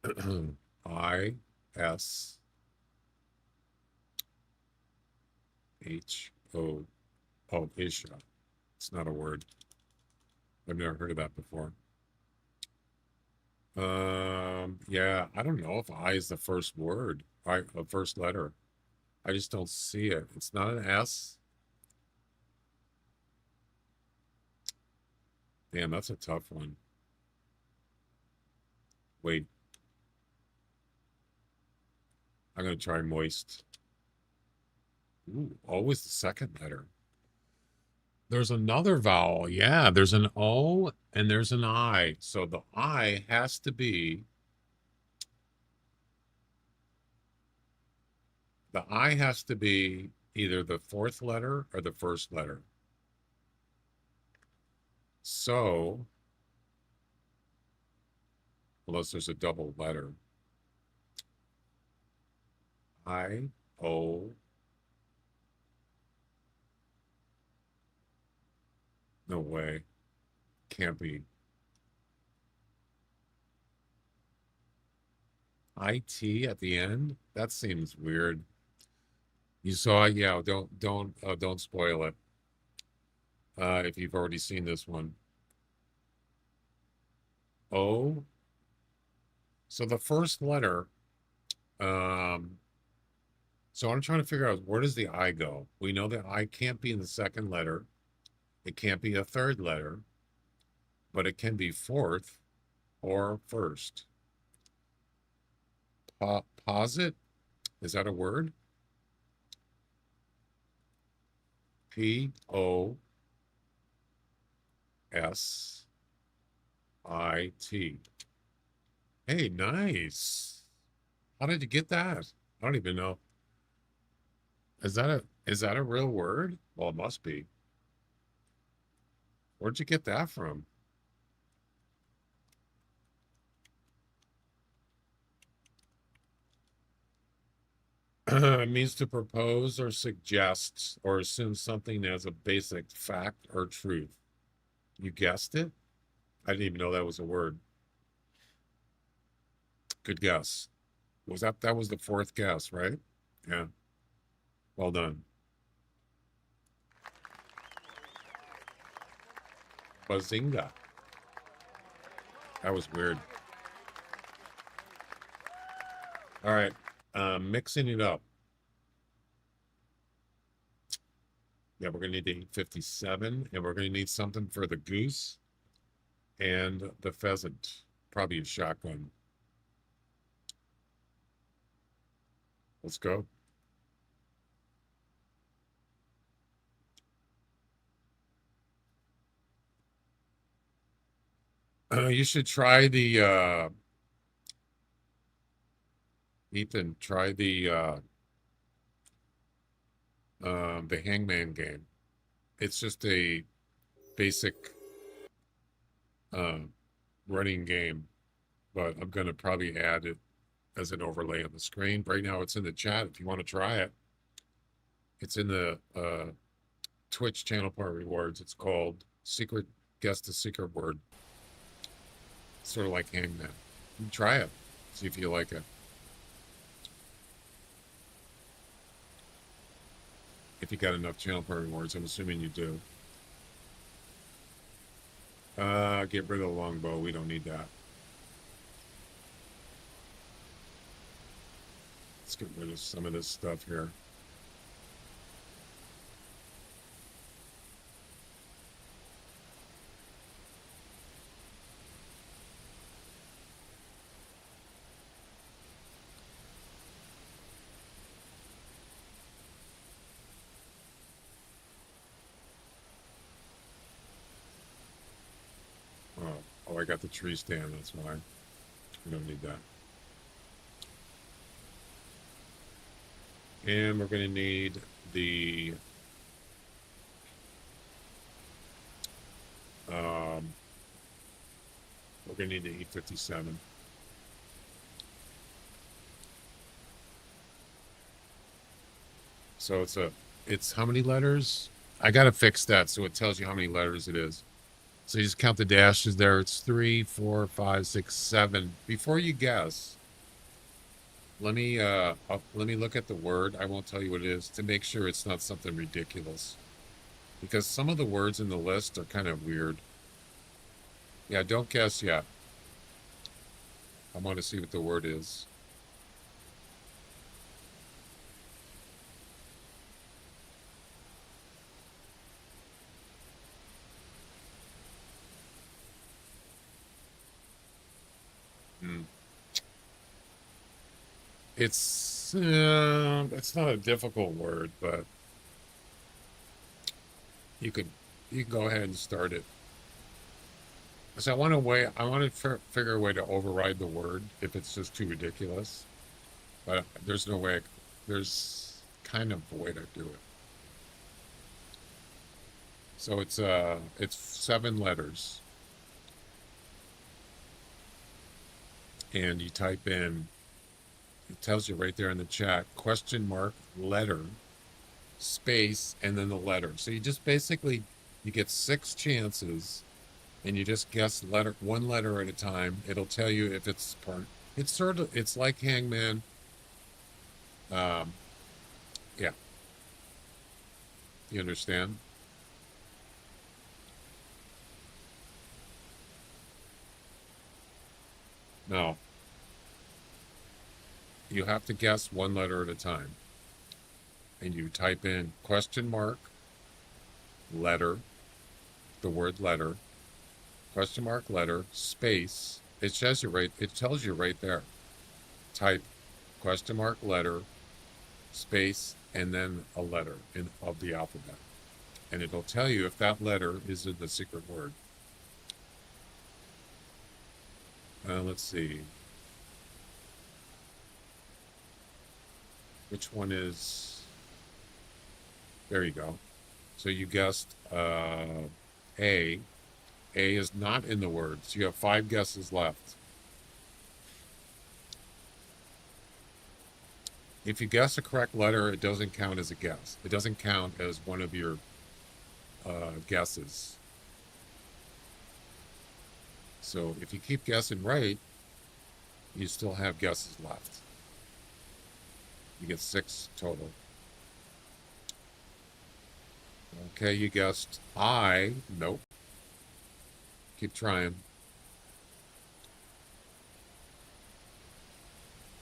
[SPEAKER 5] ISHO. Oh, Isha. It's not a word. I've never heard of that before. Yeah, I don't know if I is the first word, the first letter. I just don't see it. It's not an S. Damn, that's a tough one. Wait. I'm going to try moist. Ooh, always the second letter. There's another vowel. Yeah, there's an O and there's an I. So the I has to be, either the fourth letter or the first letter. So, unless there's a double letter. I, O. No way. Can't be. IT at the end? That seems weird. You saw it? Yeah, don't spoil it. If you've already seen this one. O. So the first letter, so I'm trying to figure out, where does the I go? We know that I can't be in the second letter. It can't be a third letter, but it can be fourth or first. Posit? Is that a word? POSIT. Hey, nice. How did you get that? I don't even know. Is that a real word? Well, it must be. Where'd you get that from? It means to propose or suggest or assume something as a basic fact or truth. You guessed it? I didn't even know that was a word. Good guess. That was the fourth guess, right? Yeah. Well done. Bazinga. That was weird. All right. Mixing it up. Yeah, we're going to need 857, and we're going to need something for the goose and the pheasant. Probably a shotgun. Let's go. You should try the Ethan, try the hangman game. It's just a basic running game, but I'm gonna probably add it as an overlay on the screen. Right now it's in the chat if you want to try it. It's in the Twitch channel part rewards. It's called Secret Guess the Secret Word. Sort of like Hangman. You try it. See if you like it. If you got enough channel part rewards, I'm assuming you do. Get rid of the longbow. We don't need that. Let's get rid of some of this stuff here. Oh, I got the tree stand, that's why. We don't need that. And we're going to need the we're going to need the E57. So it's how many letters? I got to fix that so it tells you how many letters it is. So you just count the dashes there. It's 3, 4, 5, 6, 7. Before you guess, let me look at the word. I won't tell you what it is to make sure it's not something ridiculous. Because some of the words in the list are kind of weird. Yeah, don't guess yet. I want to see what the word is. It's not a difficult word, but you can go ahead and start it. So I want to figure a way to override the word if it's just too ridiculous. But there's no way. There's kind of a way to do it. So it's 7 letters, and you type in. It tells you right there in the chat, question mark, letter, space, and then the letter. So you just basically, you get 6 chances, and you just guess one letter at a time. It'll tell you if it's part. It's like Hangman. Yeah. You understand? No. You have to guess one letter at a time. And you type in question mark, letter, the word letter, question mark, letter, space. It tells you right there. Type question mark, letter, space, and then a letter of the alphabet. And it'll tell you if that letter is in the secret word. Let's see. Which one is... There you go. So you guessed A. A is not in the words. You have 5 guesses left. if you guess a correct letter, it doesn't count as a guess. It doesn't count as one of your guesses. So if you keep guessing right, you still have guesses left. You get 6 total. Okay, you guessed I. Nope. Keep trying.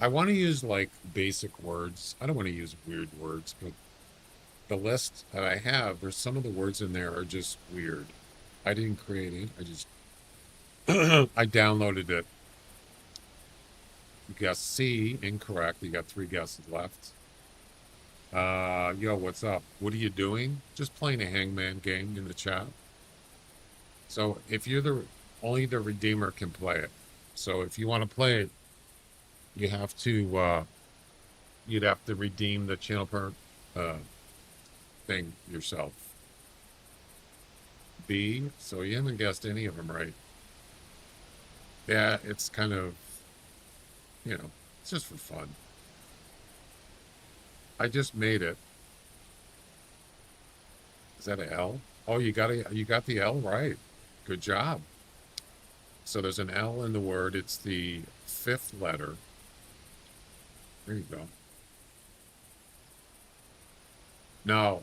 [SPEAKER 5] I want to use like basic words. I don't want to use weird words, but the list that I have, there's some of the words in there are just weird. I didn't create it. I just I downloaded it. You guessed C, incorrect. You got 3 guesses left. Yo, what's up? What are you doing? Just playing a hangman game in the chat. So if you're only the redeemer can play it. So if you want to play it, you have to you'd have to redeem the channel per thing yourself. B, so you haven't guessed any of them right. Yeah, it's kind of, you know, it's just for fun. I just made it. Is that an L? Oh, you got the L right. Good job. So there's an L in the word. It's the 5th letter. There you go. No,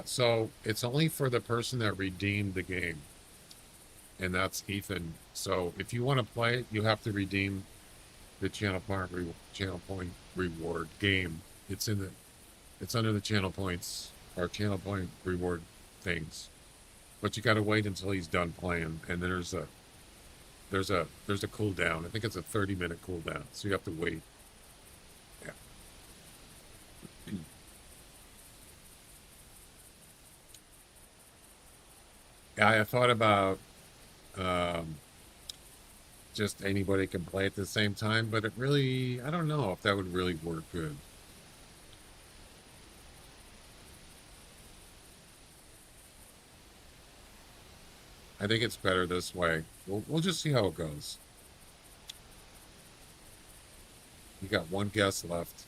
[SPEAKER 5] so it's only for the person that redeemed the game, and that's Ethan. So if you want to play it, you have to redeem the channel point reward game. It's under the channel points or channel point reward things. But you got to wait until he's done playing, and then there's a cooldown. I think it's a 30-minute cooldown, so you have to wait. Yeah. I thought about just anybody can play at the same time, but it really, I don't know if that would really work good. I think it's better this way. We'll just see how it goes. You got 1 guess left.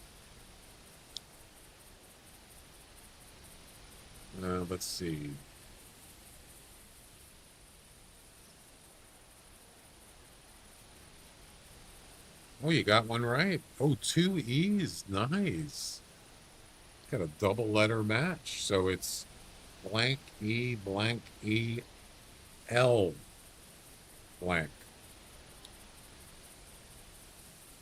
[SPEAKER 5] Let's see. Oh, you got one right. Oh, 2 E's. Nice. Got a double letter match. So it's blank E L blank.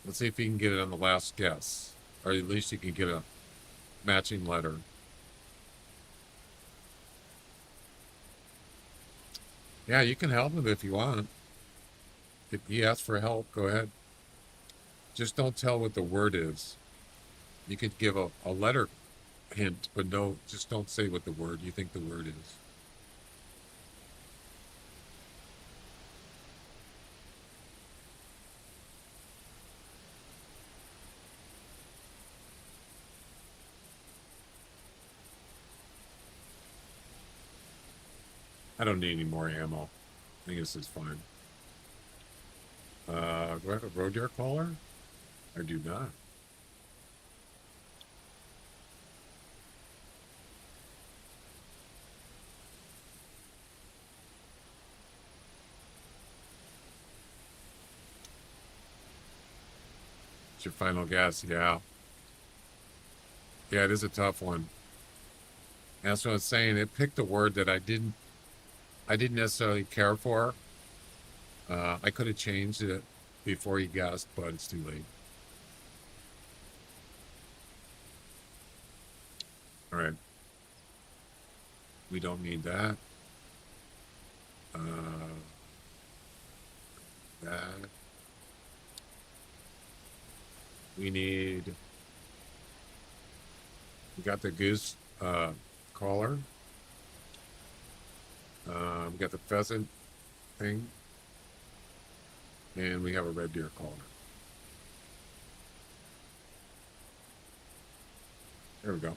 [SPEAKER 5] Let's see if you can get it on the last guess. Or at least you can get a matching letter. Yeah, you can help him if you want. If he asks for help, go ahead. Just don't tell what the word is. You could give a letter hint, but no, just don't say what the word you think the word is. I don't need any more ammo. I think this is fine. Do I have a road deer caller? I do not. It's your final guess, yeah. Yeah, it is a tough one. That's what I was saying. It picked a word that I didn't necessarily care for. I could have changed it before he guessed, but it's too late. All right. We don't need that. That. We need. We got the goose collar. We got the pheasant thing. And we have a red deer collar. There we go.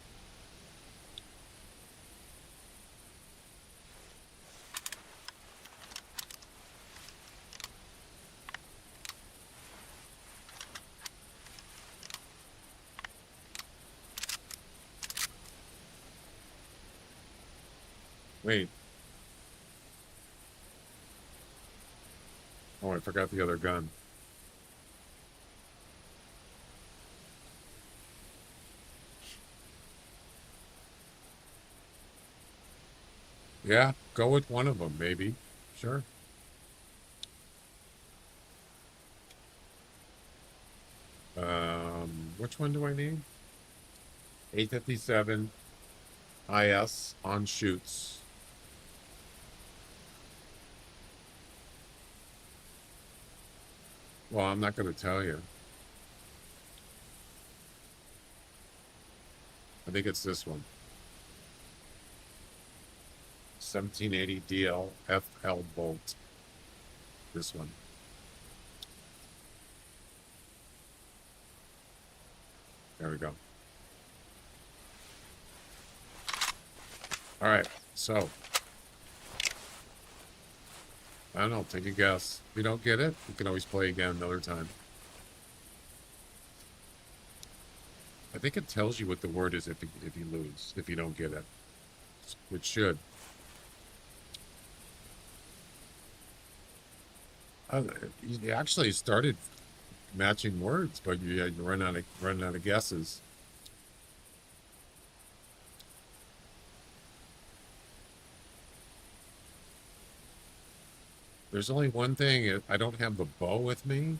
[SPEAKER 5] Wait. Oh, I forgot the other gun. Yeah, go with one of them, maybe. Sure. Which one do I need? 857 IS on shoots. Well, I'm not going to tell you. I think it's this one. 1780 DL FL bolt. This one. There we go. All right, so I don't know, take a guess. If you don't get it, you can always play again another time. I think it tells you what the word is if you lose, if you don't get it. It should. You actually started matching words, but you run out of guesses. There's only one thing. I don't have the bow with me,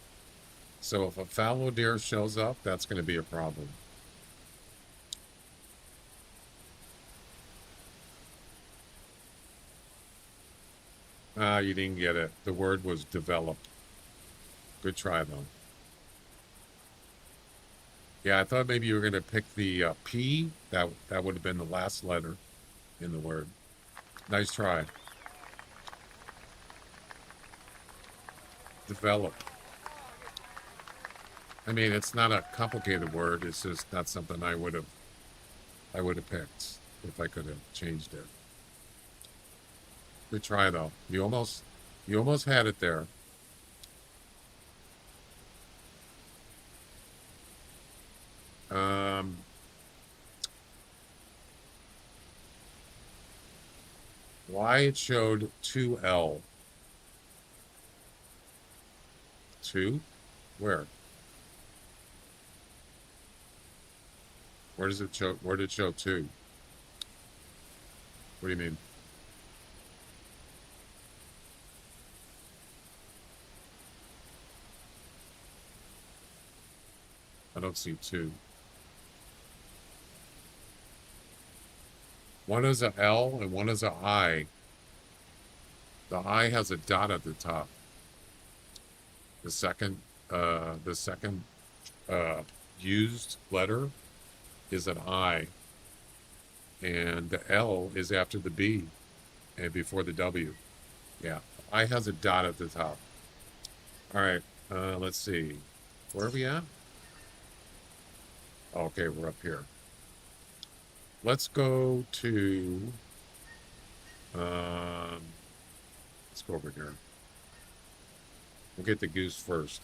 [SPEAKER 5] so if a fallow deer shows up, that's going to be a problem. Ah, you didn't get it. The word was developed. Good try, though. Yeah, I thought maybe you were going to pick the P. That would have been the last letter in the word. Nice try. Develop. I mean, it's not a complicated word. It's just not something I would have picked if I could have changed it. Good try, though. You almost had it there. Why it showed 2L. 2? Where? Where does it show? Where did it show 2? What do you mean? I don't see 2. One is a L and one is a I. The I has a dot at the top. The second used letter is an I, and the L is after the B and before the W. Yeah, I has a dot at the top. All right, let's see. Where are we at? Okay, we're up here. Let's go to, let's go over here. We'll get the goose first.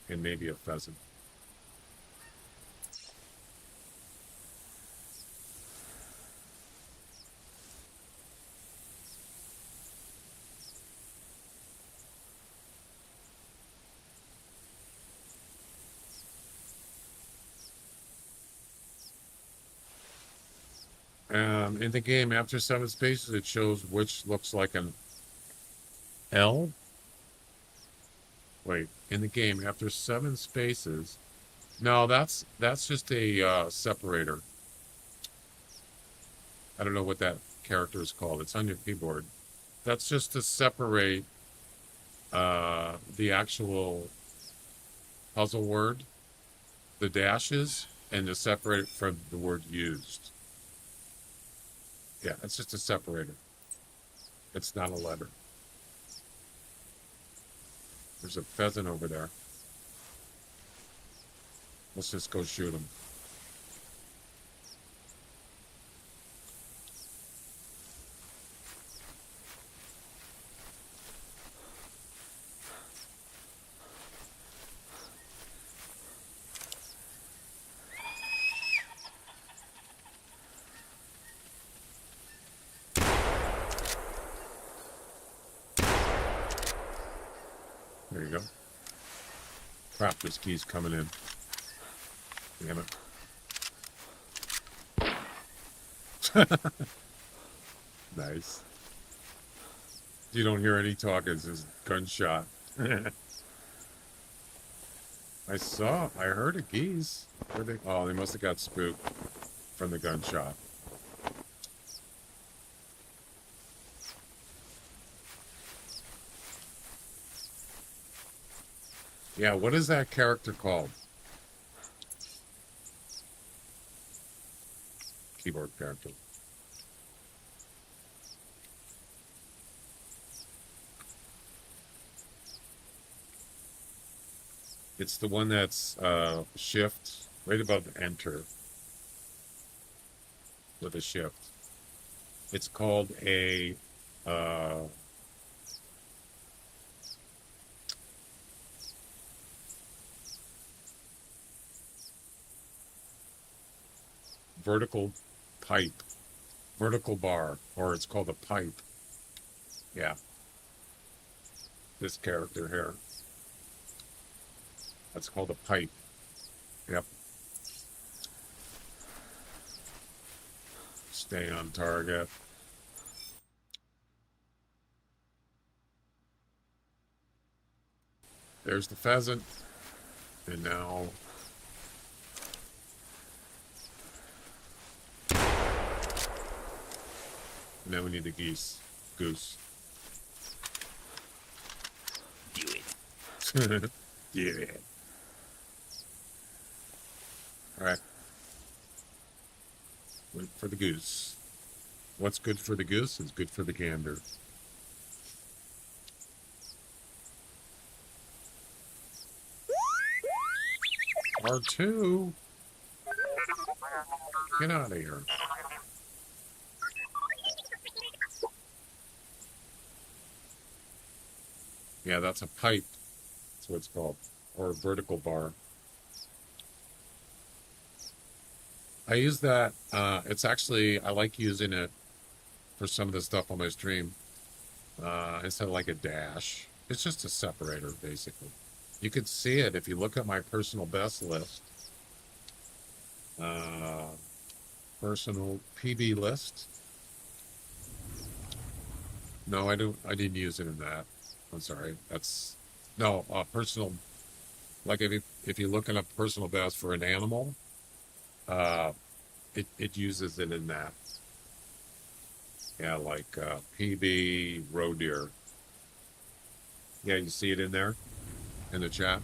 [SPEAKER 5] And maybe a pheasant. In the game, after 7 spaces, it shows which looks like an L. Wait, in the game, after 7 spaces, no, that's just a separator. I don't know what that character is called. It's on your keyboard. That's just to separate the actual puzzle word, the dashes, and to separate it from the word used. Yeah, it's just a separator. It's not a letter. There's a pheasant over there. Let's just go shoot him. Crap, this key's coming in. Damn it. Nice. You don't hear any talk, it's just gunshot. I heard a geese. Oh, they must have got spooked from the gunshot. Yeah, what is that character called? Keyboard character. It's the one that's shift right above enter with a shift. It's called a vertical bar, or it's called a pipe. Yeah. This character here. That's called a pipe. Yep. Stay on target. There's the pheasant. And now... Now we need the goose.
[SPEAKER 10] Do it.
[SPEAKER 5] Do it. Alright. Wait for the goose. What's good for the goose is good for the gander. R2? Get out of here. Yeah, that's a pipe. That's what it's called. Or a vertical bar. I use that. It's actually, I like using it for some of the stuff on my stream. Instead of like a dash. It's just a separator, basically. You can see it if you look at my personal best list. Personal PB list. No, I didn't use it in that. I'm sorry. That's no personal. Like if you're looking up personal best for an animal, it uses it in that. Yeah, like PB roe deer. Yeah, you see it in there in the chat.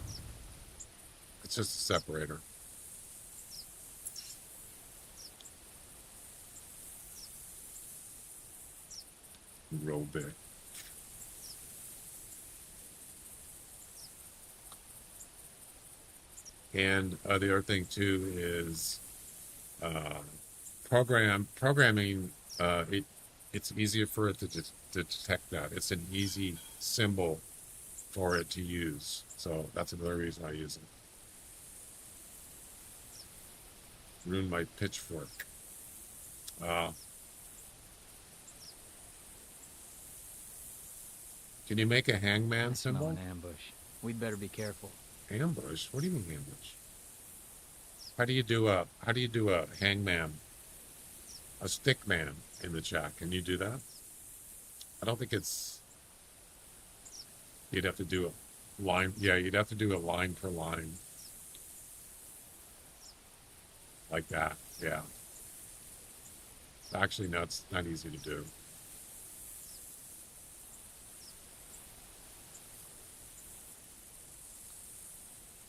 [SPEAKER 5] It's just a separator. Roe deer. And the other thing too is programming. It's easier for it to detect that. It's an easy symbol for it to use. So that's another reason I use it. Ruin my pitchfork. Can you make a hangman symbol?
[SPEAKER 7] An ambush. We'd better be careful.
[SPEAKER 5] Ambush? What do you mean ambush? How do you do a hangman? A stick man in the chat. Can you do that? I don't think it's... You'd have to do a line... Yeah, you'd have to do a line per line. Like that, yeah. Actually, no, it's not easy to do.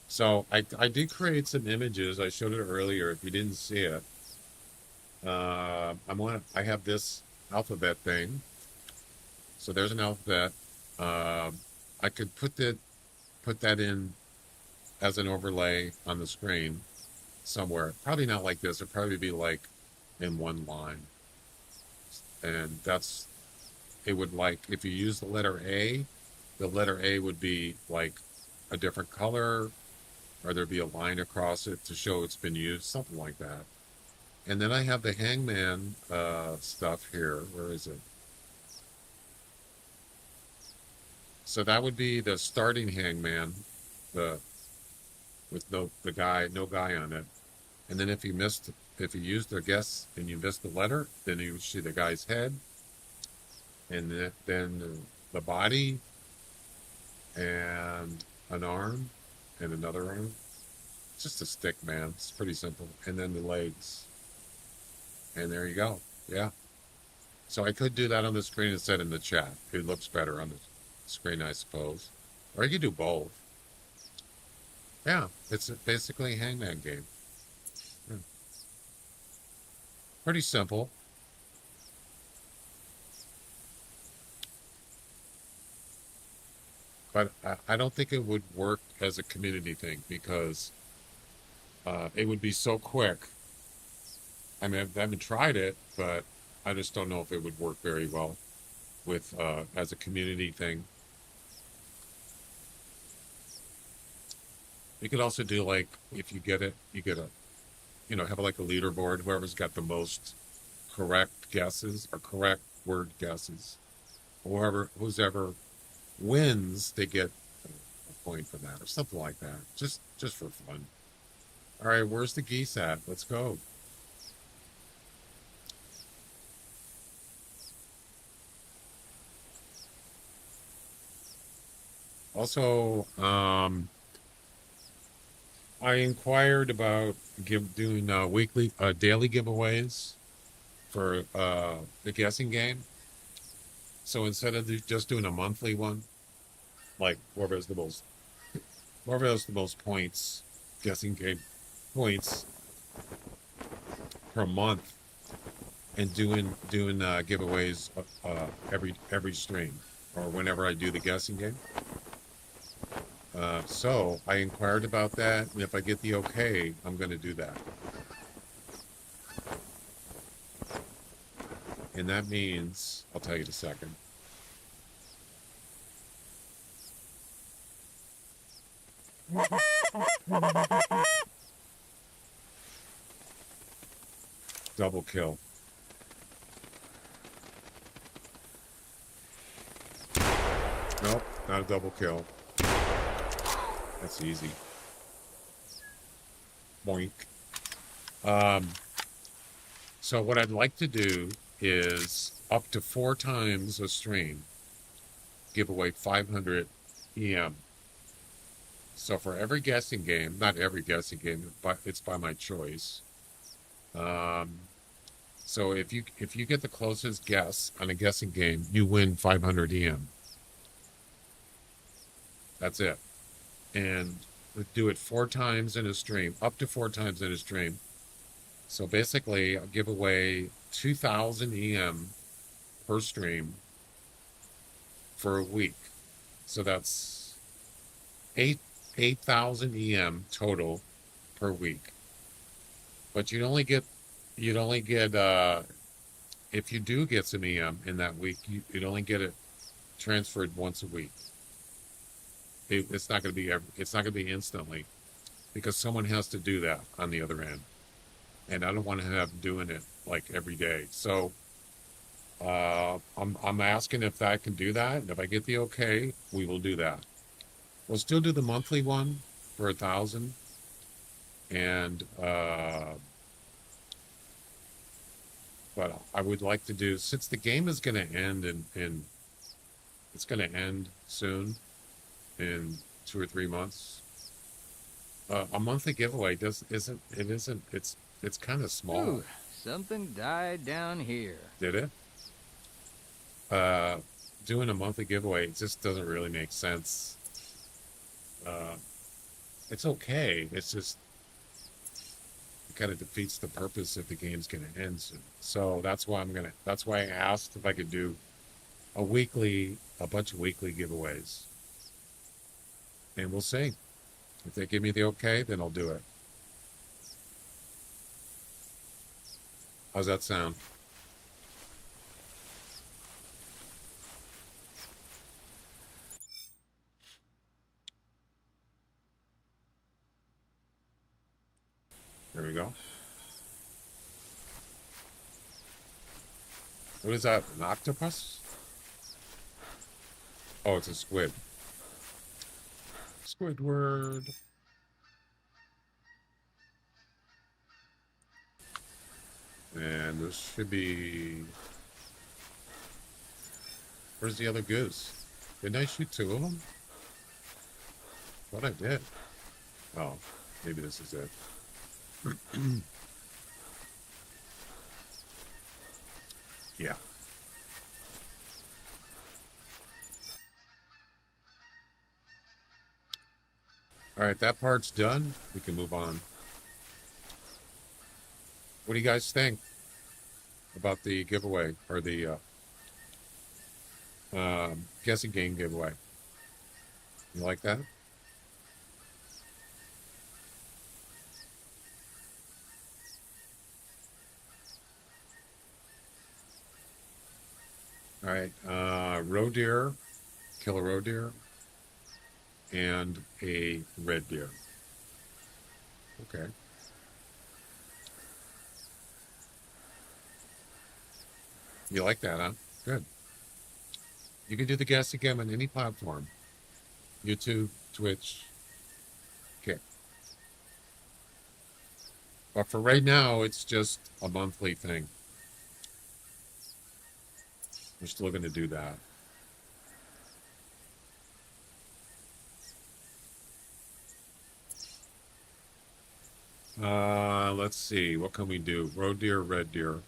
[SPEAKER 5] So I did create some images. I showed it earlier. If you didn't see it, I have this alphabet thing. So there's an alphabet. I could put that in as an overlay on the screen somewhere. Probably not like this. It'd probably be like in one line. And it would like, if you use the letter A would be like a different color, or there'd be a line across it to show it's been used, something like that. And then I have the hangman stuff here. Where is it? So that would be the starting hangman, the with no guy on it. And then if you used the guess and you missed the letter, then you see the guy's head, and then the body, and an arm, and another arm. It's just a stick, man. It's pretty simple. And then the legs. And there you go. Yeah. So I could do that on the screen instead in the chat. It looks better on the screen, I suppose. Or you could do both. Yeah, it's basically a hangman game. Yeah. Pretty simple. But I don't think it would work as a community thing because it would be so quick. I mean, I haven't tried it, but I just don't know if it would work very well with as a community thing. You could also do like if you get a have like a leaderboard. Whoever's got the most correct guesses or correct word guesses, who's ever wins, they get a point for that or something like that. Just for fun. All right, where's the geese at? Let's go. Also, I inquired about doing daily giveaways for the guessing game. So instead of just doing a monthly one, like whoever has the most points, guessing game points per month, and doing giveaways every stream or whenever I do the guessing game. So I inquired about that, and if I get the okay, I'm going to do that. And that means, I'll tell you in a second. Double kill. Nope, not a double kill. That's easy. Boink. So what I'd like to do is up to 4 times a stream, give away 500 EM. So for every guessing game, not every guessing game, but it's by my choice. So if you get the closest guess on a guessing game, you win 500 EM. That's it. And we do it 4 times in a stream, up to 4 times in a stream. So basically, I'll give away 2,000 EM per stream for a week. So that's 8,000 EM total per week. But you'd only get if you do get some EM in that week, you'd only get it transferred once a week. It's not going to be instantly, because someone has to do that on the other end, and I don't want to have doing it like every day. So I'm asking if I can do that, and if I get the okay, we will do that. We'll still do the monthly one for 1,000, and but I would like to do, since the game is going to end in it's going to end soon, in 2 or 3 months. A monthly giveaway it's kind of small.
[SPEAKER 7] Ooh, something died down here.
[SPEAKER 5] Did it? Doing a monthly giveaway, it just doesn't really make sense. It's okay. It's just, it kind of defeats the purpose if the game's going to end soon. So that's why I asked if I could do a bunch of weekly giveaways. And we'll see. If they give me the okay, then I'll do it. How's that sound? There we go. What is that? An octopus? Oh, it's a squid. Squidward. And this should be... Where's the other goose? Didn't I shoot two of them? What I did. Oh, maybe this is it. Yeah. All right, that part's done. We can move on. What do you guys think about the giveaway or the guessing game giveaway? You like that? All right, roe deer, kill a roe deer, and a red deer. Okay. You like that, huh? Good. You can do the guess again on any platform. YouTube, Twitch. Okay. But for right now, it's just a monthly thing. We're still going to do that. Let's see. What can we do? Roe deer, red deer.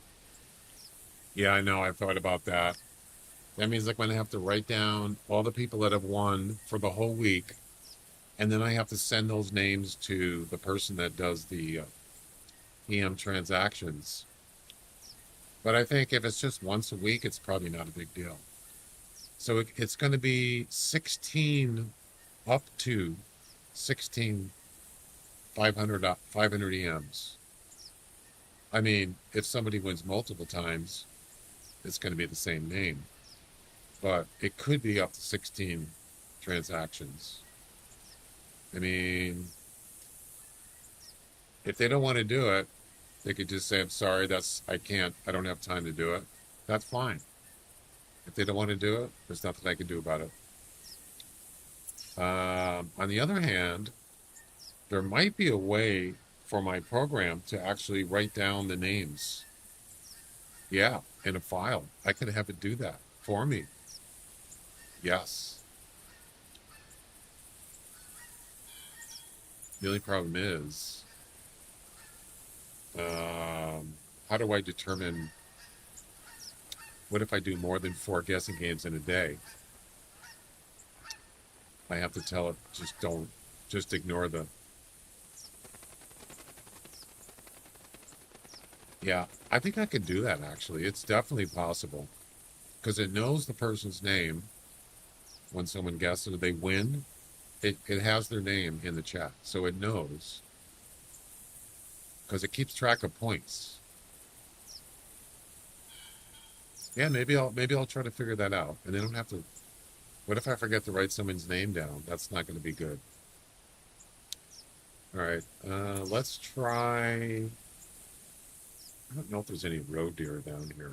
[SPEAKER 5] Yeah, I know. I thought about that. That means I'm going to have to write down all the people that have won for the whole week. And then I have to send those names to the person that does the EM transactions. But I think if it's just once a week, it's probably not a big deal. So it's going to be 16 up to 16 500 EMs. I mean, if somebody wins multiple times, it's going to be the same name. But it could be up to 16 transactions. I mean, if they don't want to do it, they could just say, I'm sorry, I don't have time to do it. That's fine. If they don't want to do it, there's nothing I can do about it. On the other hand, there might be a way for my program to actually write down the names. Yeah, in a file. I could have it do that for me. Yes. The only problem is, how do I determine, what if I do more than 4 guessing games in a day? I have to tell it, just ignore the... Yeah, I think I could do that, actually. It's definitely possible. Because it knows the person's name when someone guesses, they win. It has their name in the chat, so it knows. Because it keeps track of points. Yeah, maybe I'll try to figure that out. And they don't have to... What if I forget to write someone's name down? That's not going to be good. All right, let's try... I don't know if there's any roe deer down here.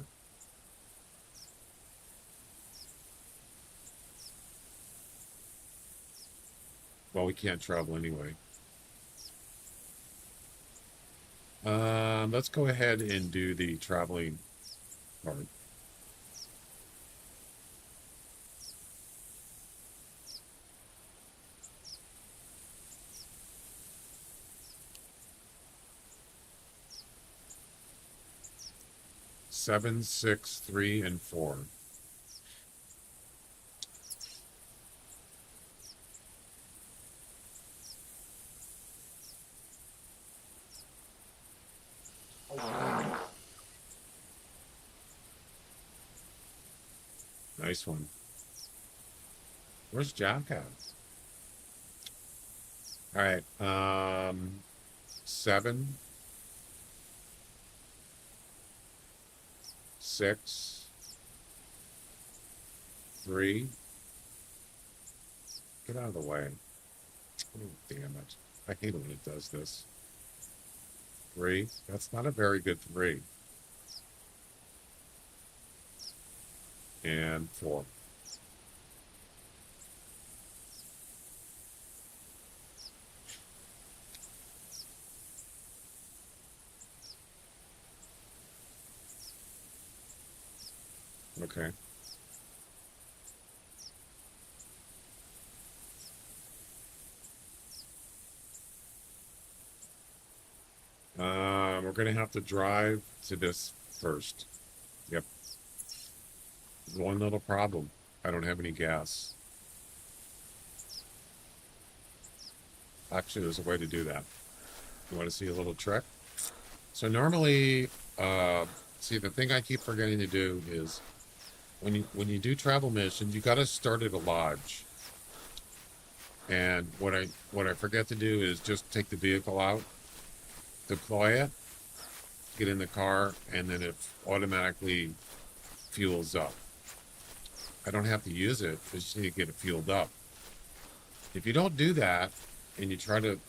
[SPEAKER 5] Well, we can't travel anyway. Let's go ahead and do the traveling part. Seven, 6, 3, and 4. Nice one. Where's Jack at? All right. 7, 6, 3. Get out of the way. Oh, damn it. I hate it when it does this. 3. That's not a very good 3. And 4. Okay. We're gonna have to drive to this first. Yep. One little problem. I don't have any gas. Actually, there's a way to do that. You want to see a little trick? So normally, see, the thing I keep forgetting to do is when you do travel missions, you got to start at a lodge. And what I forget to do is just take the vehicle out, deploy it, get in the car, and then it automatically fuels up. I don't have to use it, I just need to get it fueled up. If you don't do that, and you try to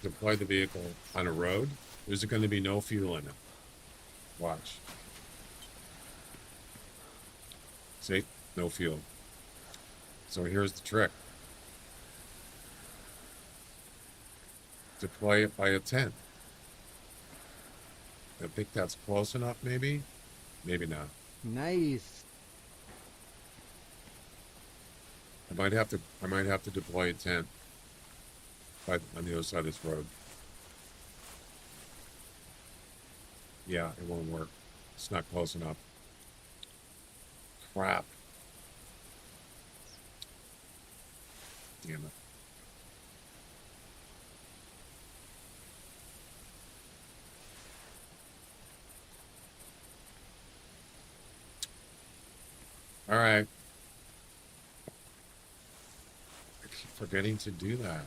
[SPEAKER 5] deploy the vehicle on a road, there's going to be no fuel in it. Watch. See? No fuel. So here's the trick. Deploy it by a tent. I think that's close enough, maybe? Maybe not.
[SPEAKER 4] Nice.
[SPEAKER 5] I might have to deploy a tent on the other side of this road. Yeah, it won't work. It's not close enough. Crap. Damn it. All right. I keep forgetting to do that.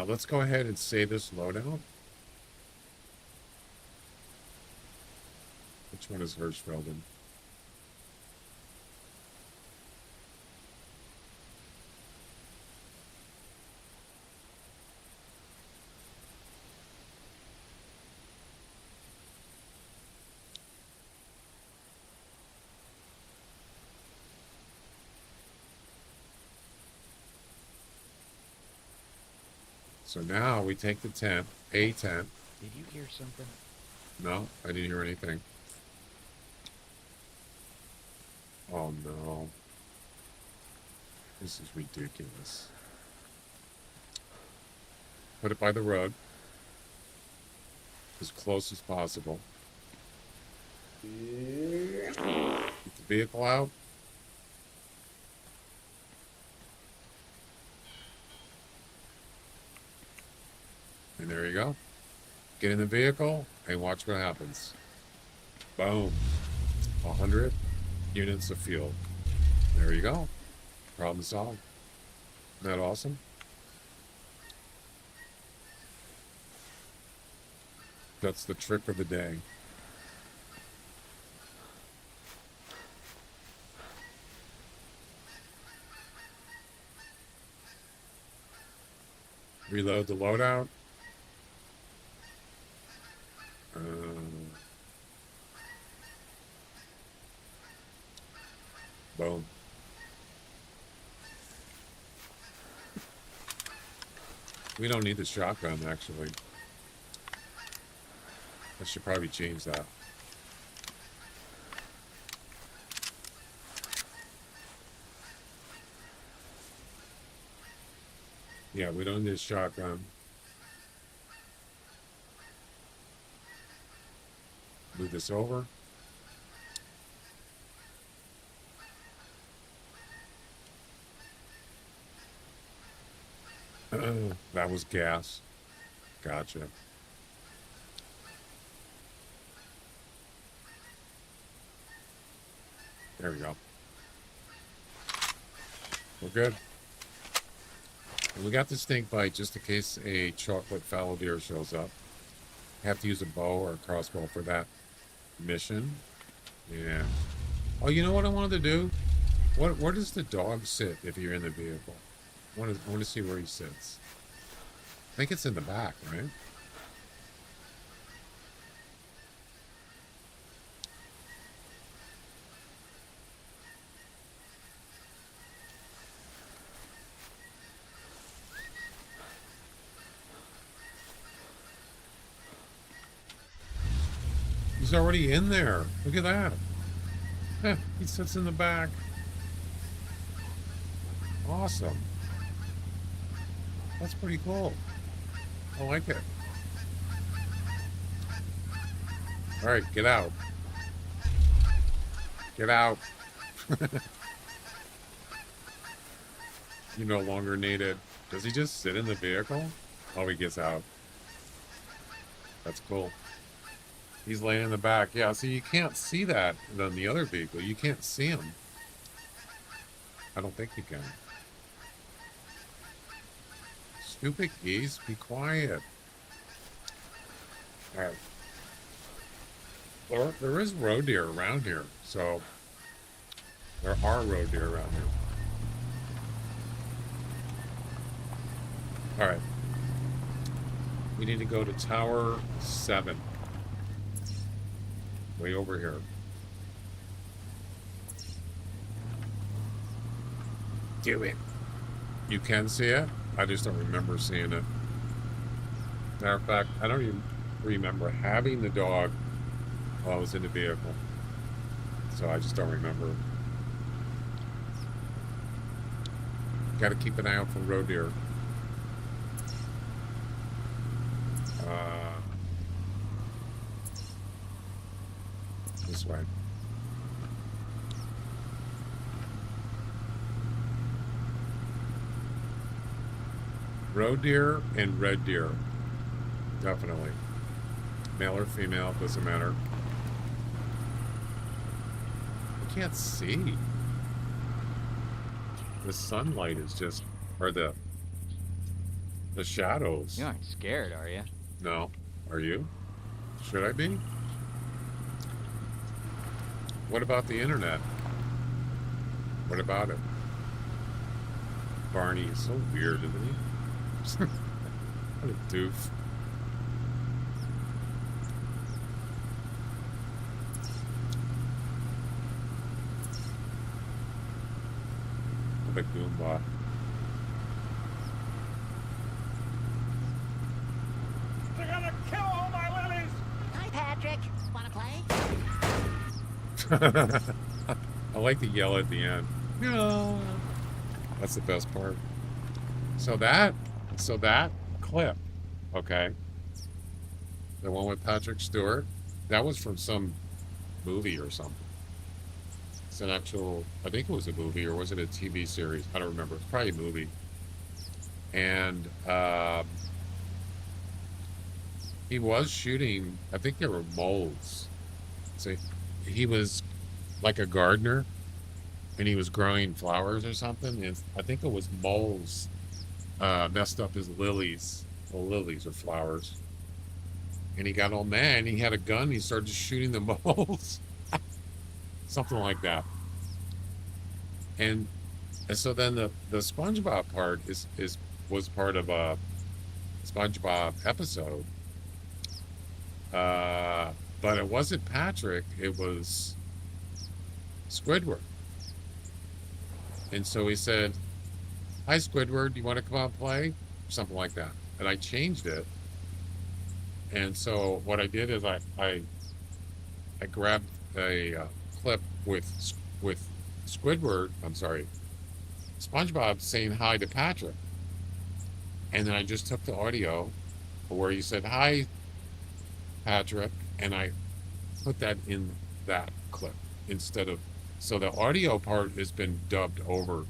[SPEAKER 5] Let's go ahead and save this loadout. Which one is Hirschfelden? So now we take the tent, a tent.
[SPEAKER 7] Did you hear something?
[SPEAKER 5] No, I didn't hear anything. Oh no. This is ridiculous. Put it by the road. As close as possible. Get the vehicle out. And there you go. Get in the vehicle and watch what happens. Boom. 100 units of fuel. There you go. Problem solved. Isn't that awesome? That's the trick of the day. Reload the loadout. Boom. We don't need the shotgun, actually. I should probably change that. Yeah, we don't need a shotgun. Move this over. That was gas. Gotcha. There we go. We're good. And we got the stink bite just in case a chocolate fallow deer shows up. Have to use a bow or a crossbow for that mission. Yeah. Oh, you know what I wanted to do? Where does the dog sit if you're in the vehicle? I want to see where he sits. I think it's in the back, right? He's already in there. Look at that. Heh, he sits in the back. Awesome. That's pretty cool. I like it. All right, get out. Get out. You no longer need it. Does he just sit in the vehicle? Oh, he gets out. That's cool. He's laying in the back. Yeah, so you can't see that on the other vehicle. You can't see him. I don't think you can. Stupid geese, be quiet. All right. There is roe deer around here, so there are roe deer around here. All right. We need to go to Tower 7. Way over here. Do it. You can see it? I just don't remember seeing it. Matter of fact, I don't even remember having the dog while I was in the vehicle. So I just don't remember. Got to keep an eye out for roe deer. This way. Roe deer and red deer. Definitely. Male or female, doesn't matter. I can't see. The sunlight is just, or the shadows.
[SPEAKER 7] You aren't scared, are you?
[SPEAKER 5] No. Are you? Should I be? What about the internet? What about it? Barney is so weird, isn't he? What a doof. What a Goomba.
[SPEAKER 10] They're gonna kill all my lilies!
[SPEAKER 8] Hi, Patrick. Wanna play?
[SPEAKER 5] I like to yell at the end. No. That's the best part. So that clip, okay, the one with Patrick Stewart, that was from some movie or something. It's an actual, I think it was a movie, or was it a TV series? I don't remember. It's probably a movie. And he was shooting, I think there were moles. So he was like a gardener, and he was growing flowers or something, and I think it was moles messed up his lilies. Well, lilies are flowers. And he got all mad, and he had a gun, and he started shooting the moles. Something like that. And so then the SpongeBob part was part of a SpongeBob episode. But it wasn't Patrick, it was Squidward. And so he said, "Hi Squidward, do you want to come out and play?" Something like that. And I changed it. And so what I did is I grabbed a clip with Squidward, I'm sorry, SpongeBob saying hi to Patrick. And then I just took the audio where he said, "Hi, Patrick," and I put that in that clip instead of, so the audio part has been dubbed over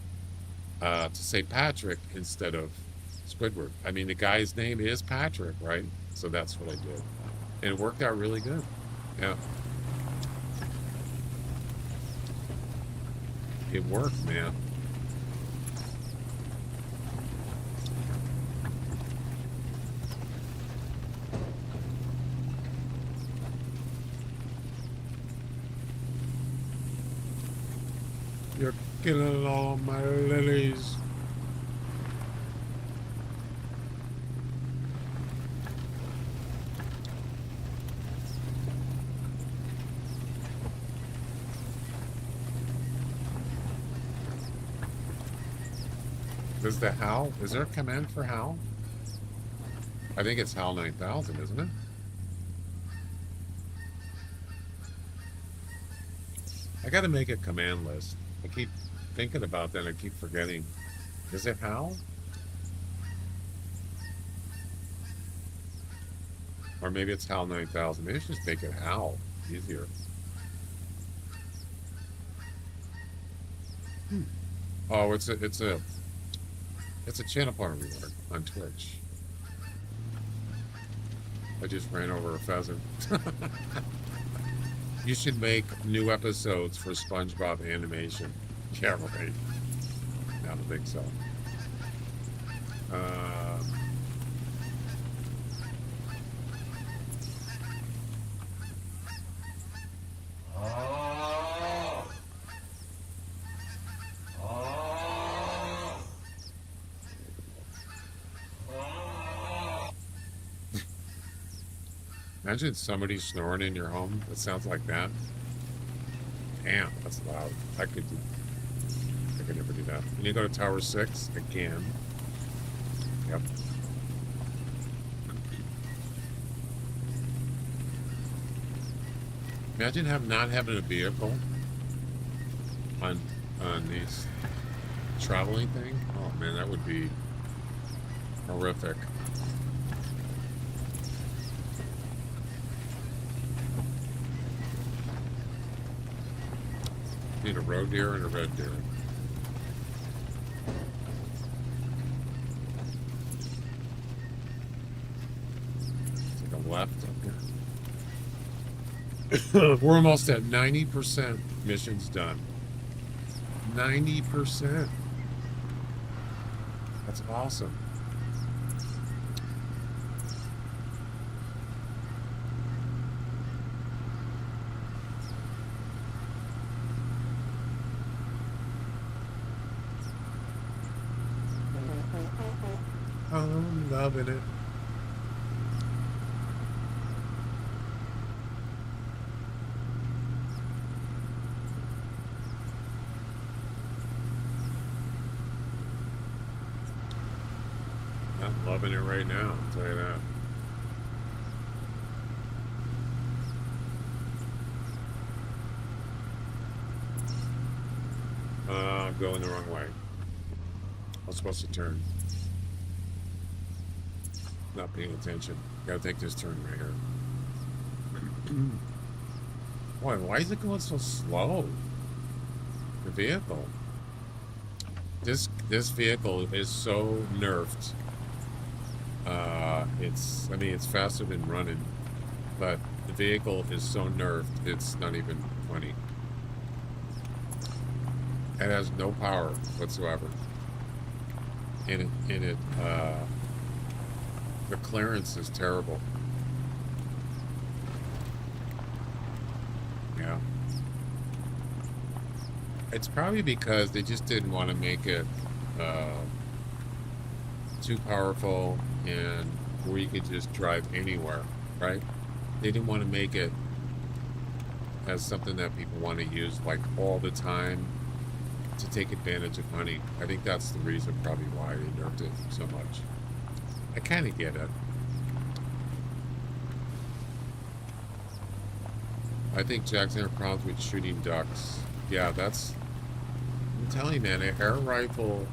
[SPEAKER 5] to say Patrick instead of Squidward. I mean, the guy's name is Patrick, right? So that's what I did. And it worked out really good. Yeah. It worked, man. You're killing all my lilies. Does the HAL, is there a command for HAL? I think it's HAL 9000, isn't it? I got to make a command list. I keep thinking about that. I keep forgetting. Is it HAL? Or maybe it's HAL 9000. Maybe I should just make it HAL. Easier. Oh, it's a channel partner reward on Twitch. I just ran over a pheasant. You should make new episodes for SpongeBob animation. Yeah, right. I don't think so. Imagine somebody snoring in your home. It sounds like that. Damn, that's loud. I could never do that. Can you go to Tower 6 again? Yep. Imagine not having a vehicle on these traveling thing. Oh man, that would be horrific. Need a road deer and a red deer. Take a left up here. We're almost at 90% missions done. 90%. That's awesome. I'm loving it. I'm loving it right now, I'll tell you that. I'm going the wrong way. I was supposed to turn. Not paying attention. Gotta take this turn right here. Boy, why is it going so slow? The vehicle. This vehicle is so nerfed. It's faster than running, but the vehicle is so nerfed, it's not even funny. It has no power whatsoever. And the clearance is terrible. Yeah. It's probably because they just didn't want to make it too powerful and where you could just drive anywhere, right? They didn't want to make it as something that people want to use like all the time to take advantage of money. I think that's the reason probably why they nerfed it so much. I kind of get it. I think Jack's having problems with shooting ducks. Yeah, that's... I'm telling you, man, an air rifle...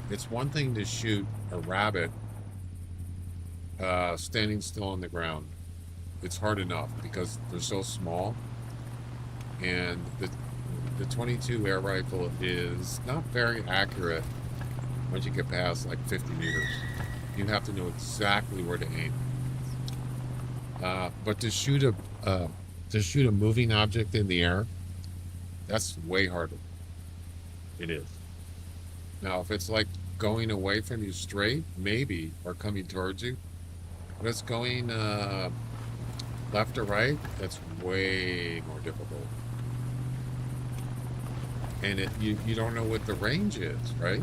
[SPEAKER 5] It's one thing to shoot a rabbit standing still on the ground. It's hard enough because they're so small. And the 22 air rifle is not very accurate once you get past like 50 meters. You have to know exactly where to aim. But to shoot a moving object in the air, that's way harder. It is. Now, if it's like going away from you straight, maybe, or coming towards you, but it's going left or right, that's way more difficult. And you don't know what the range is, right?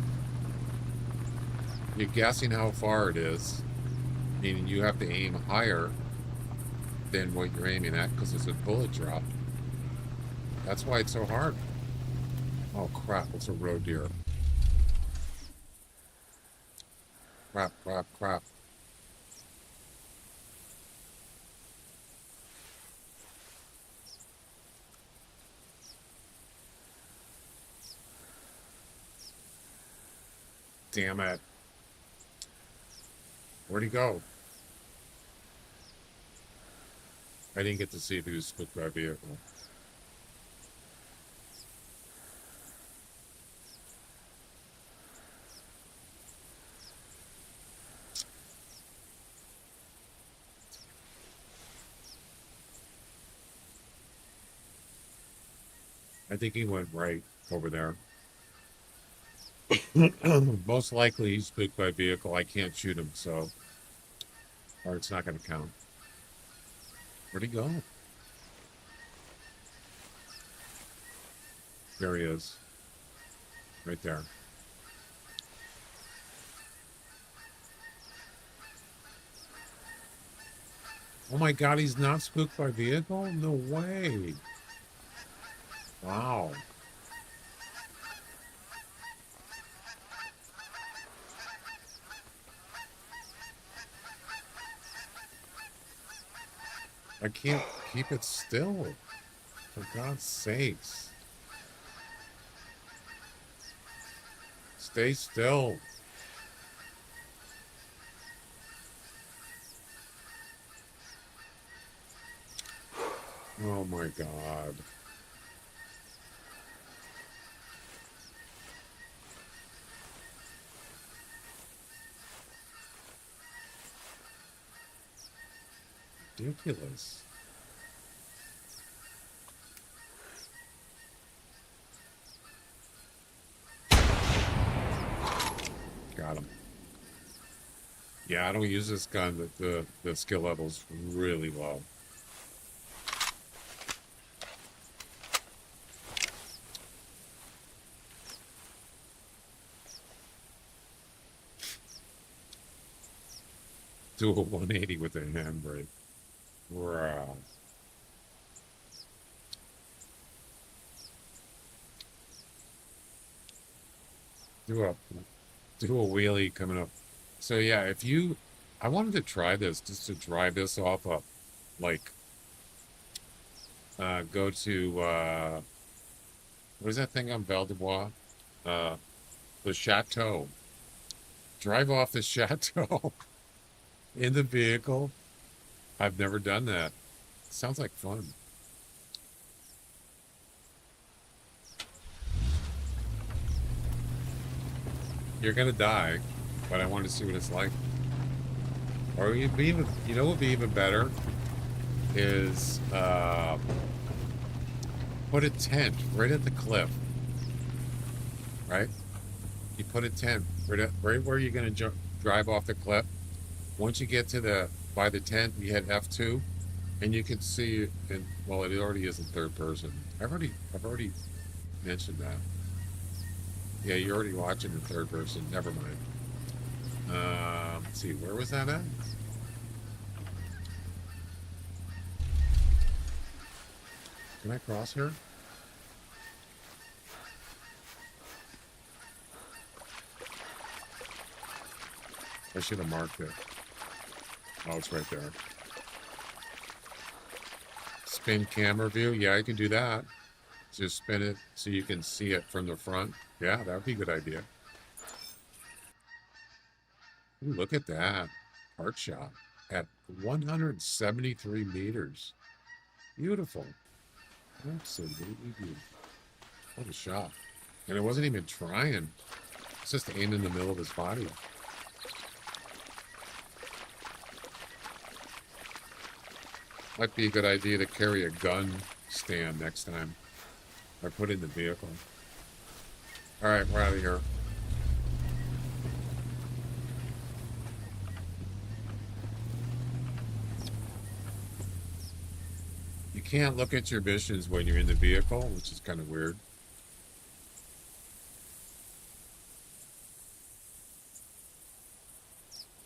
[SPEAKER 5] You're guessing how far it is, meaning you have to aim higher than what you're aiming at because it's a bullet drop. That's why it's so hard. Oh crap, it's a road deer. Crap, crap, crap. damn it. Where'd he go? I didn't get to see if he was spooked by a vehicle. I think he went right over there. Most likely he's spooked by a vehicle. I can't shoot him, so... Or it's not going to count. Where'd he go? There he is. Right there. Oh my god, he's not spooked by vehicle? No way. Wow. I can't keep it still. For God's sakes. Stay still. Oh my God. Ridiculous. Got him. Yeah, I don't use this gun, but the skill level's really low. Do a 180 with a handbrake. Wow. Do a wheelie coming up. So yeah, if you, I wanted to try this just to drive this off up, like, go to, what is that thing on Val de Bois? The Chateau. Drive off the Chateau in the vehicle. I've never done that. Sounds like fun. You're gonna die, but I want to see what it's like. Or you'd be even, you know what would be even better is put a tent right at the cliff. Right? You put a tent right where you're gonna drive off the cliff. Once you get to by the tent, you hit F2, and you can see. And well, it already is in third person. I've already mentioned that. Yeah, you're already watching in third person. Never mind. Let's see, where was that at? Can I cross here? I should have marked it. Oh, it's right there. Spin camera view. Yeah, I can do that. Just spin it so you can see it from the front. Yeah, that would be a good idea. Ooh, look at that. Art shot at 173 meters. Beautiful. Absolutely beautiful. What a shot. And it wasn't even trying. It's just aimed in the middle of his body. Might be a good idea to carry a gun stand next time. Or put it in the vehicle. Alright, we're out of here. You can't look at your missions when you're in the vehicle, which is kind of weird.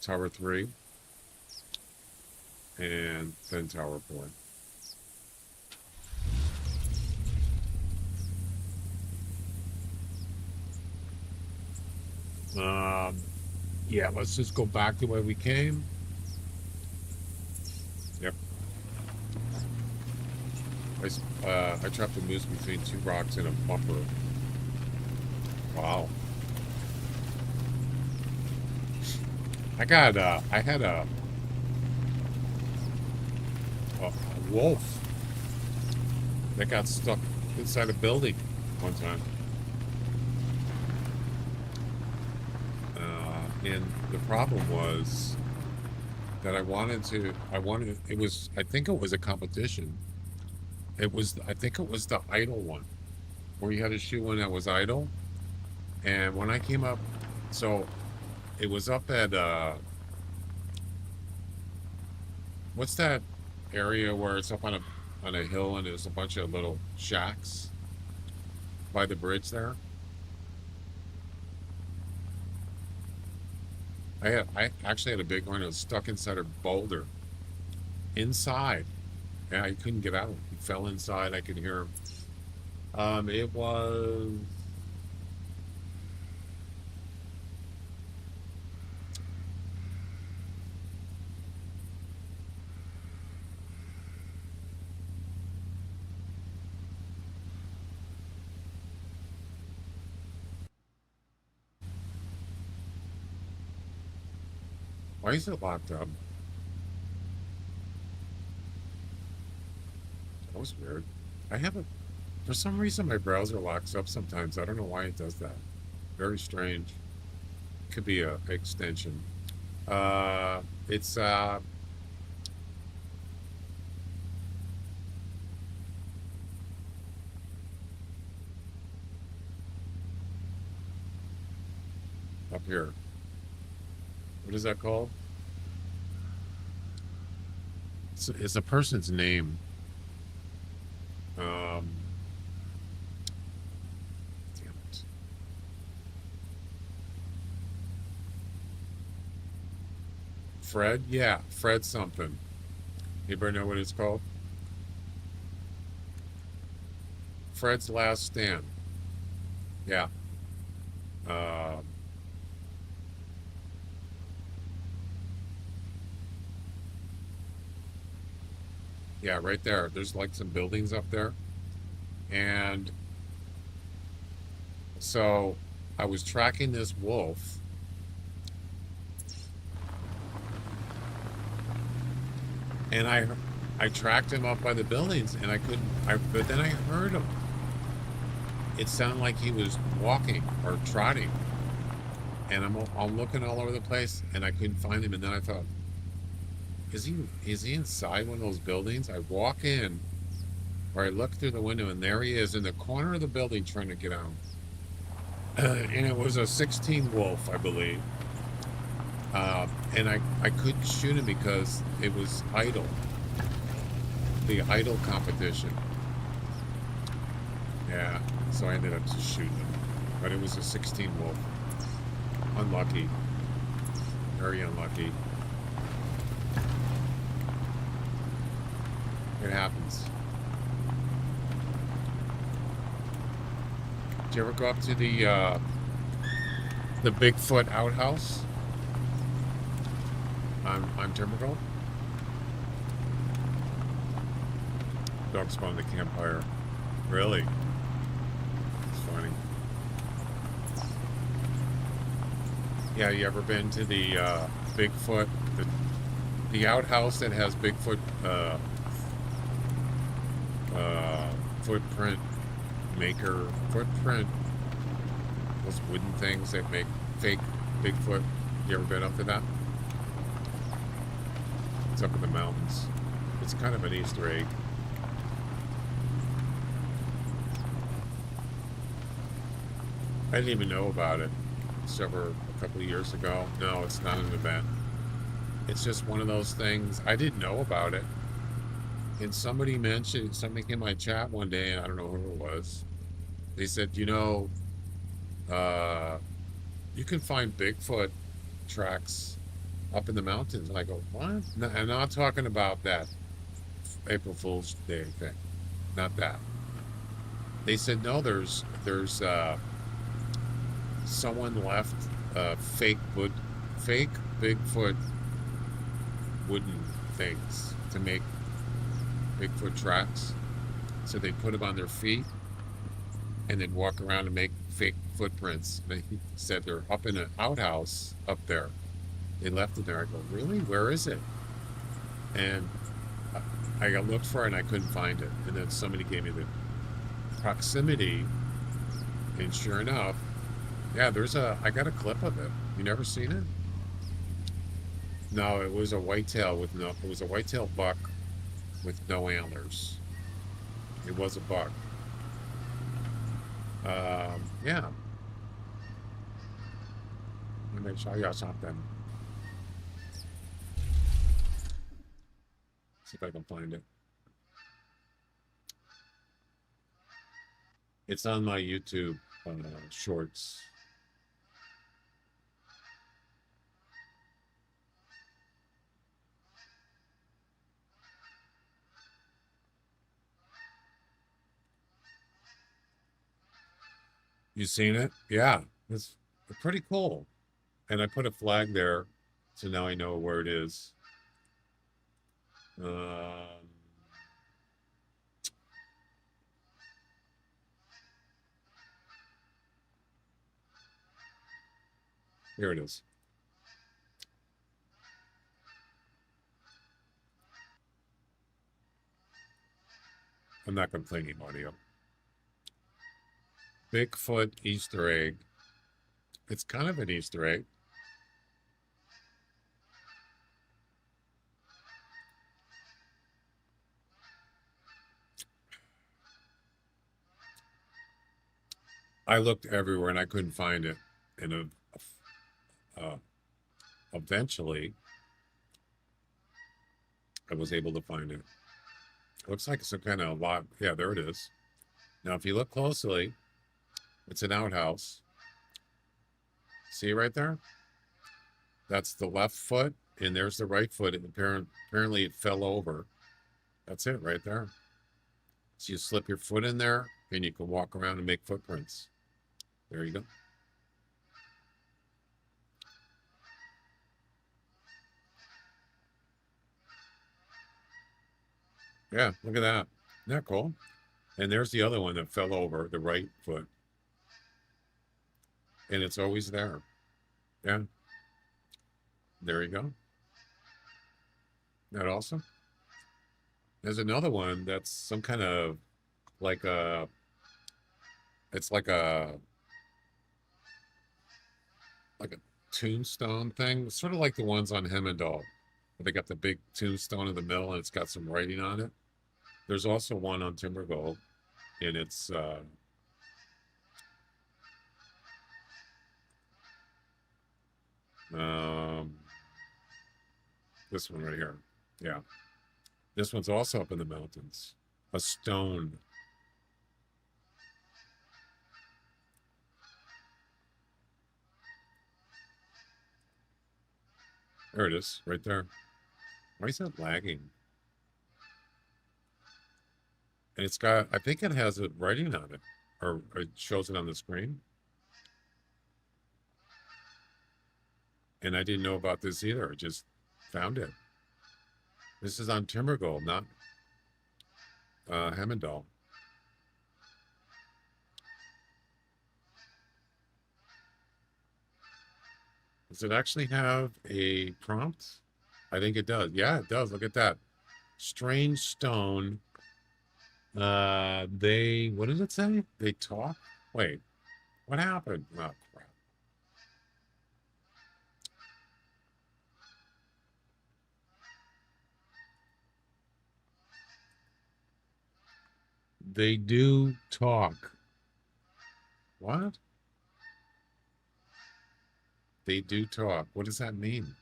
[SPEAKER 5] Tower 3. And then Tower 4. Yeah, let's just go back the way we came. Yep. I trapped a moose between two rocks and a bumper. Wow. I had a wolf that got stuck inside a building one time. And the problem was that I think it was a competition. I think it was the idle one, where you had to shoot one that was idle. And when I came up, so it was up at, what's that area where it's up on a hill and there's a bunch of little shacks by the bridge there? I actually had a big one that was stuck inside a boulder. Inside. And I couldn't get out. He fell inside. I could hear him. It was... Why is it locked up? That was weird. For some reason my browser locks up sometimes. I don't know why it does that. Very strange. Could be a extension. It's up here. What is that called? It's a person's name. Damn it. Fred? Yeah, Fred something. Anybody know what it's called? Fred's Last Stand. Yeah. Yeah, right there. There's like some buildings up there. And so I was tracking this wolf. And I tracked him up by the buildings and but then I heard him. It sounded like he was walking or trotting. And I'm looking all over the place and I couldn't find him. And then I thought, is he inside one of those buildings? I walk in, or I look through the window, and there he is in the corner of the building trying to get out. And it was a 16 wolf, I believe. And I couldn't shoot him because it was idle. The idle competition. Yeah, so I ended up just shooting him. But it was a 16 wolf. Unlucky. Very unlucky. It happens. Did you ever go up to the Bigfoot outhouse on Timberville? Dog spawned the campfire. Really? It's funny. Yeah, you ever been to the Bigfoot, the outhouse that has Bigfoot footprint, those wooden things that make fake Bigfoot? You ever been up to that? It's up in the mountains. It's kind of an Easter egg. I didn't even know about it. It's over a couple of years ago. No, it's not an event. It's just one of those things. I didn't know about it. And somebody in my chat one day, and I don't know who it was. They said, you can find Bigfoot tracks up in the mountains. And I go, what? No, I'm not talking about that April Fool's Day thing. Not that. They said, no, there's someone left fake Bigfoot wooden things to make Bigfoot tracks. So they put them on their feet and then walk around and make fake footprints. They said they're up in an outhouse up there They left it there. I go, really? Where is it? And I got looked for it and I couldn't find it. And then somebody gave me the proximity, and sure enough, yeah, I got a clip of it. You never seen it? No, it was a whitetail it was a whitetail buck with no antlers. It was a buck. Yeah. Let me show you something. See if I can find it. It's on my YouTube shorts. You seen it? Yeah, it's pretty cool. And I put a flag there, so now I know where it is. Here it is. I'm not going to play any audio. Bigfoot Easter egg. It's kind of an Easter egg. I looked everywhere and I couldn't find it. And eventually, I was able to find it. Looks like some kind of lot. Yeah, there it is. Now, if you look closely, it's an outhouse. See right there? That's the left foot, and there's the right foot. And apparently, it fell over. That's it right there. So you slip your foot in there, and you can walk around and make footprints. There you go. Yeah, look at that. Isn't that cool? And there's the other one that fell over, the right foot. And it's always there. Yeah. There you go. Isn't that awesome? There's another one that's some kind of like it's like a tombstone thing. It's sort of like the ones on Hemmendal. They got the big tombstone in the middle and it's got some writing on it. There's also one on Timbergold, and it's this one right here. Yeah. This one's also up in the mountains. A stone. There it is, right there. Why is that lagging? And it's got, I think it has a writing on it, or it shows it on the screen. And I didn't know about this either. I just found it. This is on Timbergold, not Hemmendal. Does it actually have a prompt? I think it does. Yeah, it does. Look at that. Strange stone. What did it say? They talk? Wait, what happened? Oh, crap. They do talk. What? They do talk. What does that mean?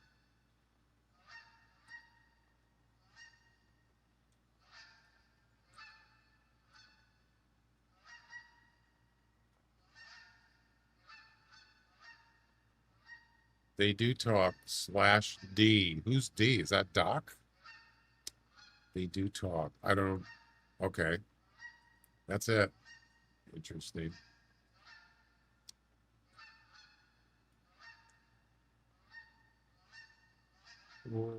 [SPEAKER 5] They do talk /D. Who's D? Is that Doc? They do talk. I don't. Okay. That's it. Interesting. Right.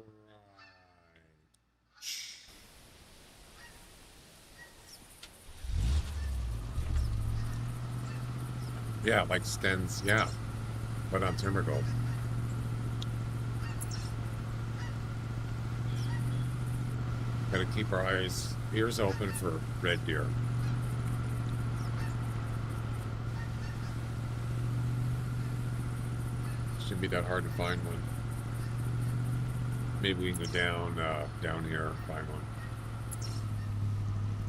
[SPEAKER 5] Yeah, like Stens, yeah. But on Timbergold. Gotta keep our ears open for red deer. Shouldn't be that hard to find one. Maybe we can go down here and find one.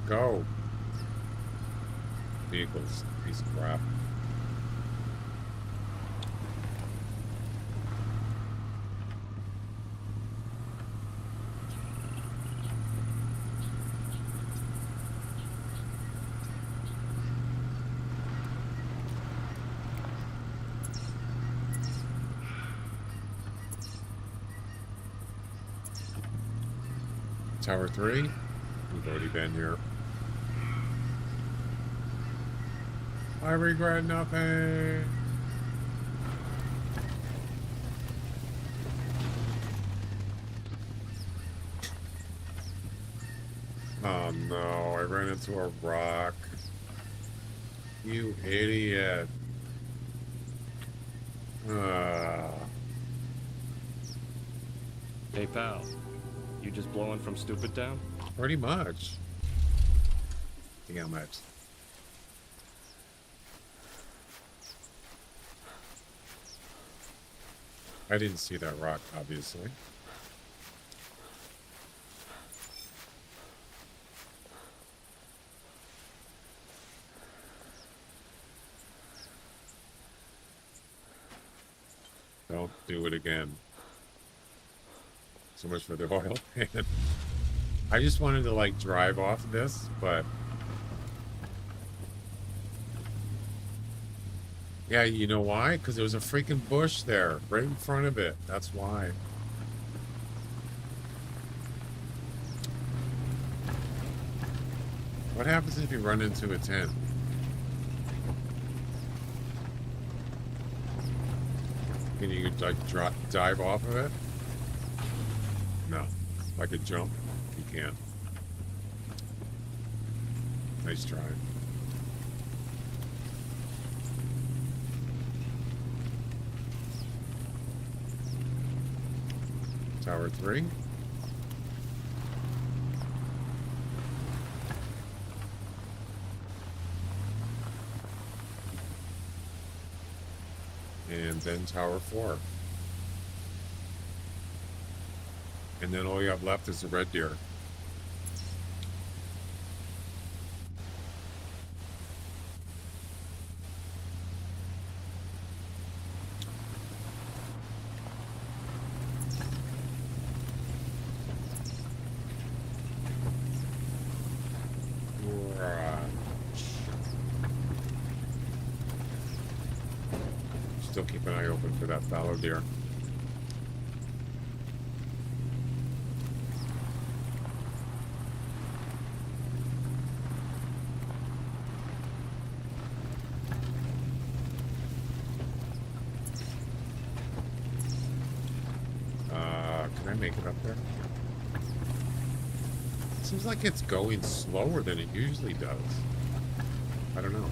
[SPEAKER 5] Go! Vehicles, piece of crap. Tower 3, we've already been here. I regret nothing. Oh no, I ran into a rock. You idiot.
[SPEAKER 11] Hey pal, you just blowing from Stupid Town?
[SPEAKER 5] Pretty much. Damn it. I didn't see that rock, obviously. Don't do it again. So much for the oil pan. I just wanted to like drive off of this, but yeah, you know why? Because there was a freaking bush there right in front of it. That's why. What happens if you run into a tent? Can you like dive off of it? No. If I could jump, you can't. Nice try. Tower 3. And then Tower 4. And then all you have left is the red deer. Still keep an eye open for that fallow deer. Can I make it up there? Seems like it's going slower than it usually does. I don't know.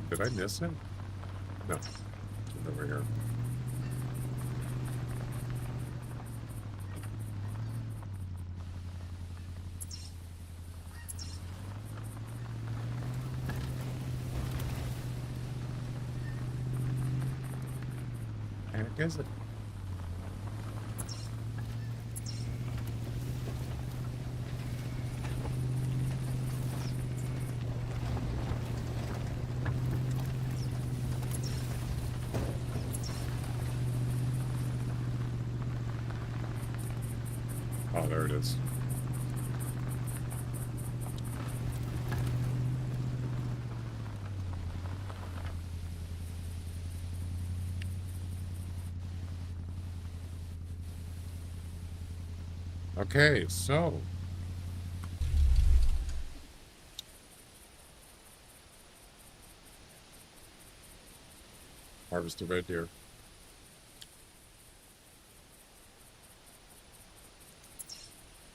[SPEAKER 5] Did I miss it? No. It's over here. And I guess it. Oh, there it is. Okay, so harvest the red deer.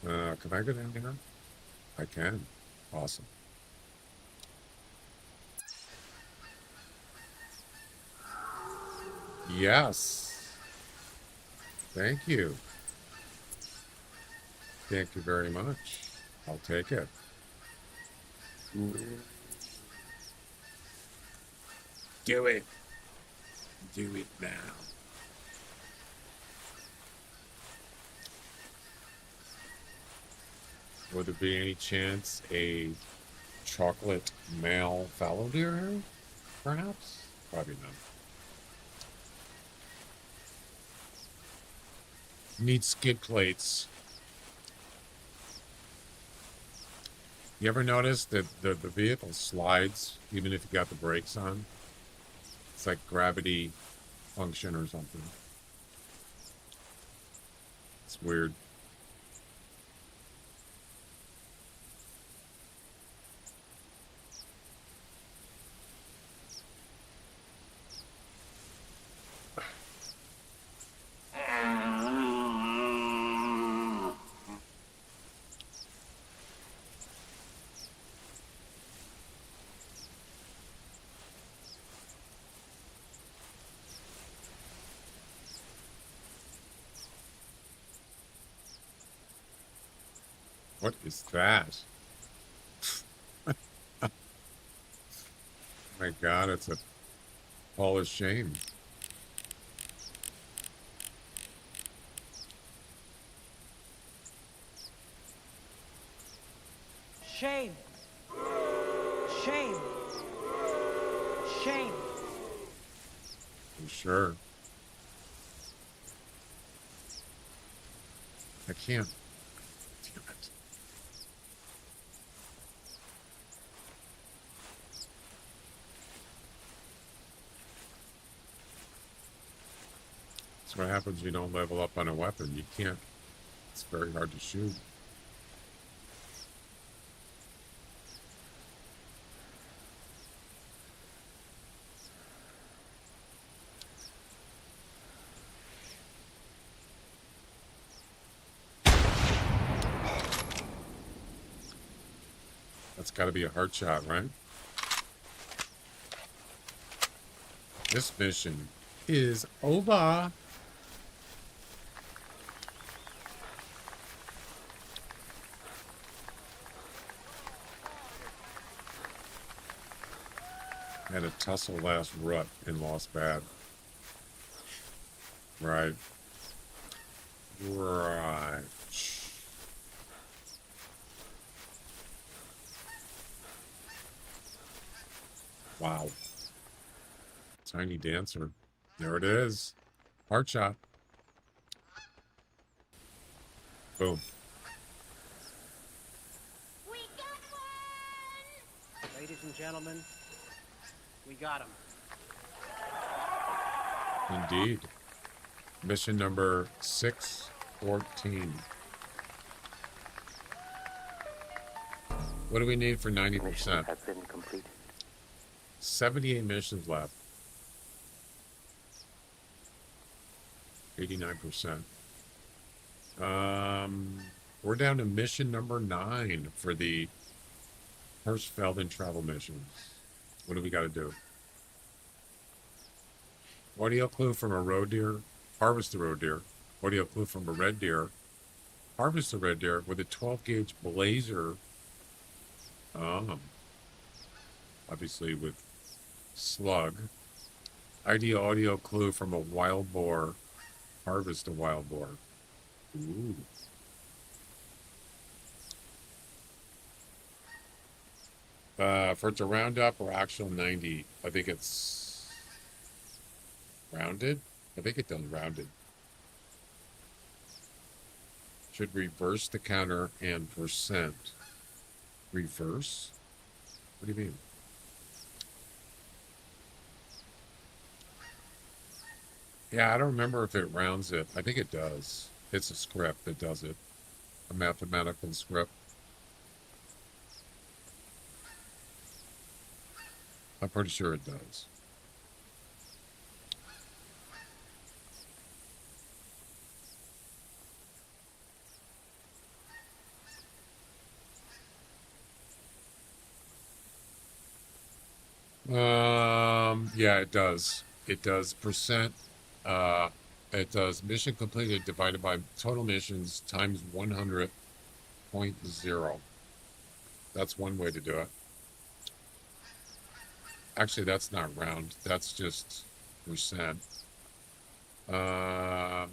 [SPEAKER 5] Can I get in here? I can. Awesome. Yes. Thank you. Thank you very much. I'll take it. Do it. Do it now. Would there be any chance a chocolate male fallow deer here? Perhaps? Probably not. Need skid plates. You ever notice that the vehicle slides even if you got the brakes on? It's like gravity function or something. It's weird. What is that? My God, it's a Polish shame.
[SPEAKER 6] Shame. Shame. Shame.
[SPEAKER 5] For sure. I can't. Damn it. That's what happens when you don't level up on a weapon. You can't. It's very hard to shoot. That's got to be a hard shot, right? This mission is over. Had a tussle last rut and lost bad. Right. Right. Wow. Tiny dancer. There it is. Hard shot. Boom.
[SPEAKER 8] We got one!
[SPEAKER 6] Ladies and gentlemen, we got him.
[SPEAKER 5] Indeed. Mission number 614. What do we need for 90%?
[SPEAKER 9] Mission has been completed.
[SPEAKER 5] 78 missions left. 89%. We're down to mission number 9 for the Hirschfelden Travel Missions. What do we got to do? Audio clue from a roe deer. Harvest the roe deer. Audio clue from a red deer. Harvest the red deer with a 12 gauge blazer. Obviously with slug. ID audio clue from a wild boar. Harvest a wild boar. Ooh. For it to round up or actual 90, I think it's rounded. I think it does rounded. Should reverse the counter and percent. Reverse? What do you mean? Yeah, I don't remember if it rounds it. I think it does. It's a script that does it. a mathematical script. I'm pretty sure it does. Yeah, it does. It does percent. It does mission completed divided by total missions times 100.0. That's one way to do it. Actually, that's not round. That's just percent. Yeah,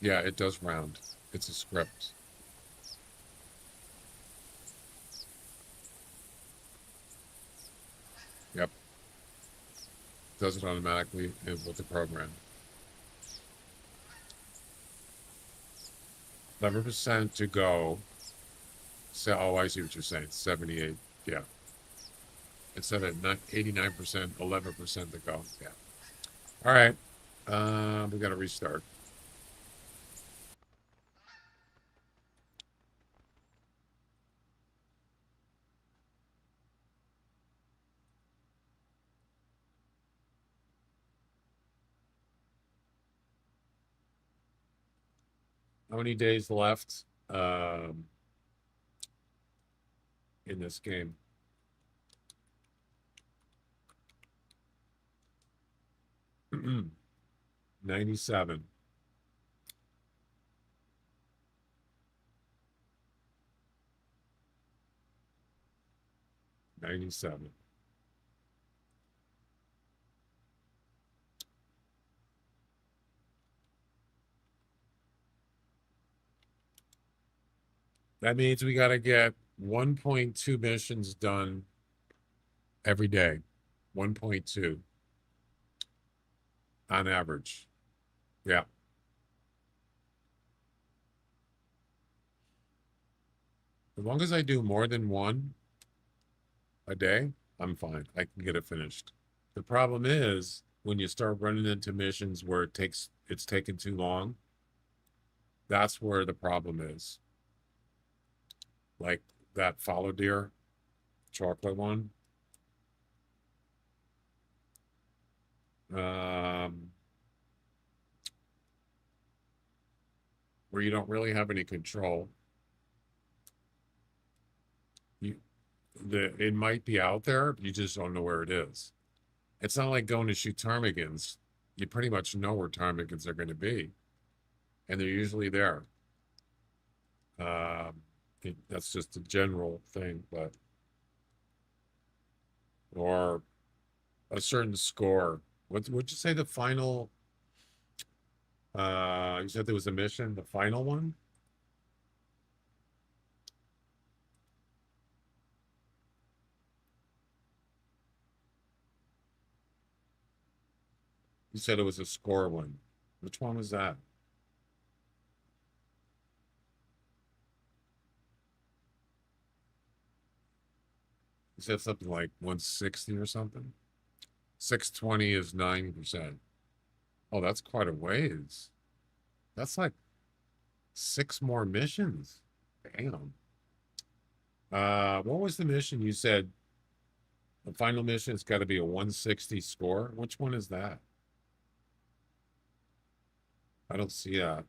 [SPEAKER 5] it does round. It's a script. Yep. Does it automatically with the program. 11% to go. So, oh, I see what you're saying. 78. Yeah. Instead of 89%, 11% to go. Yeah. All right. We got to restart. How many days left in this game? $97. $97. That means we got to get 1.2 missions done every day. 1.2 on average. Yeah. As long as I do more than one a day, I'm fine. I can get it finished. The problem is when you start running into missions where it's taken too long, that's where the problem is. Like that follow deer chocolate one. Where you don't really have any control. It might be out there, but you just don't know where it is. It's not like going to shoot ptarmigans. You pretty much know where ptarmigans are going to be, and they're usually there. That's just a general thing, but or a certain score. Would you say the final? You said there was a mission, the final one. You said it was a score one. Which one was that? You said something like 160 or something? 620 is 9%. Oh, that's quite a ways. That's like 6 more missions. Damn. What was the mission you said? The final mission has got to be a 160 score. Which one is that? I don't see that.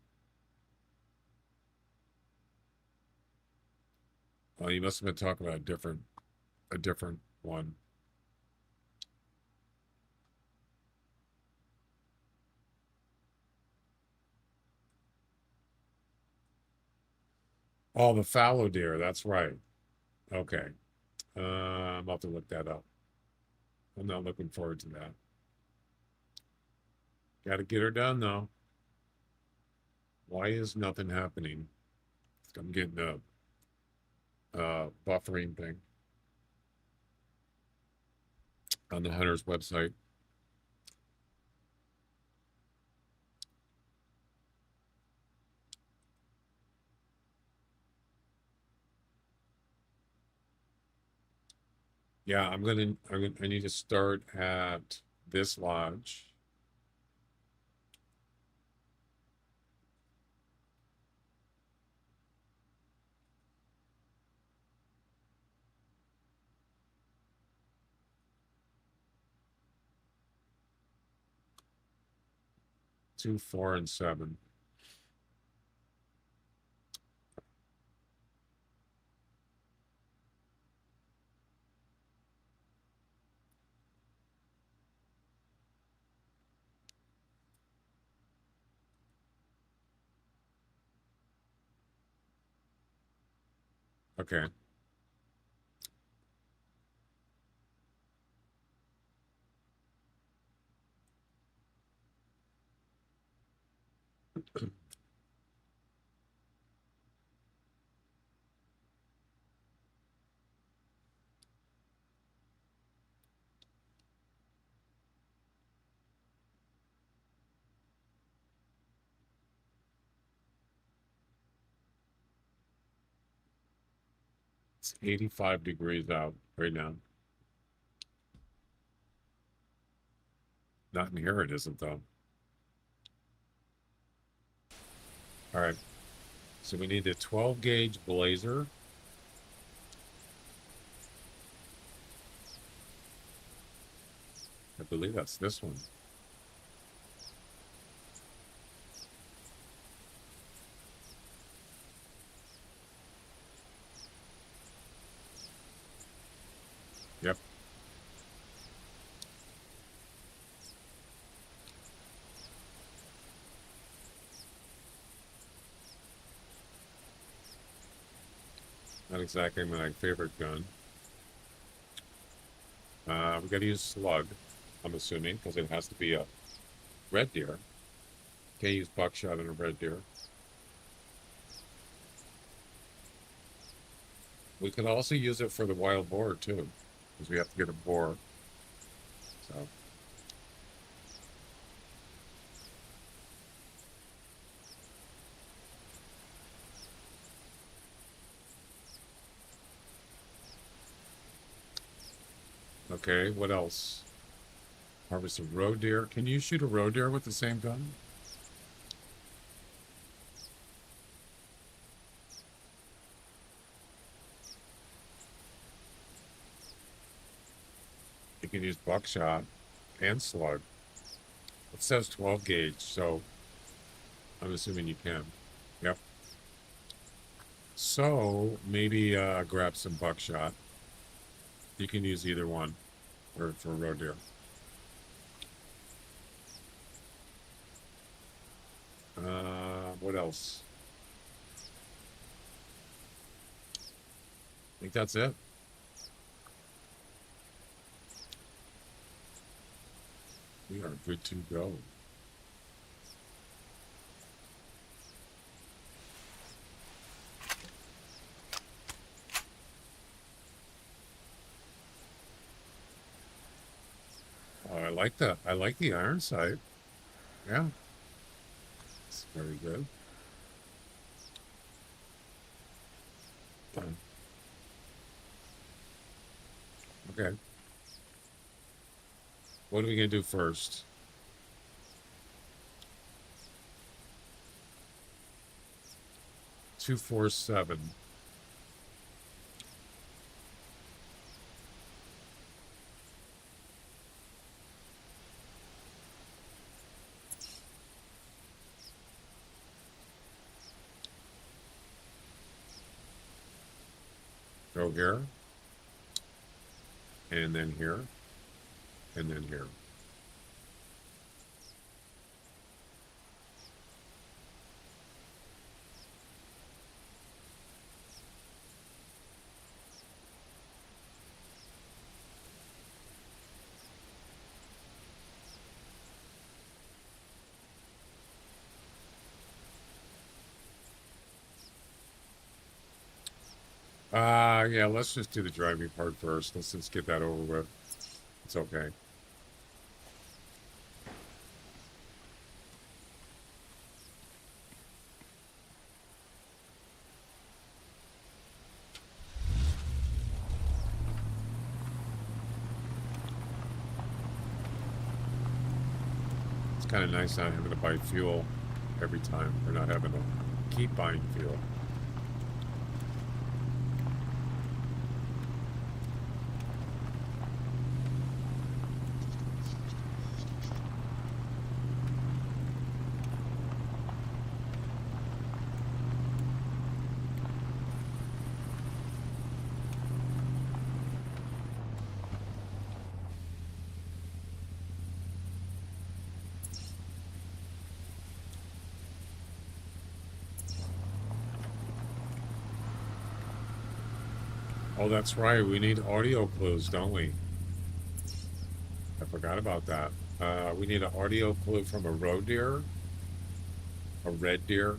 [SPEAKER 5] Oh, you must have been talking about a different one. Oh, the fallow deer. That's right. Okay. I'll have to look that up. I'm not looking forward to that. Got to get her done, though. Why is nothing happening? I'm getting a buffering thing on the Hunter's website. Yeah, I need to start at this lodge. 2, 4, and 7. Okay. It's 85 degrees out right now. Not in here, it isn't, though. All right. So we need a 12 gauge blazer. I believe that's this one. Yep. Not exactly my favorite gun. We got to use slug, I'm assuming, because it has to be a red deer. Can't use buckshot on a red deer. We could also use it for the wild boar, too, because we have to get a boar. So. Okay, what else? Harvest a roe deer. Can you shoot a roe deer with the same gun? You can use buckshot and slug. It says 12 gauge, so I'm assuming you can. Yep. So maybe grab some buckshot. You can use either one for roe deer. What else? I think that's it. We are good to go. Oh, I like that. I like the iron sight. Yeah. It's very good. Done. Okay. What are we going to do first? Two, 4, 7. Go here, and then here, and then here. Yeah, let's just do the driving part first. Let's just get that over with. It's okay. It's kind of nice not having to buy fuel every time. We're not having to keep buying fuel. Oh, that's right. We need audio clues, don't we? I forgot about that. We need an audio clue from a roe deer, a red deer,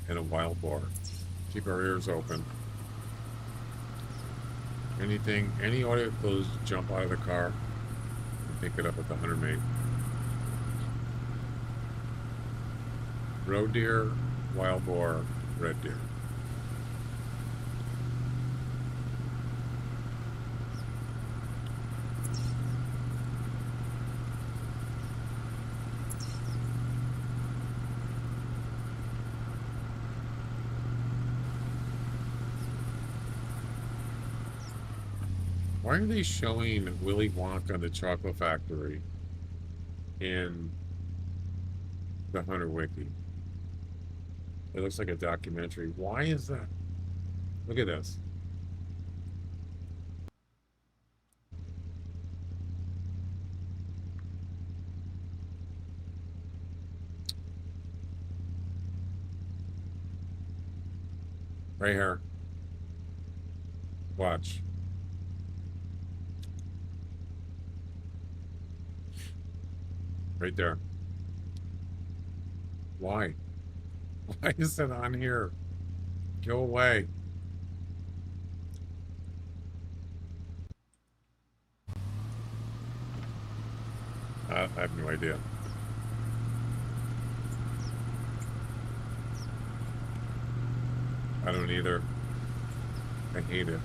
[SPEAKER 5] and a wild boar. Keep our ears open. Anything, any audio clues, jump out of the car and pick it up at the hunter mate. Roe deer, wild boar, red deer. Why are they showing Willy Wonka and the Chocolate Factory in the Hunter Wiki? It looks like a documentary. Why is that? Look at this. Right here. Watch. Right there. Why? Why is it on here? Go away. I have no idea. I don't either. I hate it.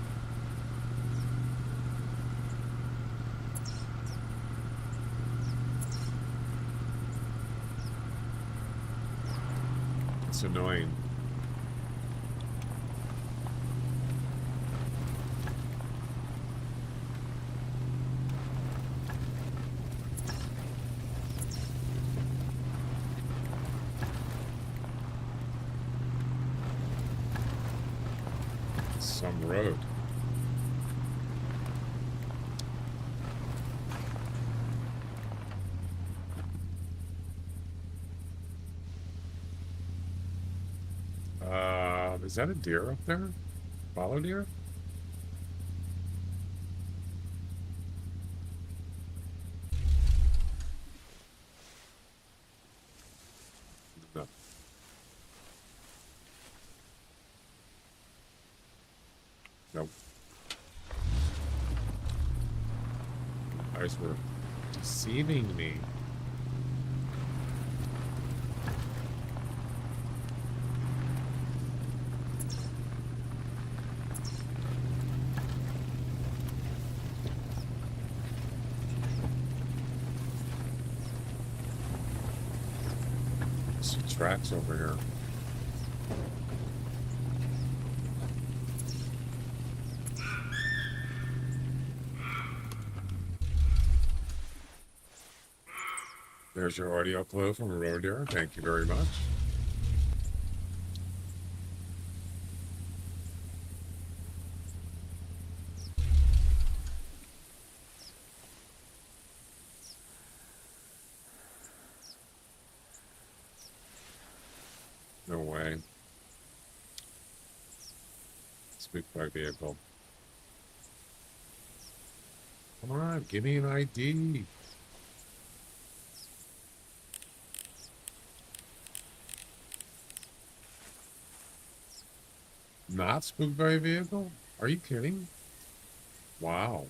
[SPEAKER 5] It's annoying. Some road. Is that a deer up there? Follow deer? No. Nope. You guys were deceiving me. Some tracks over here. There's your audio clue from a roe deer. Thank you very much. No way. Speak by vehicle. Come on, give me an ID. Not spooked by a vehicle? Are you kidding? Wow.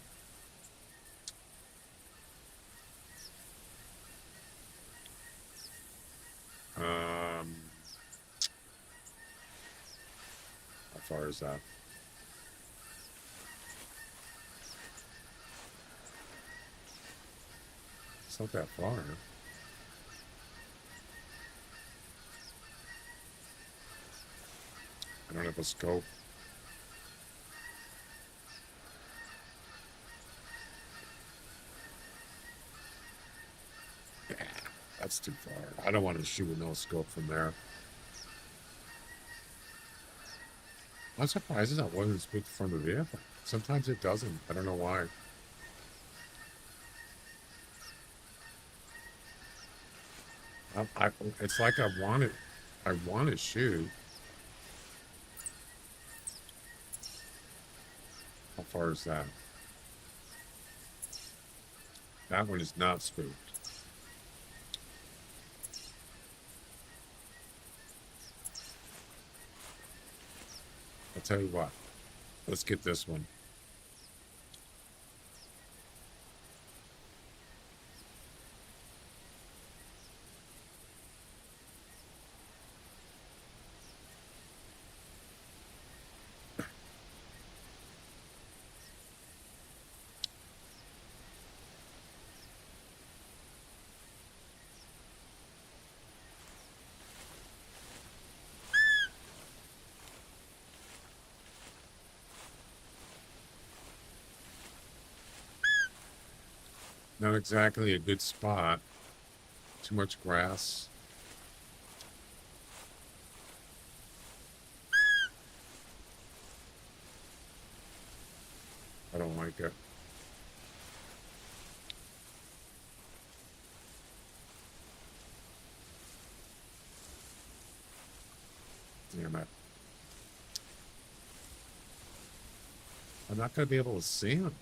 [SPEAKER 5] How far is that? It's not that far. I don't have a scope. Yeah, that's too far. I don't want to shoot with no scope from there. I'm surprised that wasn't spooked from the vehicle. Sometimes it doesn't. I don't know why. It's like I want to shoot. far is that? That one is not spooked. I'll tell you what. Let's get this one. Not exactly a good spot. Too much grass. I don't like it. Damn it. I'm not going to be able to see him.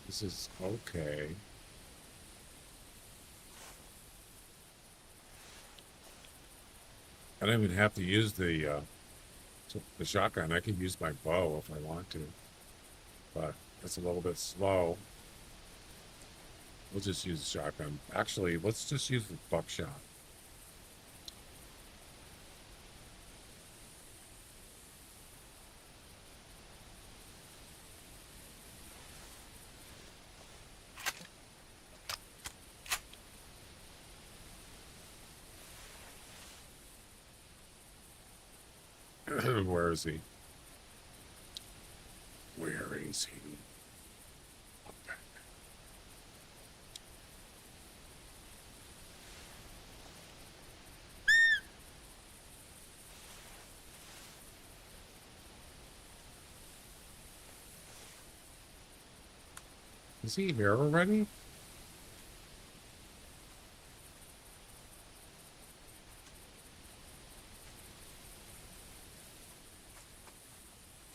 [SPEAKER 5] This is okay. I don't even have to use the shotgun. I can use my bow if I want to, but it's a little bit slow. We'll just use the shotgun. Actually, let's just use the buckshot. Where is he? Where is he? Okay. Is he here already?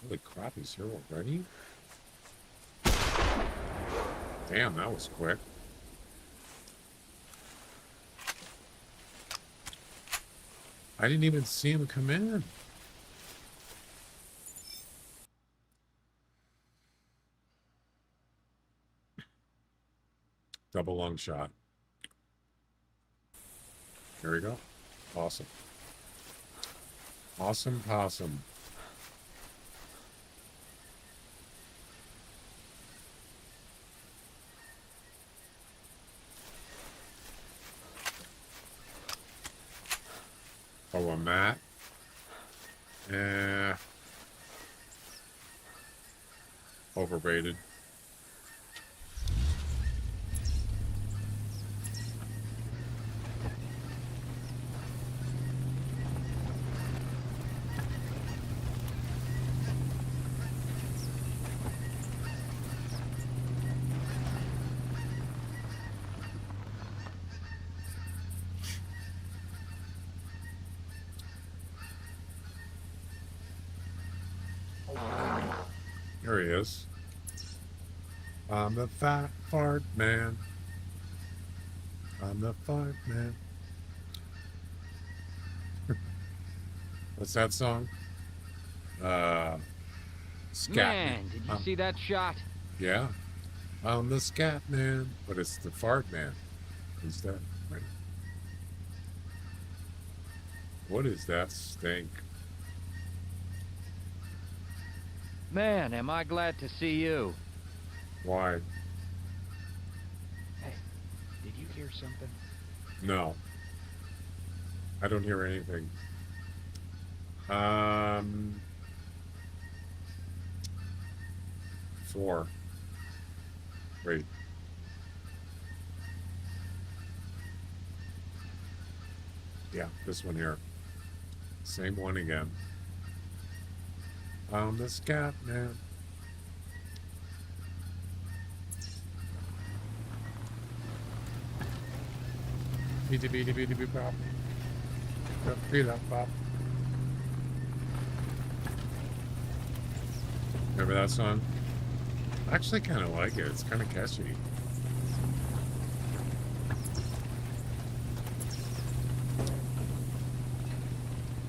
[SPEAKER 5] Holy crap, he's here already? Damn, that was quick. I didn't even see him come in. Double lung shot. There we go. Awesome. Awesome possum. Oh, a mat. Overrated. There he is. I'm the fat fart man. I'm the fart man. What's that song? Scat.
[SPEAKER 7] Man, did you see that shot?
[SPEAKER 5] Yeah. I'm the scat man. But it's the fart man. Who's that? Right. What is that stink?
[SPEAKER 7] Man, am I glad to see you.
[SPEAKER 5] Why?
[SPEAKER 7] Hey, did you hear something?
[SPEAKER 5] No. I don't hear anything. 4. Wait. Yeah, this one here. Same one again. I'm the scat man. Beady beady beady beep bop. Beep bop bop. Remember that song? I actually kind of like it. It's kind of catchy.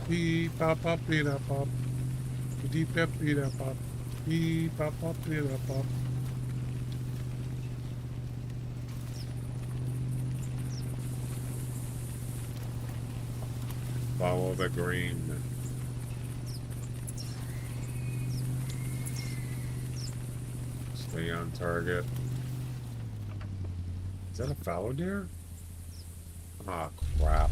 [SPEAKER 5] Beep pop pop beep da pop. Beep pop beep da pop. Beep pop pop beep da pop. Follow the green. Stay on target. Is that a fallow deer? Ah, crap.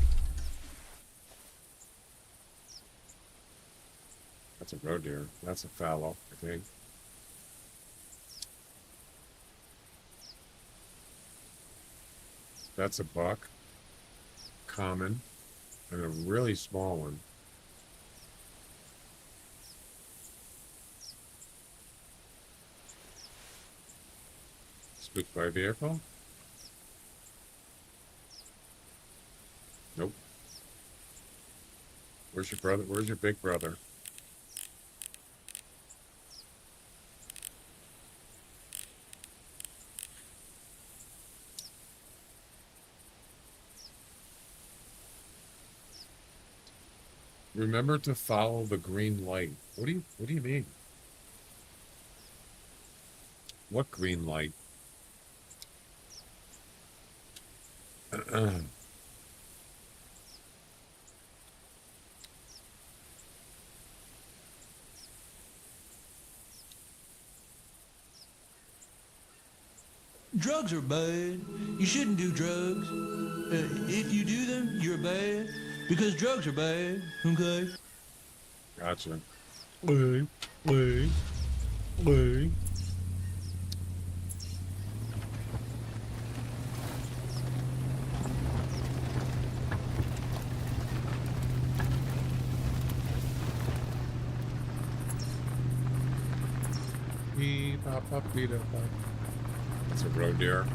[SPEAKER 5] That's a roe deer. That's a fallow, I think. That's a buck. Common. And a really small one. Spooked by vehicle? Nope. Where's your brother? Where's your big brother? Remember to follow the green light. What do you mean? What green light?
[SPEAKER 2] Drugs are bad. You shouldn't do drugs. If you do them, you're bad. Because drugs are bad, okay?
[SPEAKER 5] Gotcha. Beep, pop, pop, beep, pop. It's a roe deer.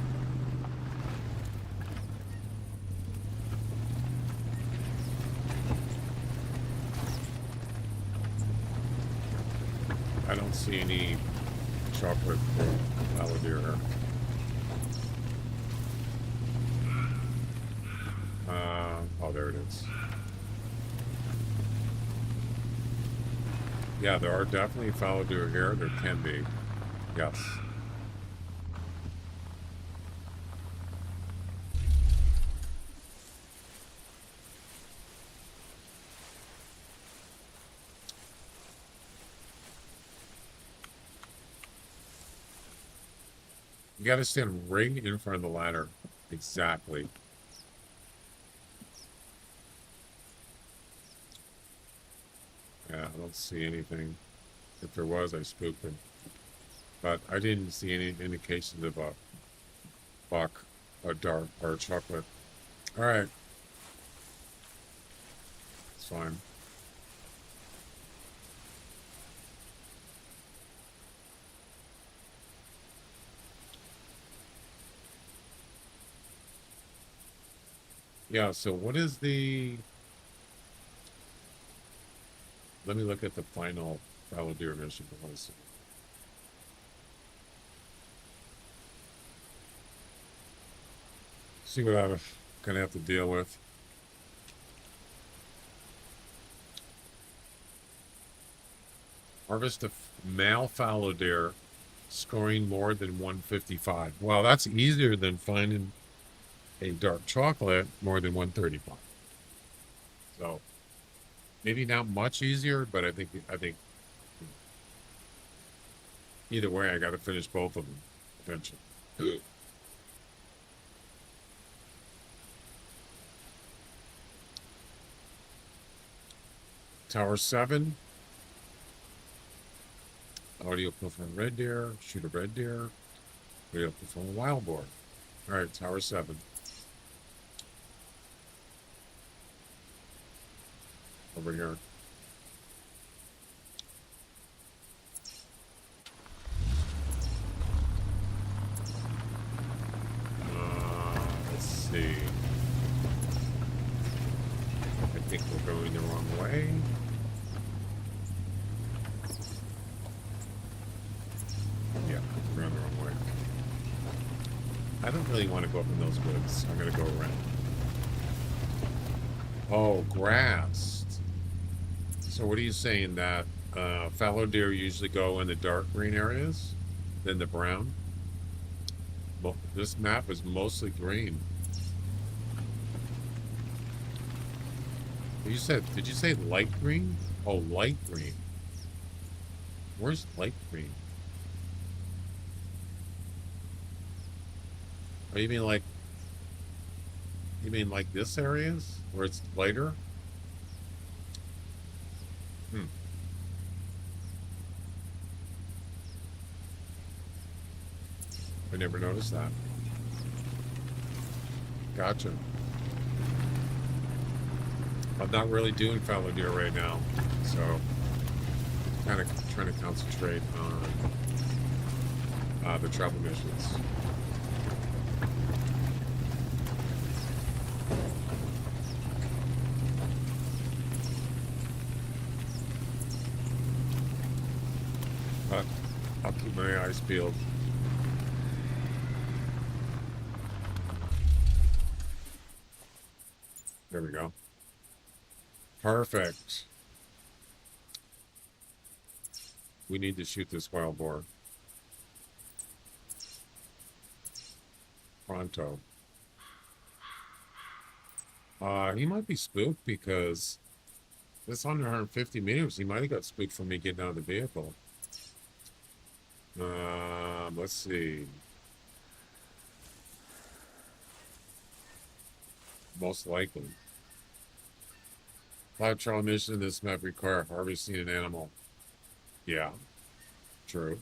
[SPEAKER 5] I don't see any chocolate fallow deer here. Oh, there it is. Yeah, there are definitely fallow deer here. There can be. Yes. You got to stand right in front of the ladder. Exactly. Yeah, I don't see anything. If there was, I spooked him. But I didn't see any indications of a buck, a dark, or a chocolate. All right. It's fine. Yeah, so what is the... Let me look at the final fallow deer mission. See what I'm gonna have to deal with. Harvest a male fallow deer, scoring more than 155. Well, that's easier than finding a dark chocolate more than 135. So maybe not much easier, but I think either way, I got to finish both of them eventually. Tower 7. Audio perform red deer. Shoot a red deer. Audio perform a wild boar. All right, Tower 7. Over here. Let's see. I think we're going the wrong way. I don't really want to go up in those woods. I'm going to go around. Oh, grass. So what are you saying, that fallow deer usually go in the dark green areas than the brown? Well, this map is mostly green. You said, did you say light green? Oh, light green. Where's light green? Oh, you mean like this areas where it's lighter? I never noticed that. Gotcha. I'm not really doing fallow deer right now, so kind of trying to concentrate on the travel missions. But I'll keep my eyes peeled. There we go. Perfect. We need to shoot this wild boar. Pronto. He might be spooked because this 150 meters, he might have got spooked from me getting out of the vehicle. Let's see. Most likely. 5 trial mission in this map require harvesting an animal. Yeah, true.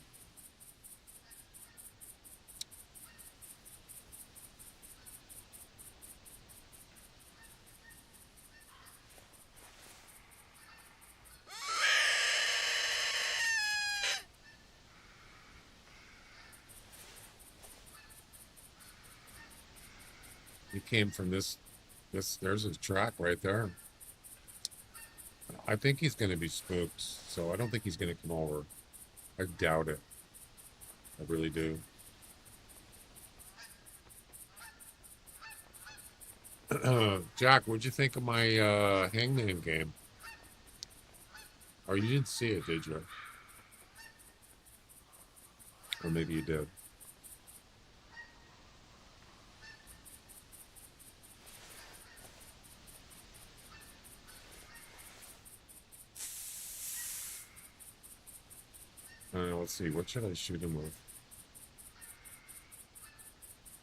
[SPEAKER 5] He came from this, there's his track right there. I think he's going to be spooked, so I don't think he's going to come over. I doubt it. I really do. Jack, what'd you think of my Hangman game? Or you didn't see it, did you? Or maybe you did. Let's see, what should I shoot him with?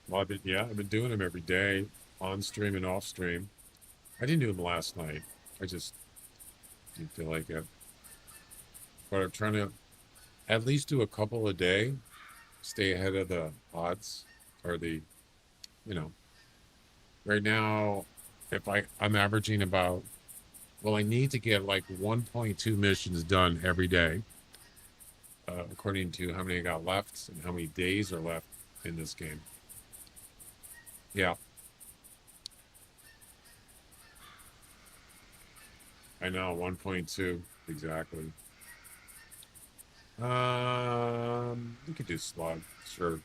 [SPEAKER 5] Well, I've been doing them every day, on stream and off stream. I didn't do them last night. I just didn't feel like it. But I'm trying to at least do a couple a day, stay ahead of the odds, or the, you know. Right now, if I'm averaging about, well, I need to get like 1.2 missions done every day. According to how many I got left and how many days are left in this game. Yeah. I know, 1.2, exactly. We could do slug, sure.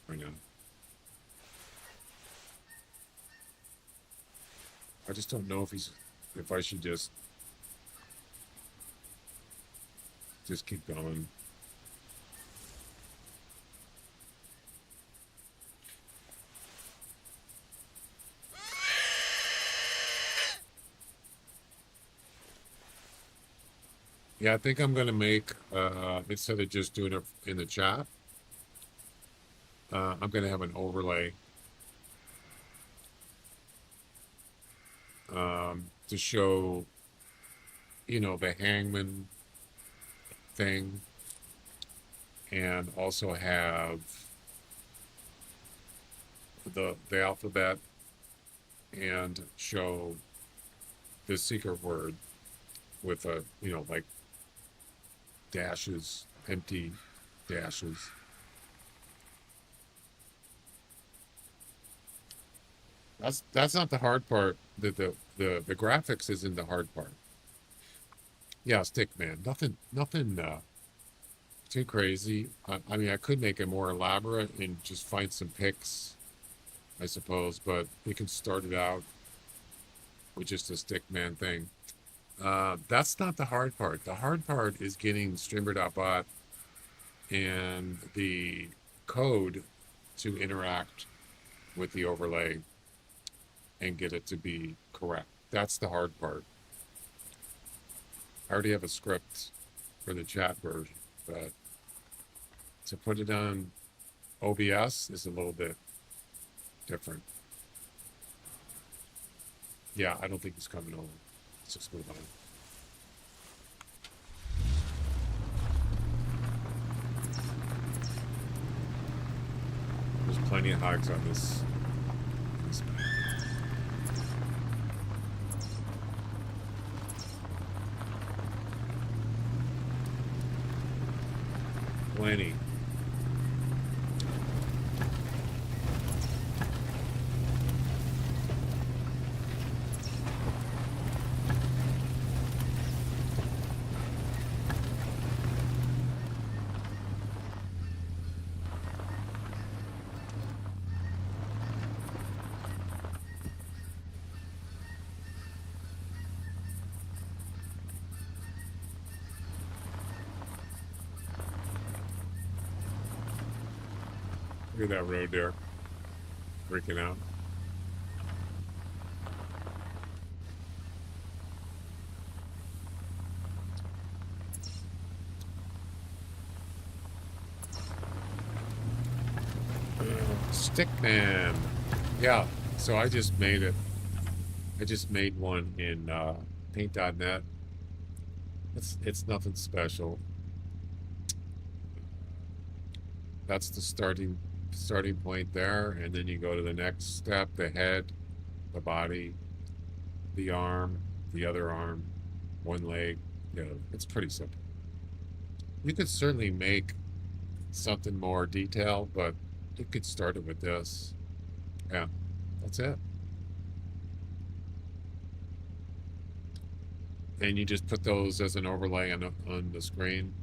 [SPEAKER 5] Why not? I just don't know if I should just keep going. Yeah, I think I'm going to make, instead of just doing it in the chat, I'm going to have an overlay to show, the hangman thing, and also have the alphabet, and show the secret word with a, like dashes, empty dashes. That's not the hard part. The graphics isn't the hard part. Yeah, Stickman. Nothing too crazy. I mean, I could make it more elaborate and just find some pics I suppose, but we can start it out with just a stickman thing. That's not the hard part. The hard part is getting streamer.bot and the code to interact with the overlay and get it to be correct. That's the hard part. I already have a script for the chat version, but to put it on OBS is a little bit different. Yeah, I don't think he's coming over. Let's just move on. There's plenty of hogs on this map. Plenty. Look at that road there. Freaking out. Stickman. Yeah, so I just made it. I just made one in paint.net. It's nothing special. That's the starting point there, and then you go to the next step: the head, the body, the arm, the other arm, one leg. You know, it's pretty simple. You could certainly make something more detailed, but you could start it with this. Yeah, that's it. And you just put those as an overlay on the screen.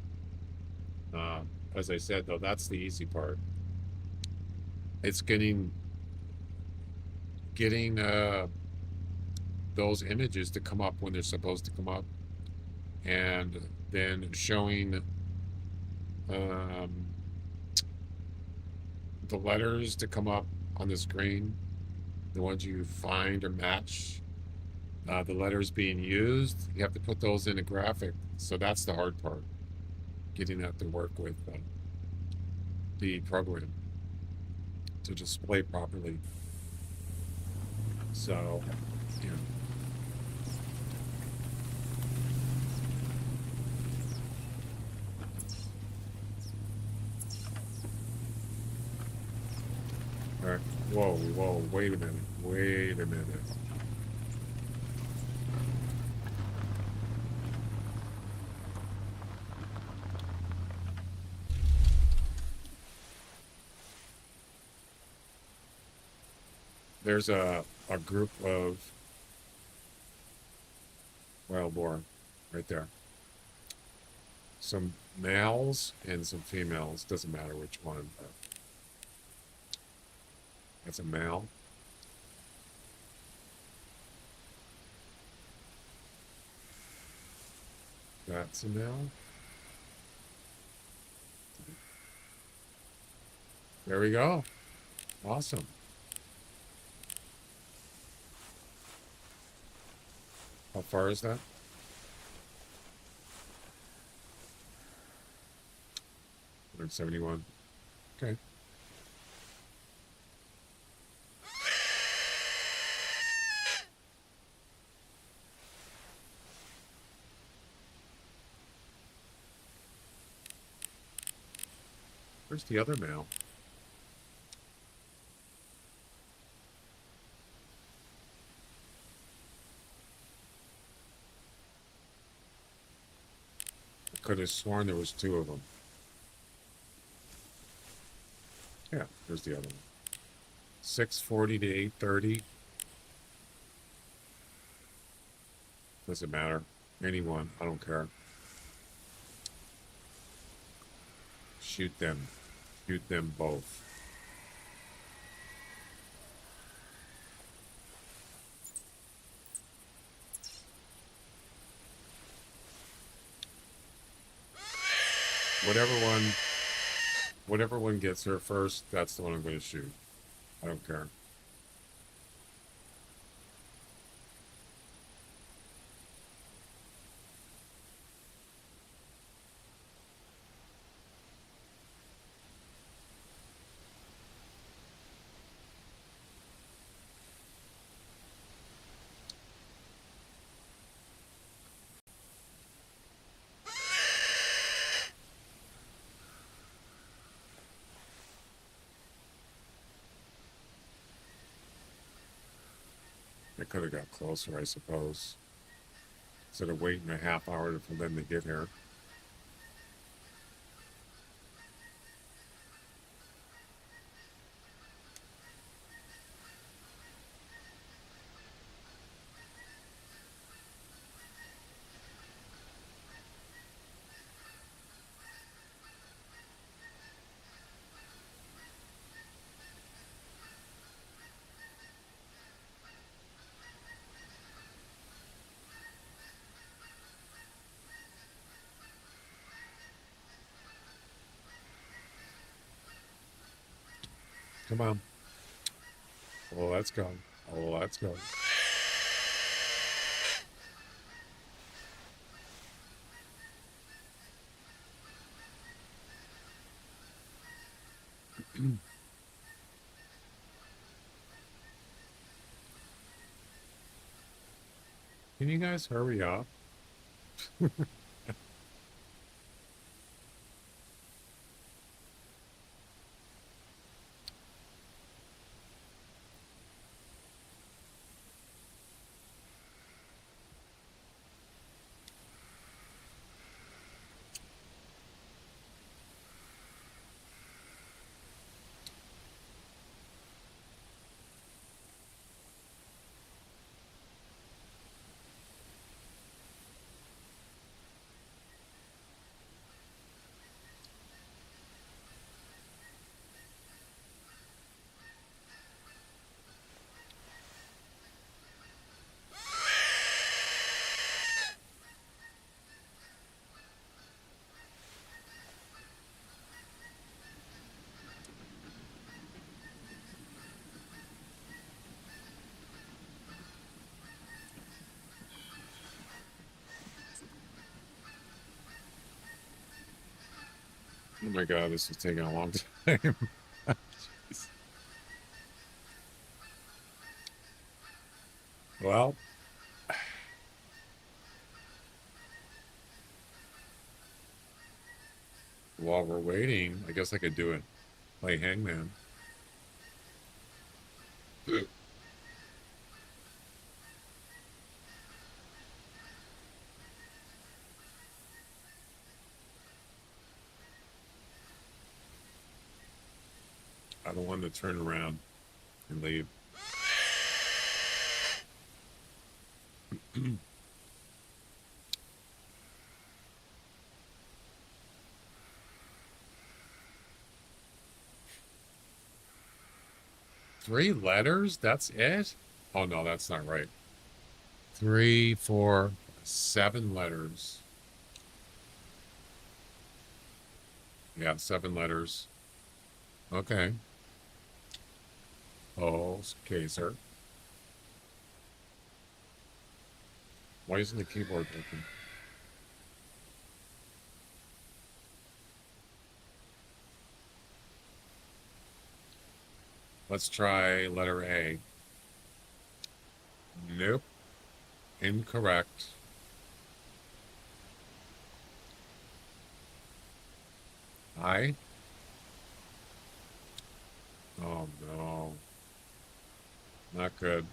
[SPEAKER 5] As I said, though, that's the easy part. It's getting those images to come up when they're supposed to come up, and then showing the letters to come up on the screen, the ones you find or match. The letters being used, you have to put those in a graphic. So that's the hard part, getting that to work with the program to display properly. So, you know. All right. Whoa, wait a minute. There's a group of wild boar right there. Some males and some females. Doesn't matter which one. But that's a male. That's a male. There we go. Awesome. How far is that? 171. Okay. Where's the other male? I could have sworn there was two of them. Yeah, there's the other one. 640 to 830. Doesn't matter. Anyone, I don't care. Shoot them. Shoot them both. Whatever one gets her first, that's the one I'm going to shoot. I don't care. I could have got closer, I suppose. Instead of waiting a half hour for them to get here. Come on. Oh, let's go. Oh, let's go. Can you guys hurry up? Oh my god, this is taking a long time. Well, while we're waiting, I guess I could do it. Play Hangman. I don't want to turn around and leave. Three letters? That's it? Oh no, that's not right. 3, 4, 7 letters. Yeah, 7 letters. Okay. Oh, okay, sir. Why isn't the keyboard working? Let's try letter A. Nope. Incorrect. I? Oh no. Not good.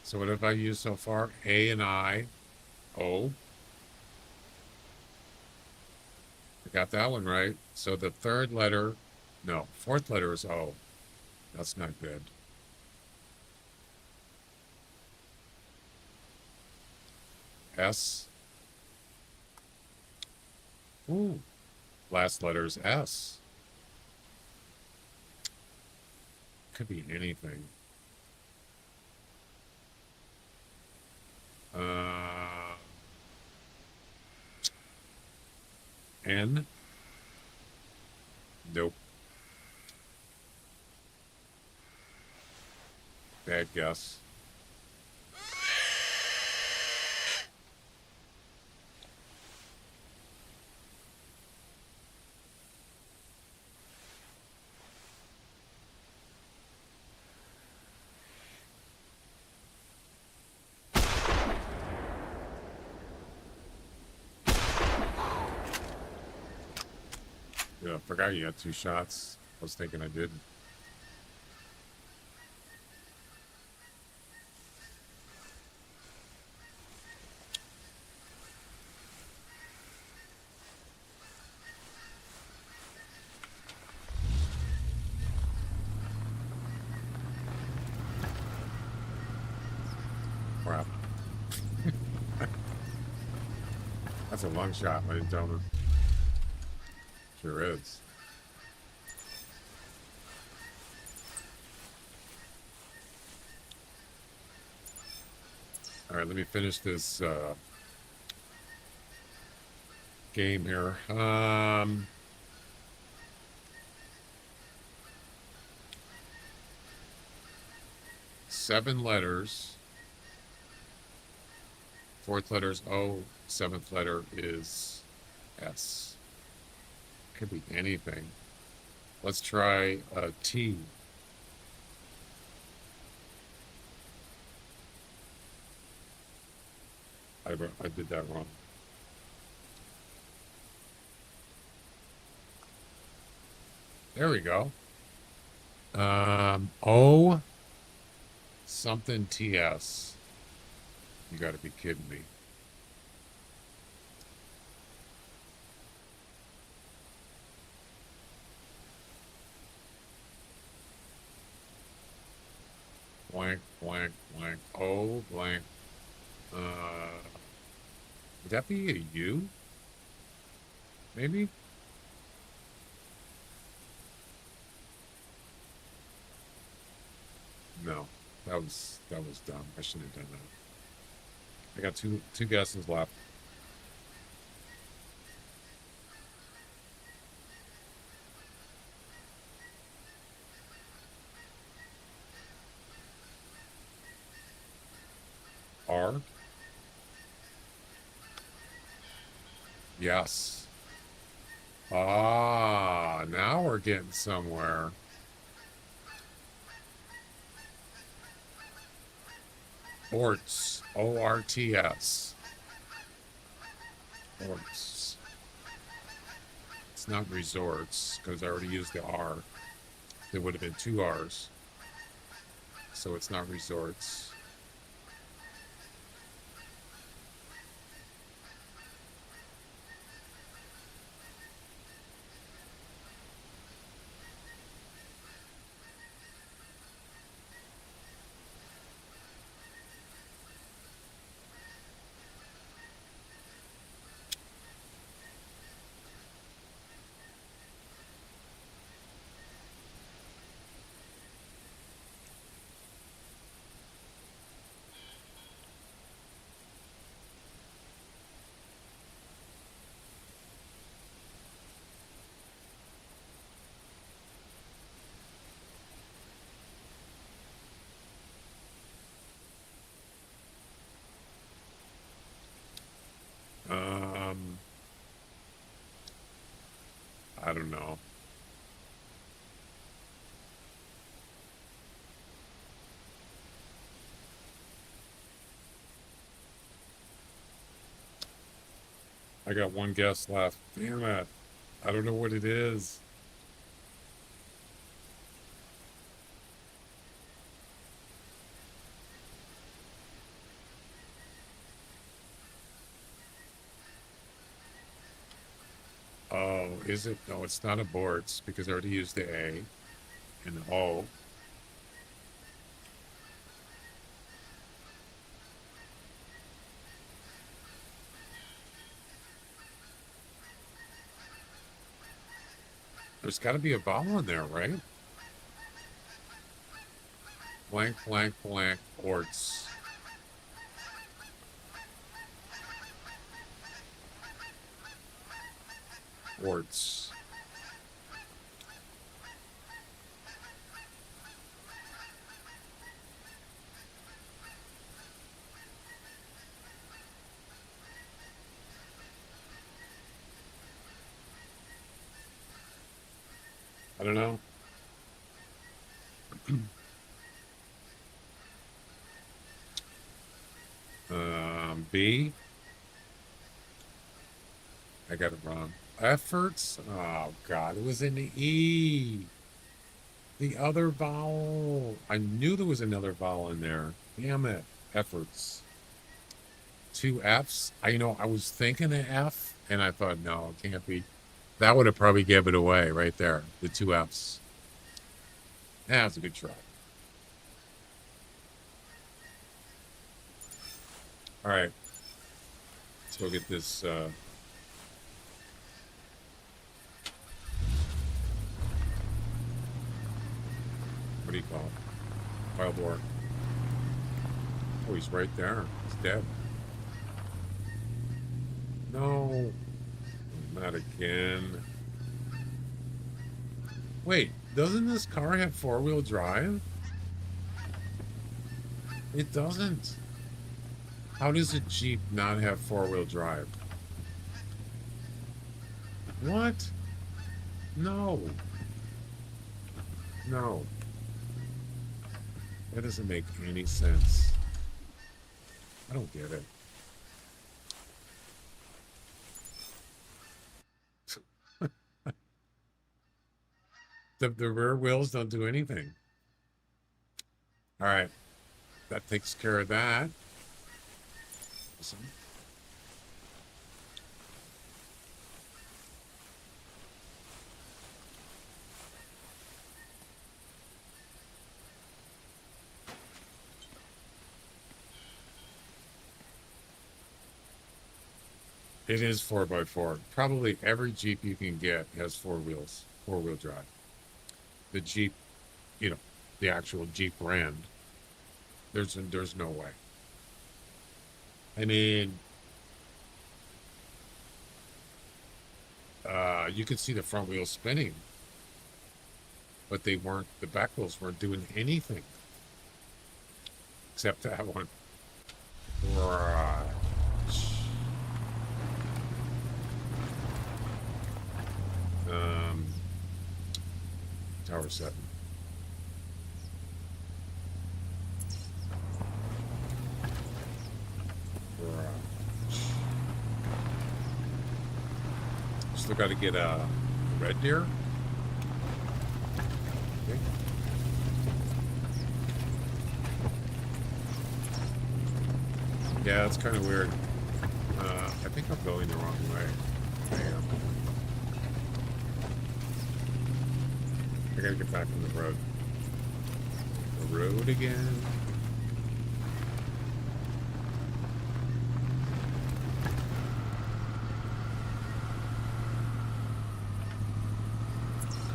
[SPEAKER 5] So what have I used so far? A and I. O. I got that one right. So the third letter, no, fourth letter is O. That's not good. S. Ooh. Last letter is S. Could be anything. N. Nope. Bad guess. Yeah, I forgot you had 2 shots. I was thinking I didn't. Crap. That's a long shot, ladies and gentlemen. Sure is. All right, let me finish this game here. 7 letters. 4th letter is O. 7th letter is S. Could be anything. Let's try T. I did that wrong. There we go. O something TS. You gotta be kidding me. Blank, blank, blank. O blank. Would that be a U? Maybe? No. That was dumb. I shouldn't have done that. I got two guesses left. R. Yes. Ah, now we're getting somewhere. Orts. O-R-T-S. Orts. It's not resorts, because I already used the R. There would have been 2 R's. So it's not resorts. I don't know. I got 1 guess left. Damn it. I don't know what it is. Oh, is it? No, it's not aborts because I already used the A and the O. There's got to be a vowel in there, right? Blank, blank, blank, quartz. Quartz. I don't know. B. I got it wrong. Efforts. Oh God, it was an E. The other vowel. I knew there was another vowel in there. Damn it. Efforts. 2 F's. I was thinking an F, and I thought, no, it can't be. That would have probably gave it away right there. The 2 F's. That's a good try. All right. Let's go get this. What do you call it? Wild boar. Oh, he's right there. He's dead. No. Not again. Wait, doesn't this car have 4-wheel drive? It doesn't. How does a Jeep not have 4-wheel drive? What? No. No. That doesn't make any sense. I don't get it. The rear wheels don't do anything. All right. That takes care of that. Awesome. It is 4x4. Probably every Jeep you can get has 4 wheels, 4-wheel drive. The Jeep, the actual Jeep brand, there's no way. I mean, you could see the front wheels spinning, but the back wheels weren't doing anything except that one. Right. Tower 7. Still got to get a red deer. Okay. Yeah, that's kind of weird. I think I'm going the wrong way. I am. I gotta get back on the road. The road again.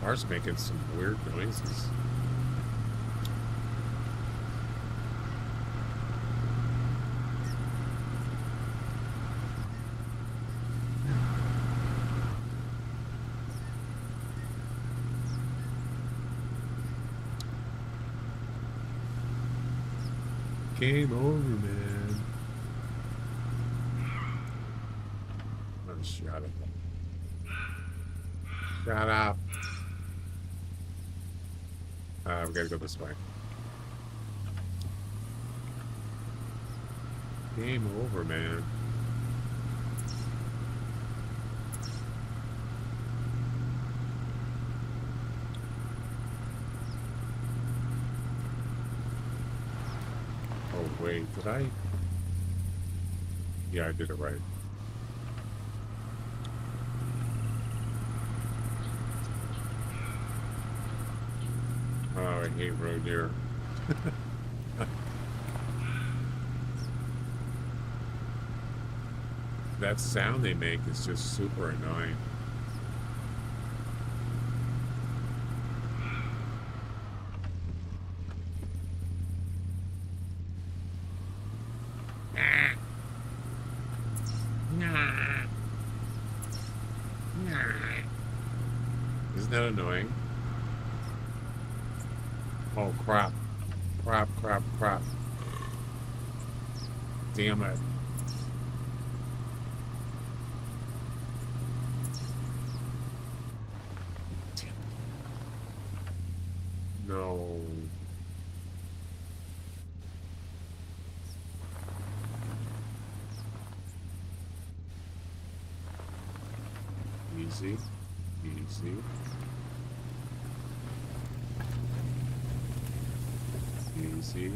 [SPEAKER 5] Car's making some weird noises. Game over, man. Oh, shut up. Shut up. We gotta go this way. Game over, man. Oh, wait, did I? Yeah, I did it right. Oh, I hate road deer. That sound they make is just super annoying. annoying. Oh, crap. Crap, crap, crap. Damn it. No. Easy. Easy. Easy.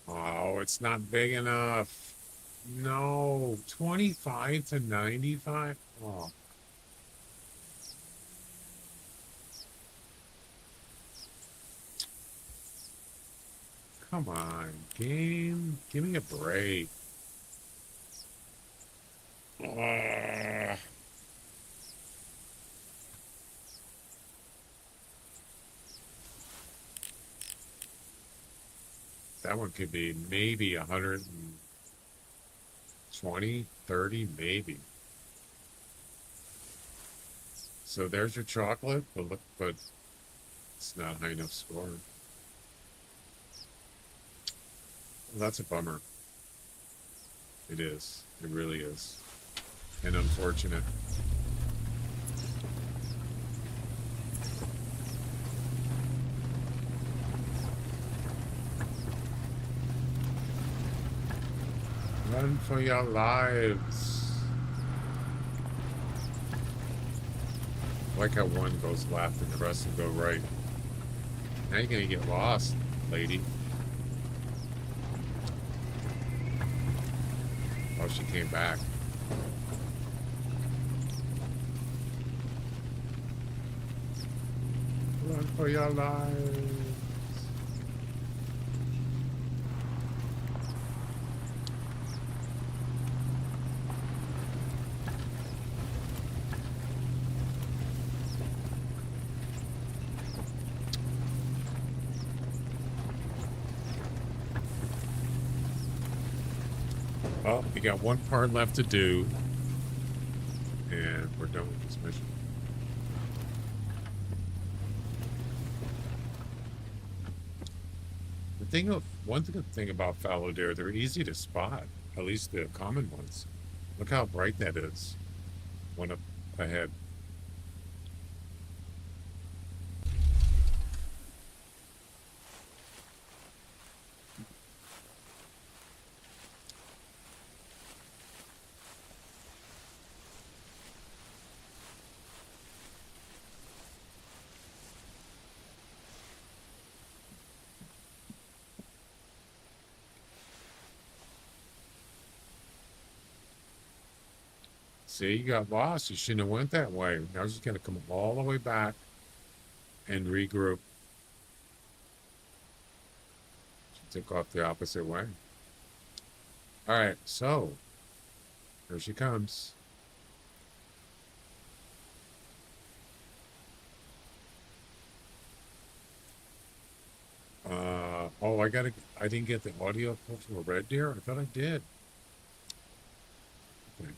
[SPEAKER 5] Oh, it's not big enough. No, 25 to 95. Oh. Come on, game. Give me a break. Ugh. That one could be maybe 120, 30, maybe. So there's your chocolate, but look, but it's not a high enough score. Well, that's a bummer. It is. It really is. And unfortunate. Run for your lives. I like how one goes left and the rest will go right. Now you're gonna get lost, lady. Oh, she came back. Run for your lives. Well, we got one part left to do, and we're done with this mission. One good thing about fallow deer, they're easy to spot, at least the common ones. Look how bright that is. One up ahead. See, you got lost. You shouldn't have went that way. Now you're just going to come all the way back and regroup. She took off the opposite way. All right, so here she comes. Oh, I didn't get the audio from a red deer. I thought I did. Okay.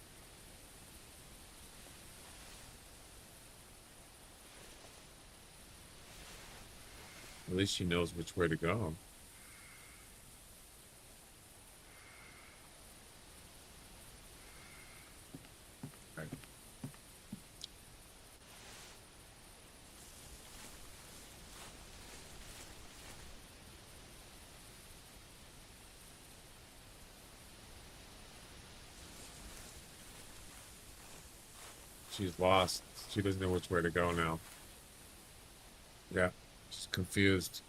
[SPEAKER 5] At least she knows which way to go. Okay. She's lost. She doesn't know which way to go now. Yeah. She's confused.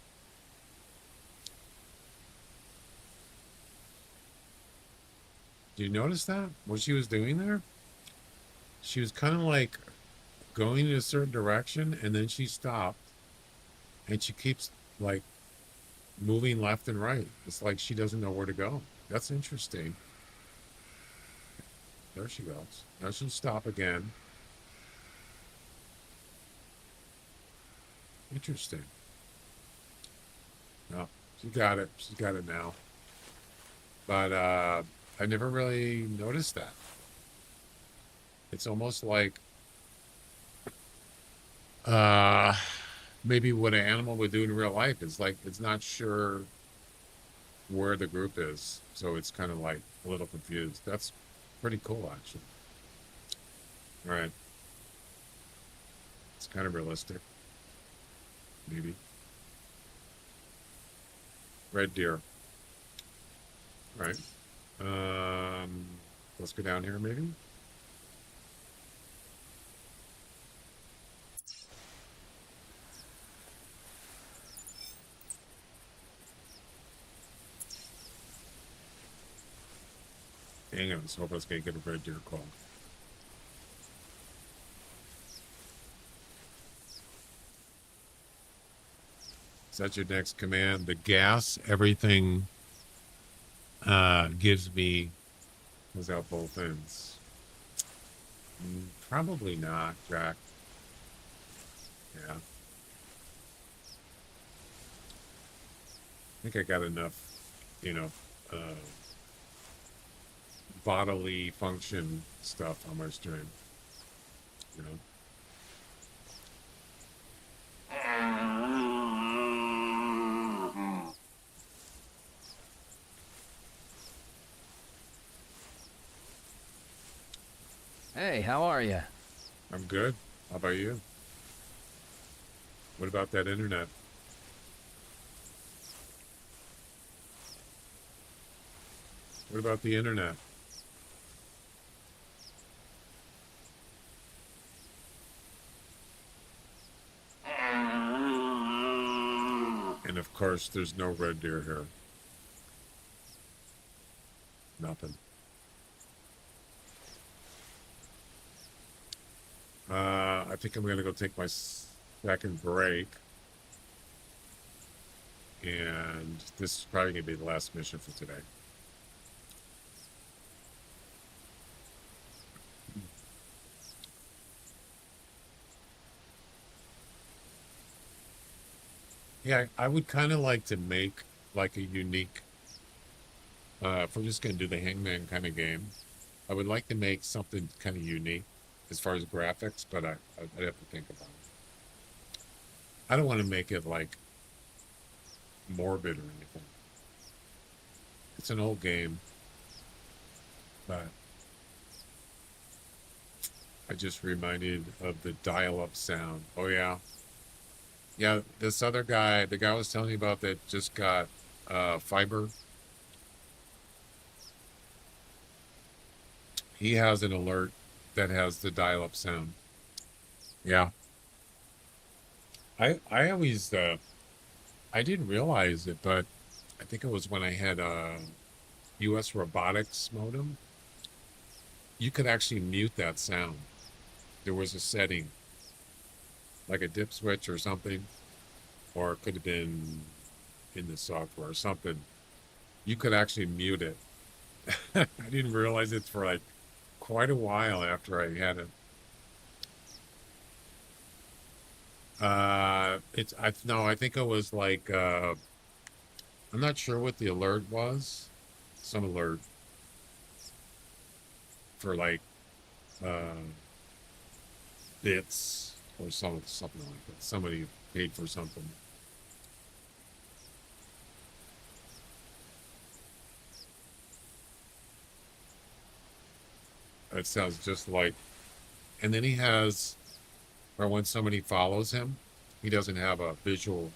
[SPEAKER 5] Do you notice that? What she was doing there? She was kind of like going in a certain direction and then she stopped and she keeps like moving left and right. It's like she doesn't know where to go. That's interesting. There she goes. Now she'll stop again. Interesting. No, she got it. She's got it now. But I never really noticed that. It's almost like maybe what an animal would do in real life is like it's not sure where the group is, so it's kind of like a little confused. That's pretty cool, actually. All right. It's kind of realistic. Maybe. Red deer. All right. Let's go down here, maybe. Hang on, let's hope I was going to get a red deer call. Is that your next command? The gas, everything gives me, was out both ends. Probably not, Jack. Yeah. I think I got enough, you know, bodily function stuff on my stream, you know.
[SPEAKER 7] Hey, how are you?
[SPEAKER 5] I'm good. How about you? What about that internet? What about the internet? And of course, there's no red deer here. Nothing. I think I'm going to go take my second break. And this is probably going to be the last mission for today. Yeah, I would kind of like to make like a unique, if we're just going to do the hangman kind of game, I would like to make something kind of unique as far as graphics, but I'd have to think about it. I don't want to make it like morbid or anything. It's an old game, but I just reminded of the dial-up sound. Oh yeah. Yeah, this other guy, the guy I was telling you about that just got fiber, he has an alert that has the dial-up sound. Yeah. I always, I didn't realize it, but I think it was when I had a US robotics modem, you could actually mute that sound. There was a setting, like a dip switch or something, or it could have been in the software or something. You could actually mute it. I didn't realize it for like quite a while after I had it. I think it was like, I'm not sure what the alert was. Some alert for like, bits or something like that. Somebody paid for something. It sounds just like, and then he has, or when somebody follows him, he doesn't have a visual,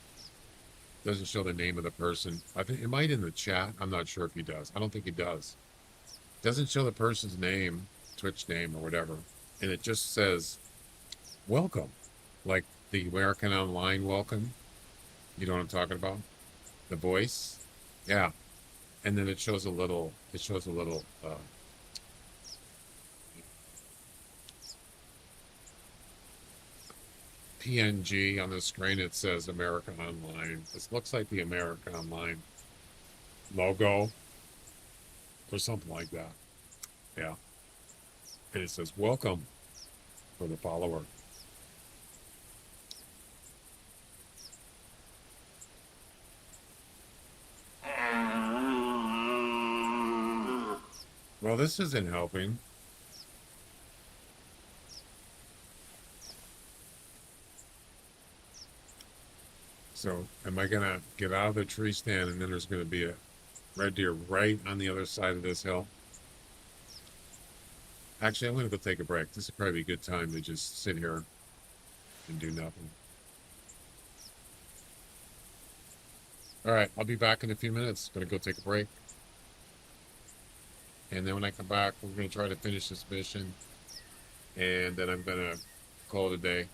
[SPEAKER 5] doesn't show the name of the person. I think it might in the chat. I'm not sure if he does. I don't think he does. Doesn't show the person's name, Twitch name or whatever. And it just says, welcome. Like the American Online welcome. You know what I'm talking about? The voice. Yeah. And then it shows a little, PNG on the screen. It says American Online. This looks like the American Online logo or something like that. Yeah. And it says welcome for the follower. Well, this isn't helping. So, am I gonna get out of the tree stand and then there's gonna be a red deer right on the other side of this hill? Actually, I'm gonna go take a break. This would probably be a good time to just sit here and do nothing. All right, I'll be back in a few minutes. Gonna go take a break. And then when I come back, we're gonna try to finish this mission. And then I'm gonna call it a day.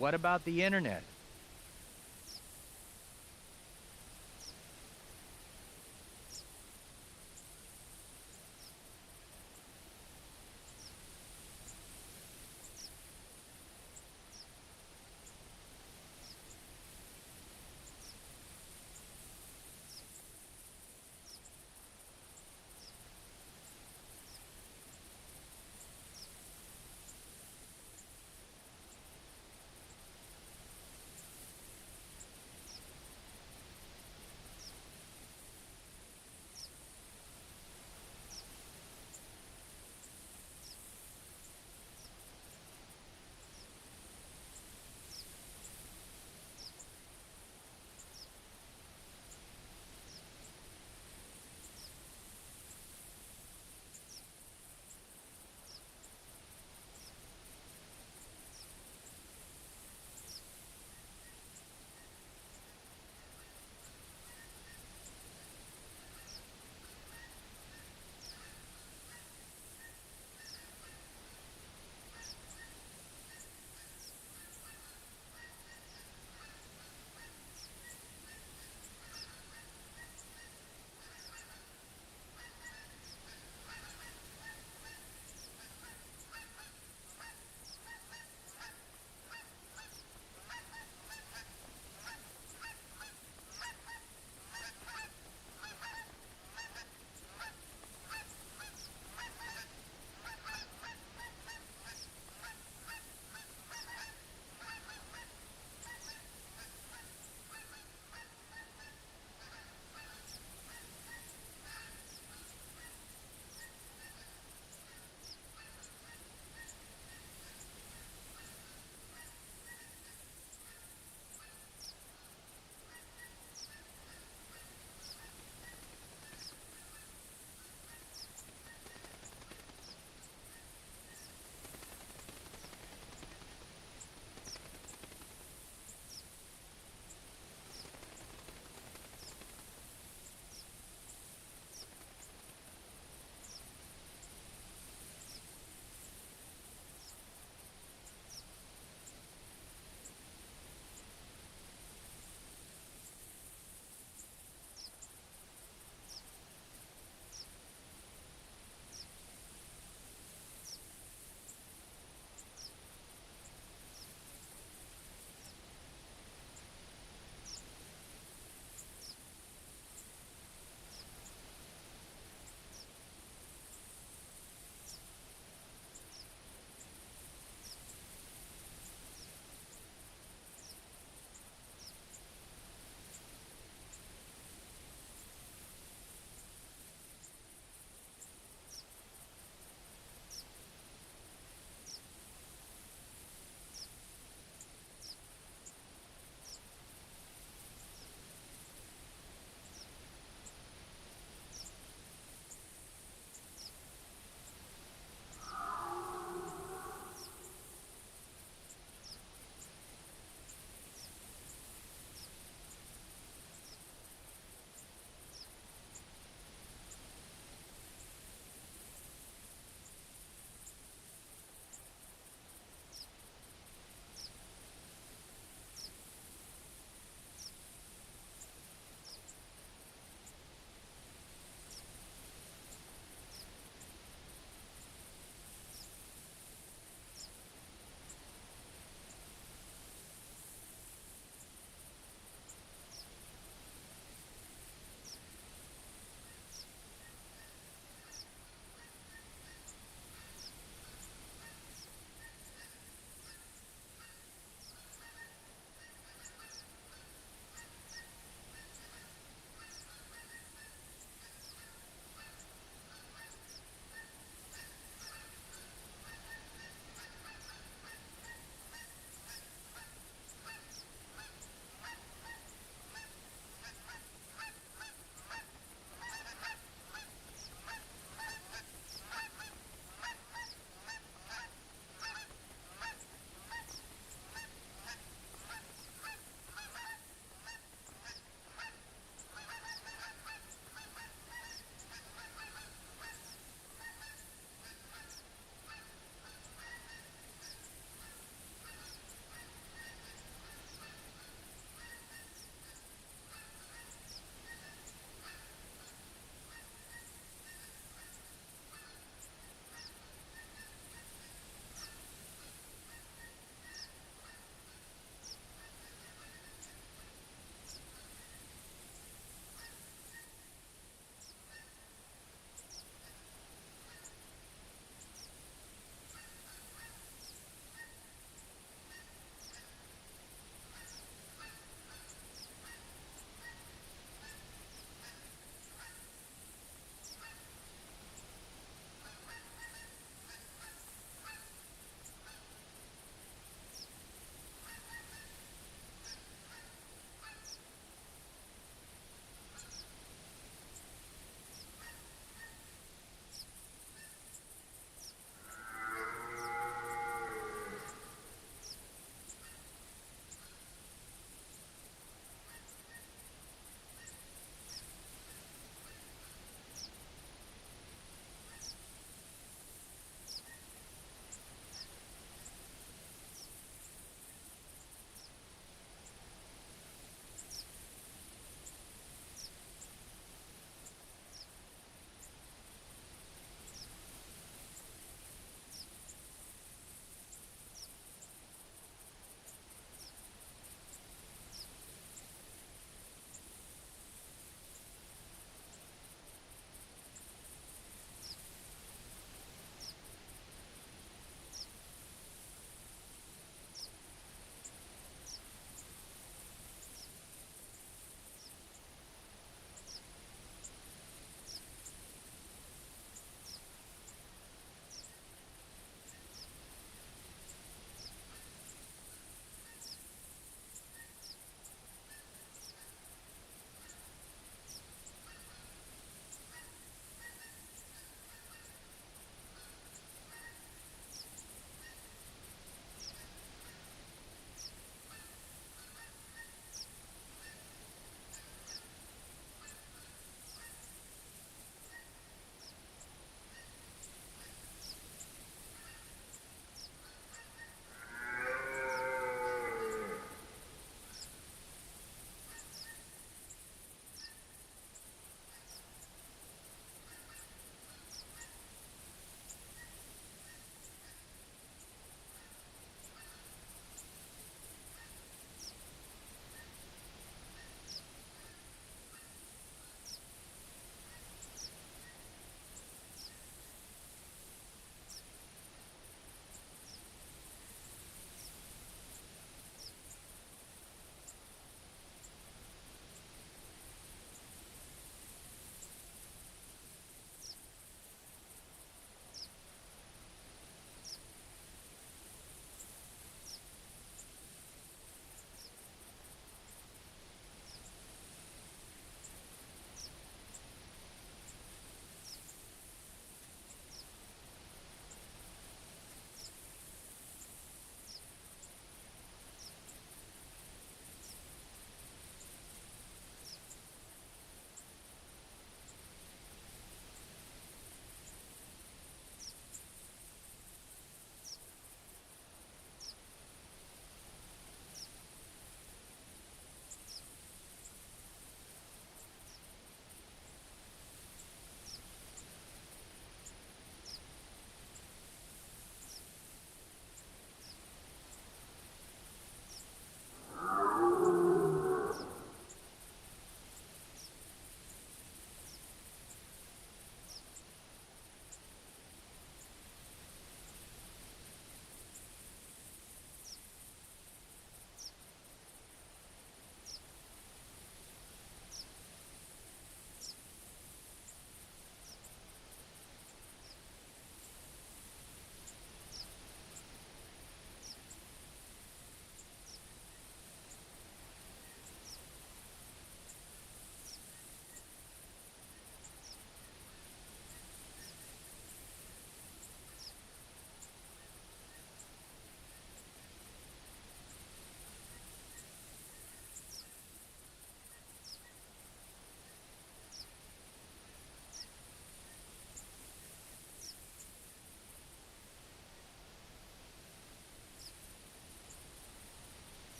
[SPEAKER 7] What about the internet?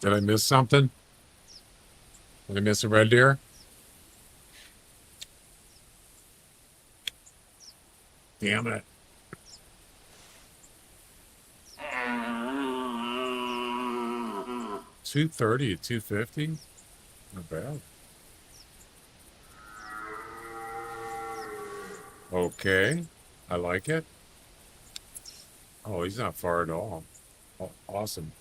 [SPEAKER 5] Did I miss something? Did I miss a red deer? Damn it. 230 to 250? Not bad. Okay. I like it. Oh, he's not far at all. Oh, awesome.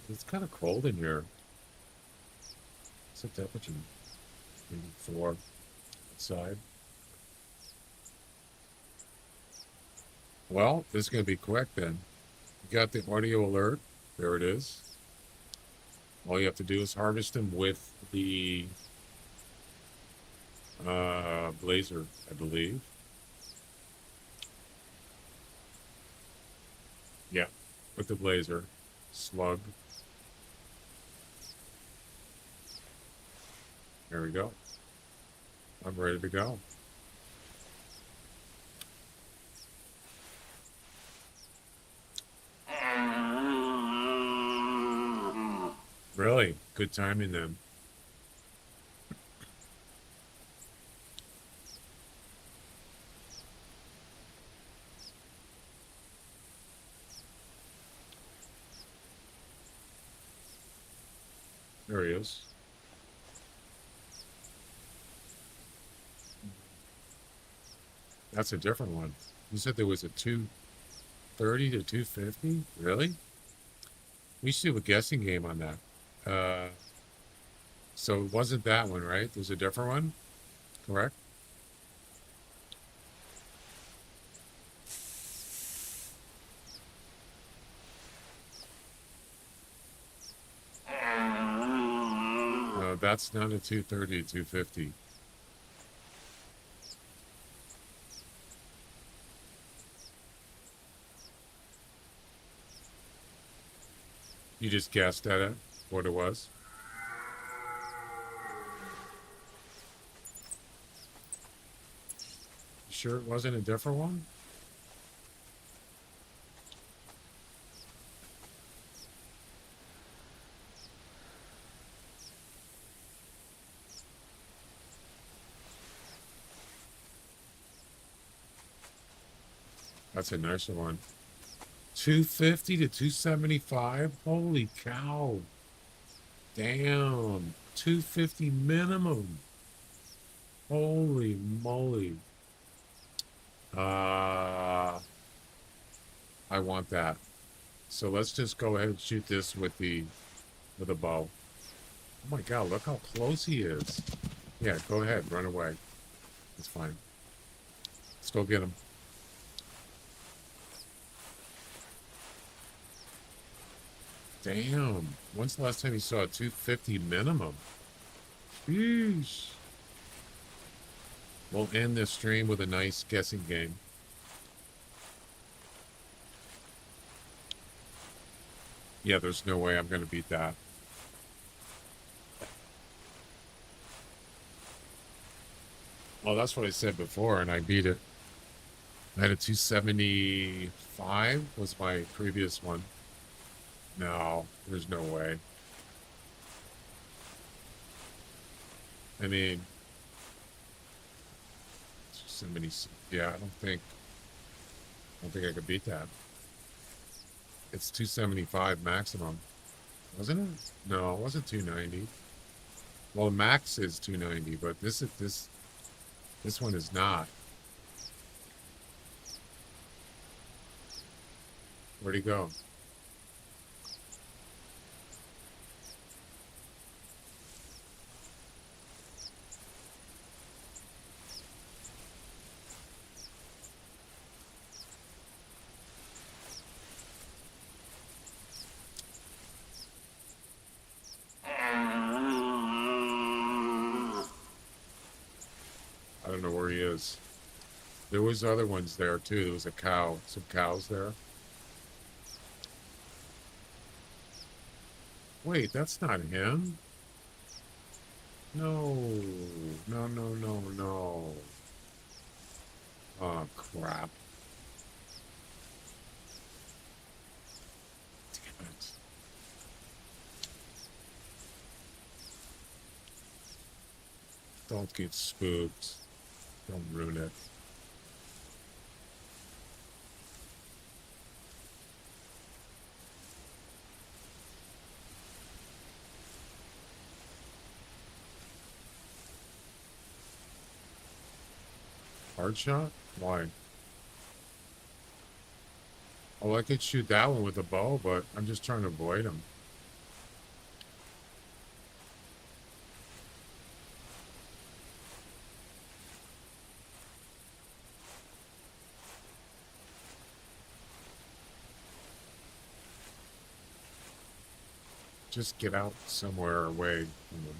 [SPEAKER 5] It's kind of cold in here. What's the temperature? Maybe 4 outside. Well, this is going to be quick then. You got the audio alert. There it is. All you have to do is harvest them with the blazer, I believe. Yeah, with the blazer. Slug. There we go. I'm ready to go. Really? Good timing then. There he is. That's a different one. You said there was a 230 to 250? Really? We should do a guessing game on that. So it wasn't that one, right? There's a different one? Correct? No, that's not a 230 to 250. You just guessed at it, what it was? You sure it wasn't a different one? That's a nicer one. 250 to 275? Holy cow. Damn. 250 minimum. Holy moly. I want that. So let's just go ahead and shoot this with a bow. Oh my god, look how close he is. Yeah, go ahead, run away. It's fine. Let's go get him. Damn. When's the last time you saw a 250 minimum? Sheesh. We'll end this stream with a nice guessing game. Yeah, there's no way I'm going to beat that. Well, that's what I said before, and I beat it. I had a 275 was my previous one. No, there's no way. I mean, so many. Yeah, I don't think I could beat that. It's 275 maximum, wasn't it? No, it wasn't 290. Well, max is 290, but this one is not. Where'd he go? I don't know where he is. There was other ones there too. There was a cow, some cows there. Wait, that's not him. No, no, no, no, no. Oh, crap. Don't get spooked. Don't ruin it. Hard shot? Why? Oh, I could shoot that one with a bow, but I'm just trying to avoid him. Just get out somewhere away from them.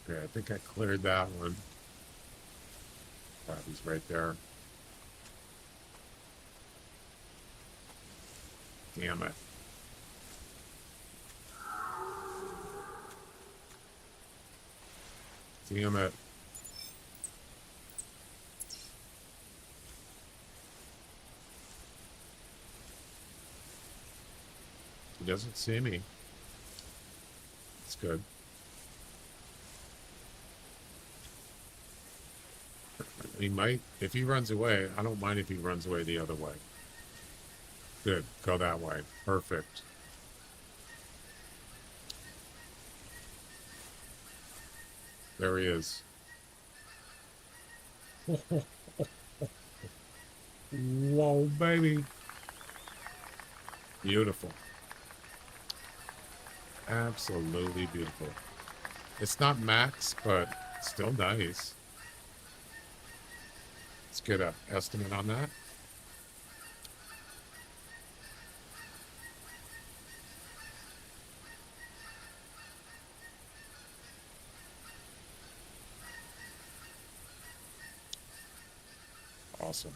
[SPEAKER 5] Okay, I think I cleared that one. He's right there. Damn it. Damn it. He doesn't see me. It's good. He might, if he runs away, I don't mind if he runs away the other way. Good, go that way. Perfect. There he is. Whoa, baby. Beautiful. Absolutely beautiful. It's not max, but still nice. Let's get an estimate on that. Awesome.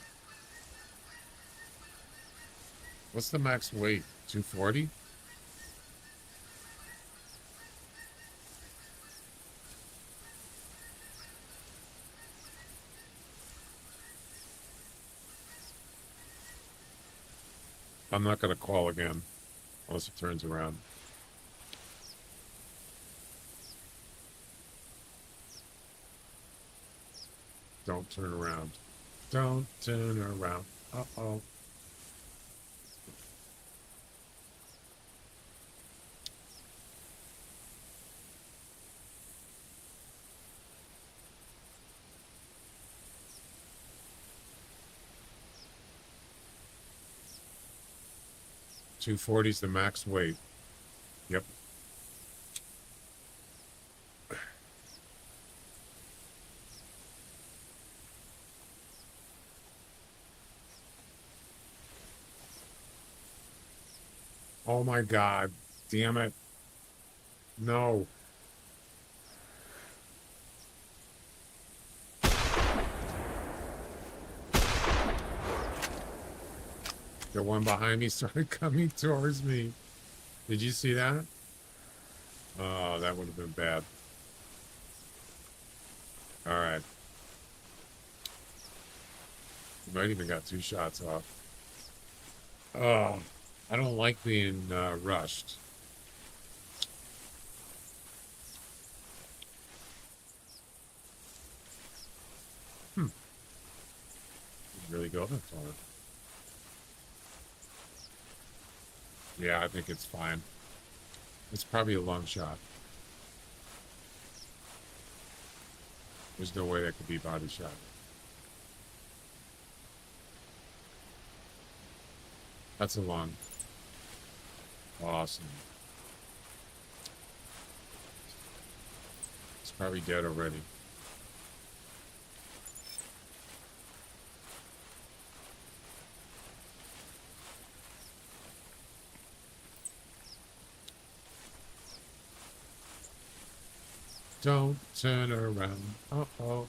[SPEAKER 5] What's the max weight? 240? I'm not going to call again unless it turns around. Don't turn around. Don't turn around. Uh-oh. $240 is the max weight. Yep. Oh my God. Damn it. No. The one behind me started coming towards me. Did you see that? Oh, that would have been bad. All right. You might even got 2 shots off. Oh, I don't like being rushed. Didn't really go that far. Yeah, I think it's fine. It's probably a long shot. There's no way that could be body shot. That's a long. Awesome. It's probably dead already. Don't turn around. Uh-oh.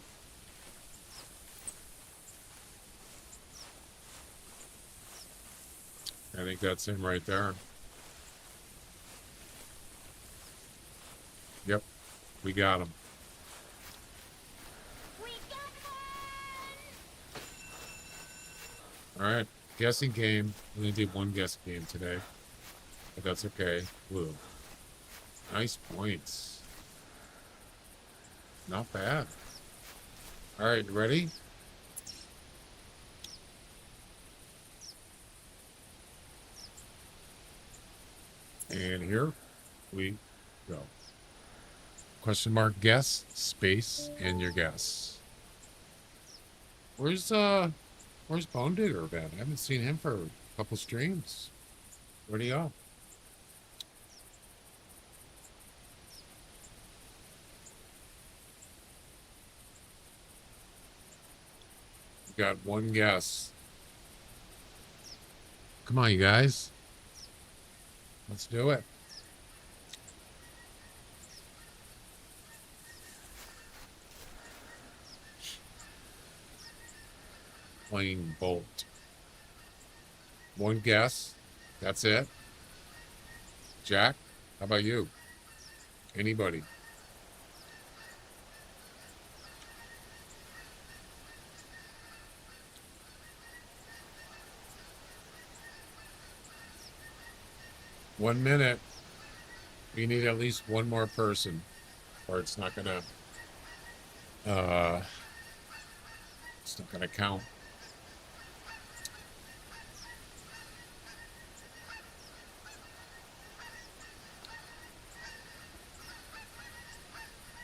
[SPEAKER 5] I think that's him right there. Yep. We got him.
[SPEAKER 8] We got one!
[SPEAKER 5] All right. Guessing game. We only did one guessing game today. But that's okay. Woo. Nice points. Not bad. Alright, you ready? And here we go. Question mark guess, space, and your guess. Where's Bone Digger been? I haven't seen him for a couple streams. Where'd he go? We got one guess. Come on, you guys. Let's do it. Plain bolt. One guess. That's it. Jack, how about you? Anybody? One minute. We need at least one more person, or it's not gonna count.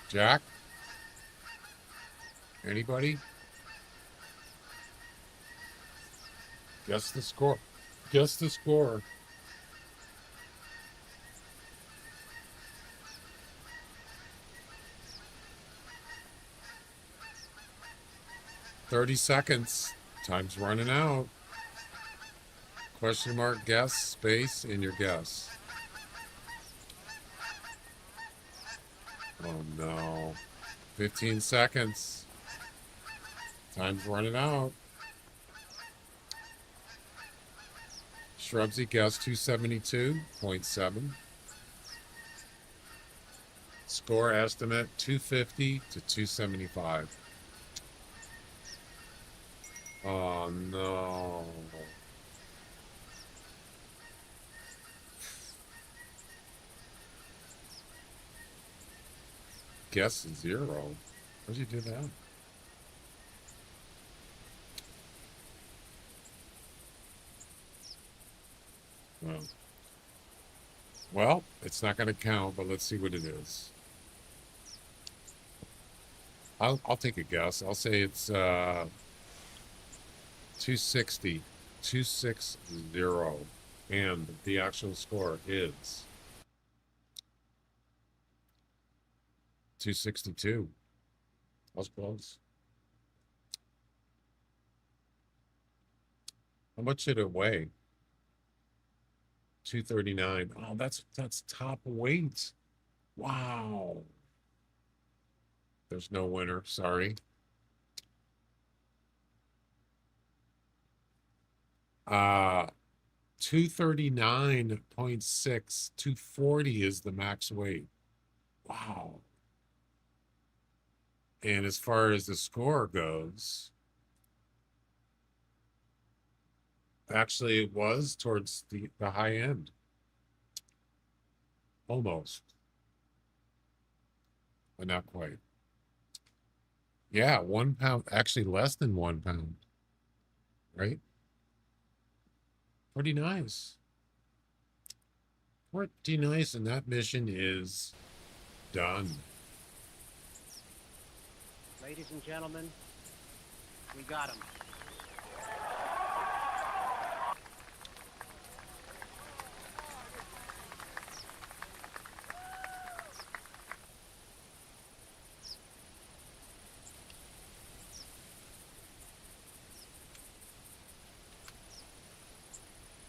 [SPEAKER 5] Jack? Anybody? Guess the score. Guess the score. $30 seconds. Time's running out. Question mark, guess, space, and your guess. Oh no. 15 seconds. Time's running out. Shrubsy guess 272.7. Score estimate 250 to 275. Oh no. Guess 0. Where'd you do that? Well, it's not going to count, but let's see what it is. I'll take a guess. I'll say it's 260, 260, and the actual score is 262. I was close. How much did it weigh? 239. Oh, that's top weight. Wow. There's no winner. Sorry. 239.6. 240 is the max weight. Wow. And as far as the score goes, actually it was towards the high end. Almost. But not quite. Yeah, 1 pound, actually less than 1 pound. Right? Pretty nice. Pretty nice, and that mission is done.
[SPEAKER 6] Ladies and gentlemen, we got him.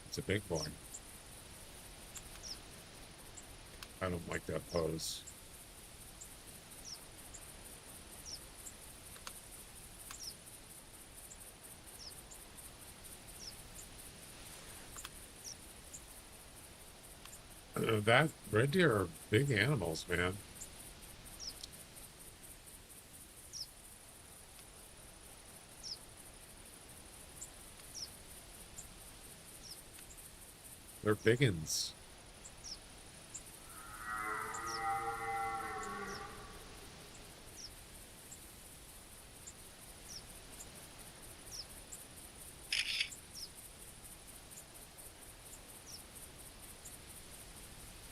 [SPEAKER 5] It's a big boy. I don't like that pose. That red deer are big animals, man. They're biggins.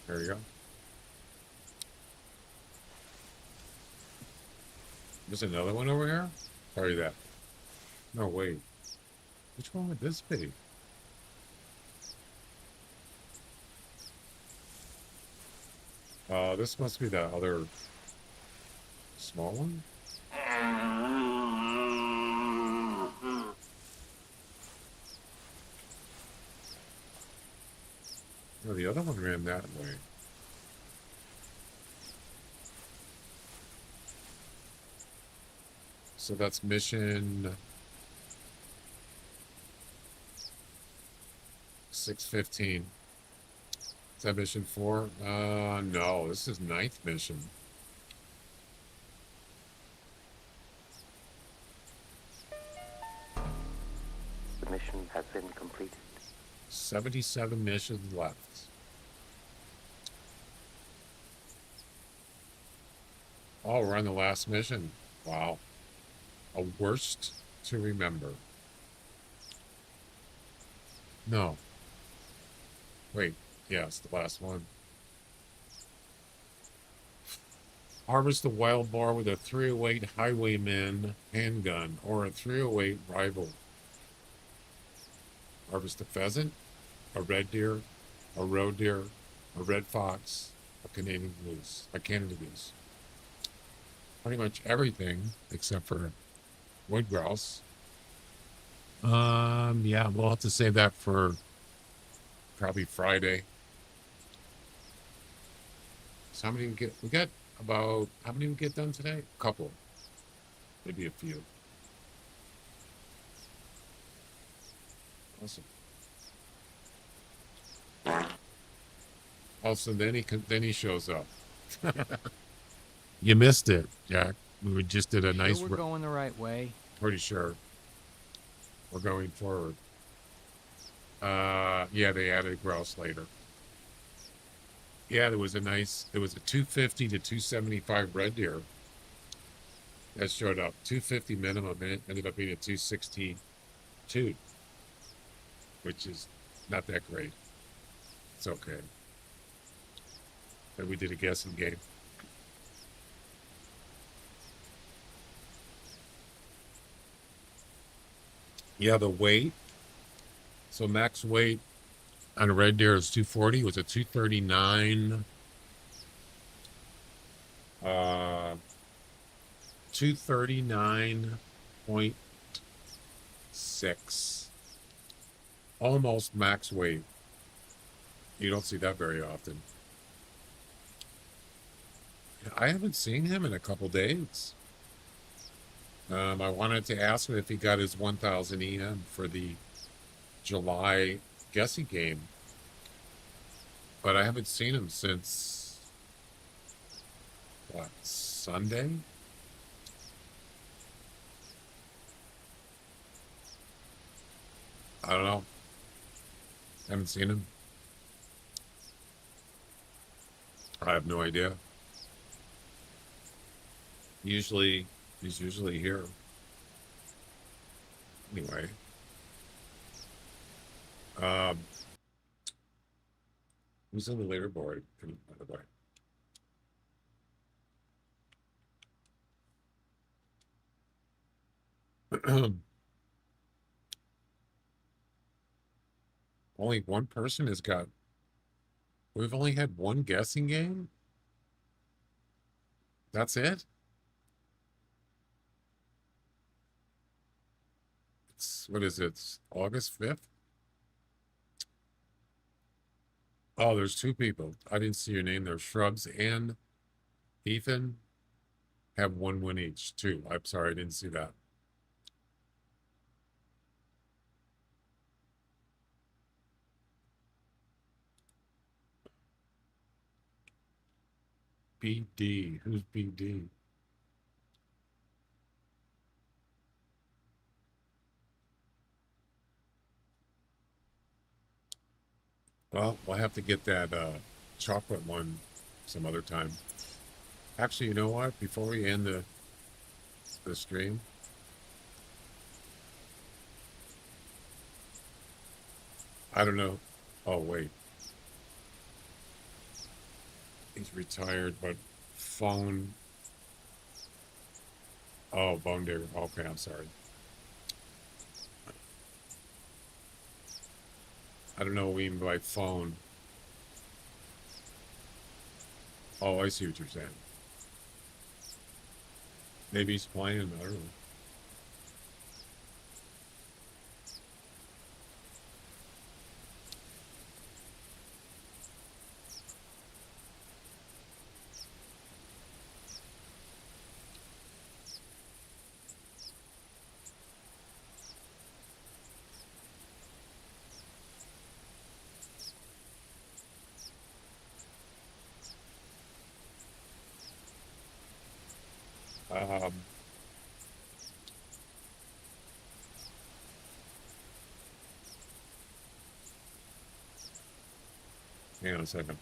[SPEAKER 5] There you go. There's another one over here? Probably that. No, wait. Which one would this be? This must be the other small one. No, the other one ran that way. So that's mission 615. Is that mission 4? No, this is 9th mission.
[SPEAKER 9] The mission has been completed.
[SPEAKER 5] 77 missions left. Oh, we're on the last mission. Wow. A worst to remember. No. Wait. Yeah, it's the last one. Harvest a wild boar with a 308 highwayman handgun or a 308 rifle. Harvest a pheasant, a red deer, a roe deer, a red fox, a Canadian goose, a Canada goose. Pretty much everything except for wood grouse. Yeah, we'll have to save that for probably Friday. So how many we got about, how many we get done today? A couple. Maybe a few. Awesome. Also, then he shows up. You missed it, Jack. We just did a nice.
[SPEAKER 7] We're going the right way.
[SPEAKER 5] Pretty sure. We're going forward. Yeah, they added grouse later. Yeah, there was a 250 to 275 red deer that showed up. 250 minimum, and it ended up being a 262, which is not that great. It's okay. But we did a guessing game. Yeah, the weight. So max weight on a red deer is 240. It was a 239. 239.6. Almost max weight. You don't see that very often. I haven't seen him in a couple days. I wanted to ask him if he got his 1000 EM for the July guessing game, but I haven't seen him since what, Sunday? I don't know. Haven't seen him. I have no idea. He's usually here. Anyway. Who's on the leaderboard, by the way? Only one person has got. We've only had one guessing game. That's it. What is it? It's August 5th? Oh, there's two people. I didn't see your name there. Shrubs and Ethan have one win each. Two. I'm sorry, I didn't see that. BD. Who's BD? Well, we'll have to get that chocolate one some other time. Actually, you know what? Before we end the stream, I don't know. Oh, wait. He's retired, but phone. Oh, Bone Digger. Okay, I'm sorry. I don't know what we mean by phone. Oh, I see what you're saying. Maybe he's playing. I don't know. Um, Hang on a second.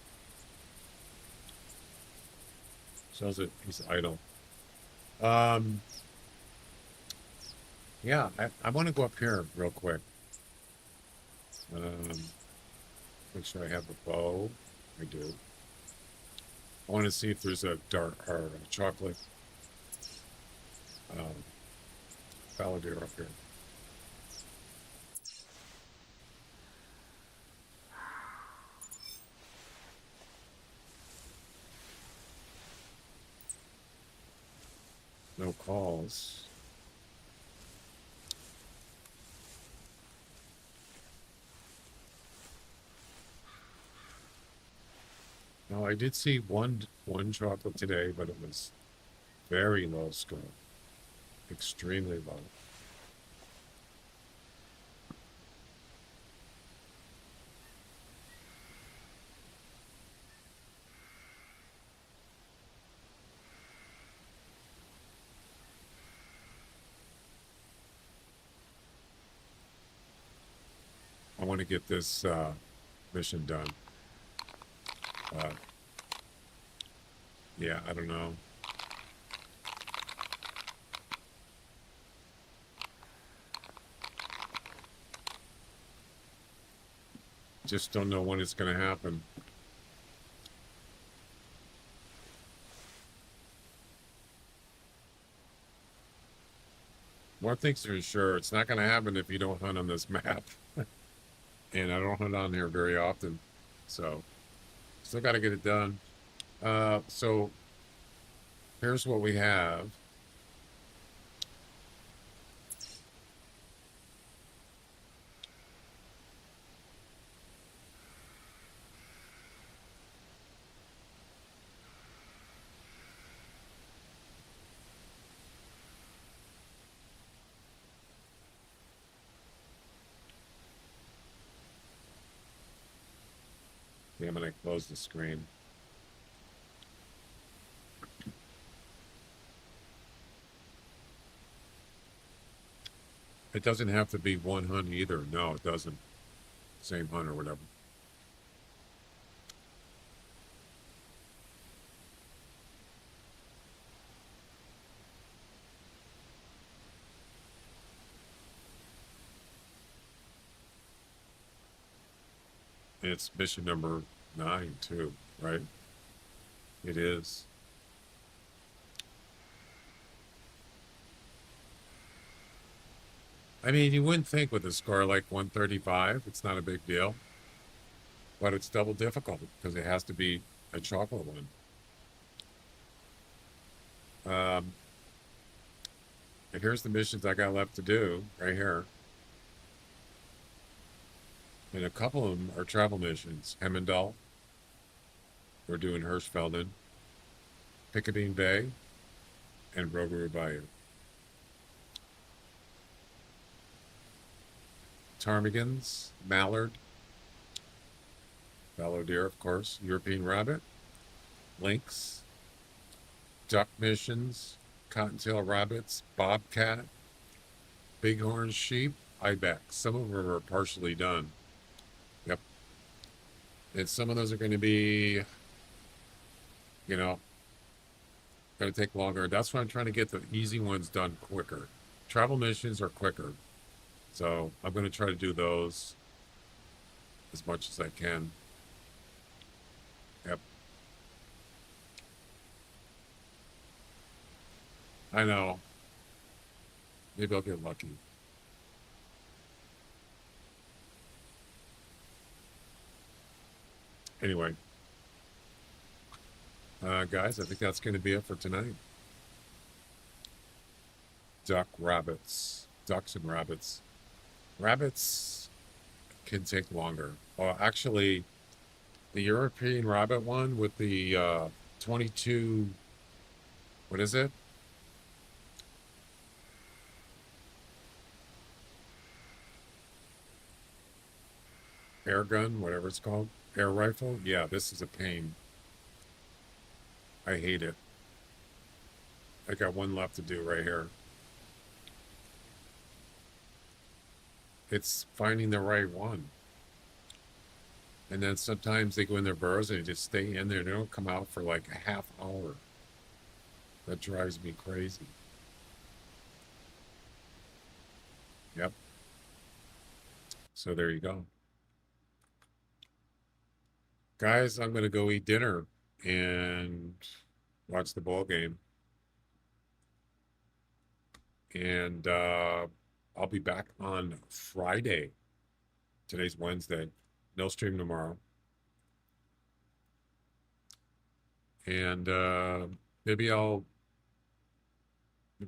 [SPEAKER 5] Shows it he's idle. Yeah, I want to go up here real quick. Make sure I have the bow. I do. I want to see if there's a dark or a chocolate balladeer up here. No calls. No, I did see one chocolate today, but it was very low score. Extremely low. I want to get this mission done. Yeah, I don't know. Just don't know when it's going to happen. One thing's for sure, it's not going to happen if you don't hunt on this map. And I don't hunt on here very often. So, still got to get it done. So, here's what we have. Okay, I'm going to close the screen. It doesn't have to be one hunt either. No, it doesn't. Same hunt or whatever. It's mission number 9 too, right? It is. I mean, you wouldn't think with a score like 135, it's not a big deal. But it's double difficult because it has to be a chocolate one. And here's the missions I got left to do right here. And a couple of them are travel missions. Hemmendal. We're doing Hirschfelden. Picadine Bay. And Rotary Bayou. Ptarmigans. Mallard. Fallow deer, of course. European rabbit. Lynx. Duck missions. Cottontail rabbits. Bobcat. Bighorn sheep. Ibex. Some of them are partially done. Yep. And some of those are going to be, you know, going to take longer. That's why I'm trying to get the easy ones done quicker. Travel missions are quicker. So I'm going to try to do those as much as I can. Yep. I know. Maybe I'll get lucky. Anyway. Guys, I think that's going to be it for tonight. Ducks and rabbits. Rabbits can take longer. Well, actually, the European rabbit one with the 22, what is it? Air gun, whatever it's called. Air rifle. Yeah, this is a pain. I hate it. I got one left to do right here. It's finding the right one. And then sometimes they go in their burrows and they just stay in there. They don't come out for like a half hour. That drives me crazy. Yep. So there you go. Guys, I'm going to go eat dinner and watch the ball game. And I'll be back on Friday. Today's Wednesday. No stream tomorrow. And maybe I'll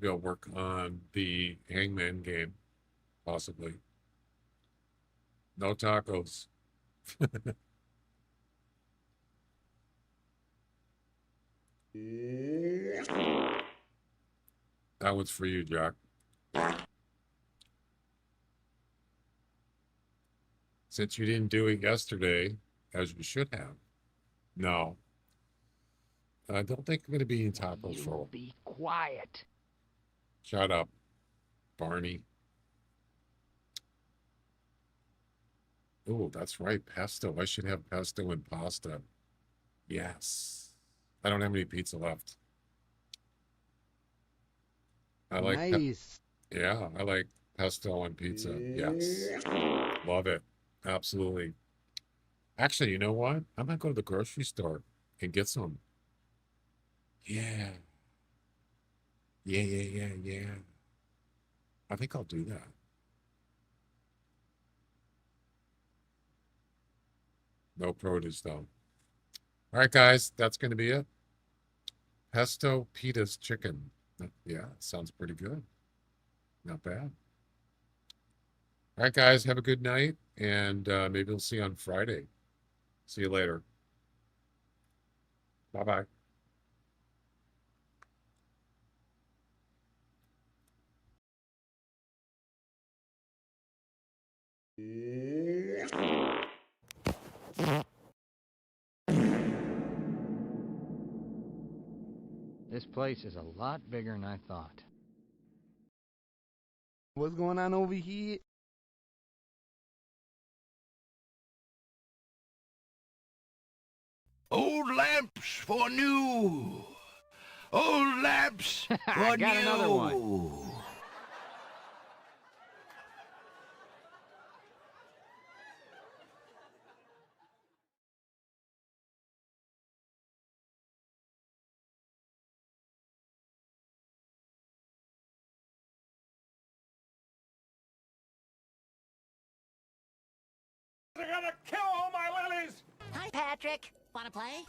[SPEAKER 5] work on the Hangman game, possibly. No tacos. That one's for you, Jack. Since you didn't do it yesterday, as you should have. No. I don't think I'm going to be in tacos for a while.
[SPEAKER 7] Be quiet.
[SPEAKER 5] Shut up, Barney. Oh, that's right. Pesto. I should have pesto and pasta. Yes. I don't have any pizza left. I like
[SPEAKER 4] nice.
[SPEAKER 5] Yeah, I like pesto on pizza. Yes. Love it. Absolutely. Actually, you know what? I might go to the grocery store and get some. Yeah. Yeah. I think I'll do that. No produce, though. All right, guys, that's going to be it. Pesto pitas chicken. Yeah, sounds pretty good. Not bad. All right, guys, have a good night, and maybe we'll see you on Friday. See you later. Bye-bye.
[SPEAKER 7] This place is a lot bigger than I thought.
[SPEAKER 4] What's going on over here?
[SPEAKER 2] Old lamps for new. Old lamps for
[SPEAKER 7] I got
[SPEAKER 2] new.
[SPEAKER 7] another one.
[SPEAKER 10] They're gonna kill all my lilies!
[SPEAKER 8] Hi, Patrick. Wanna play?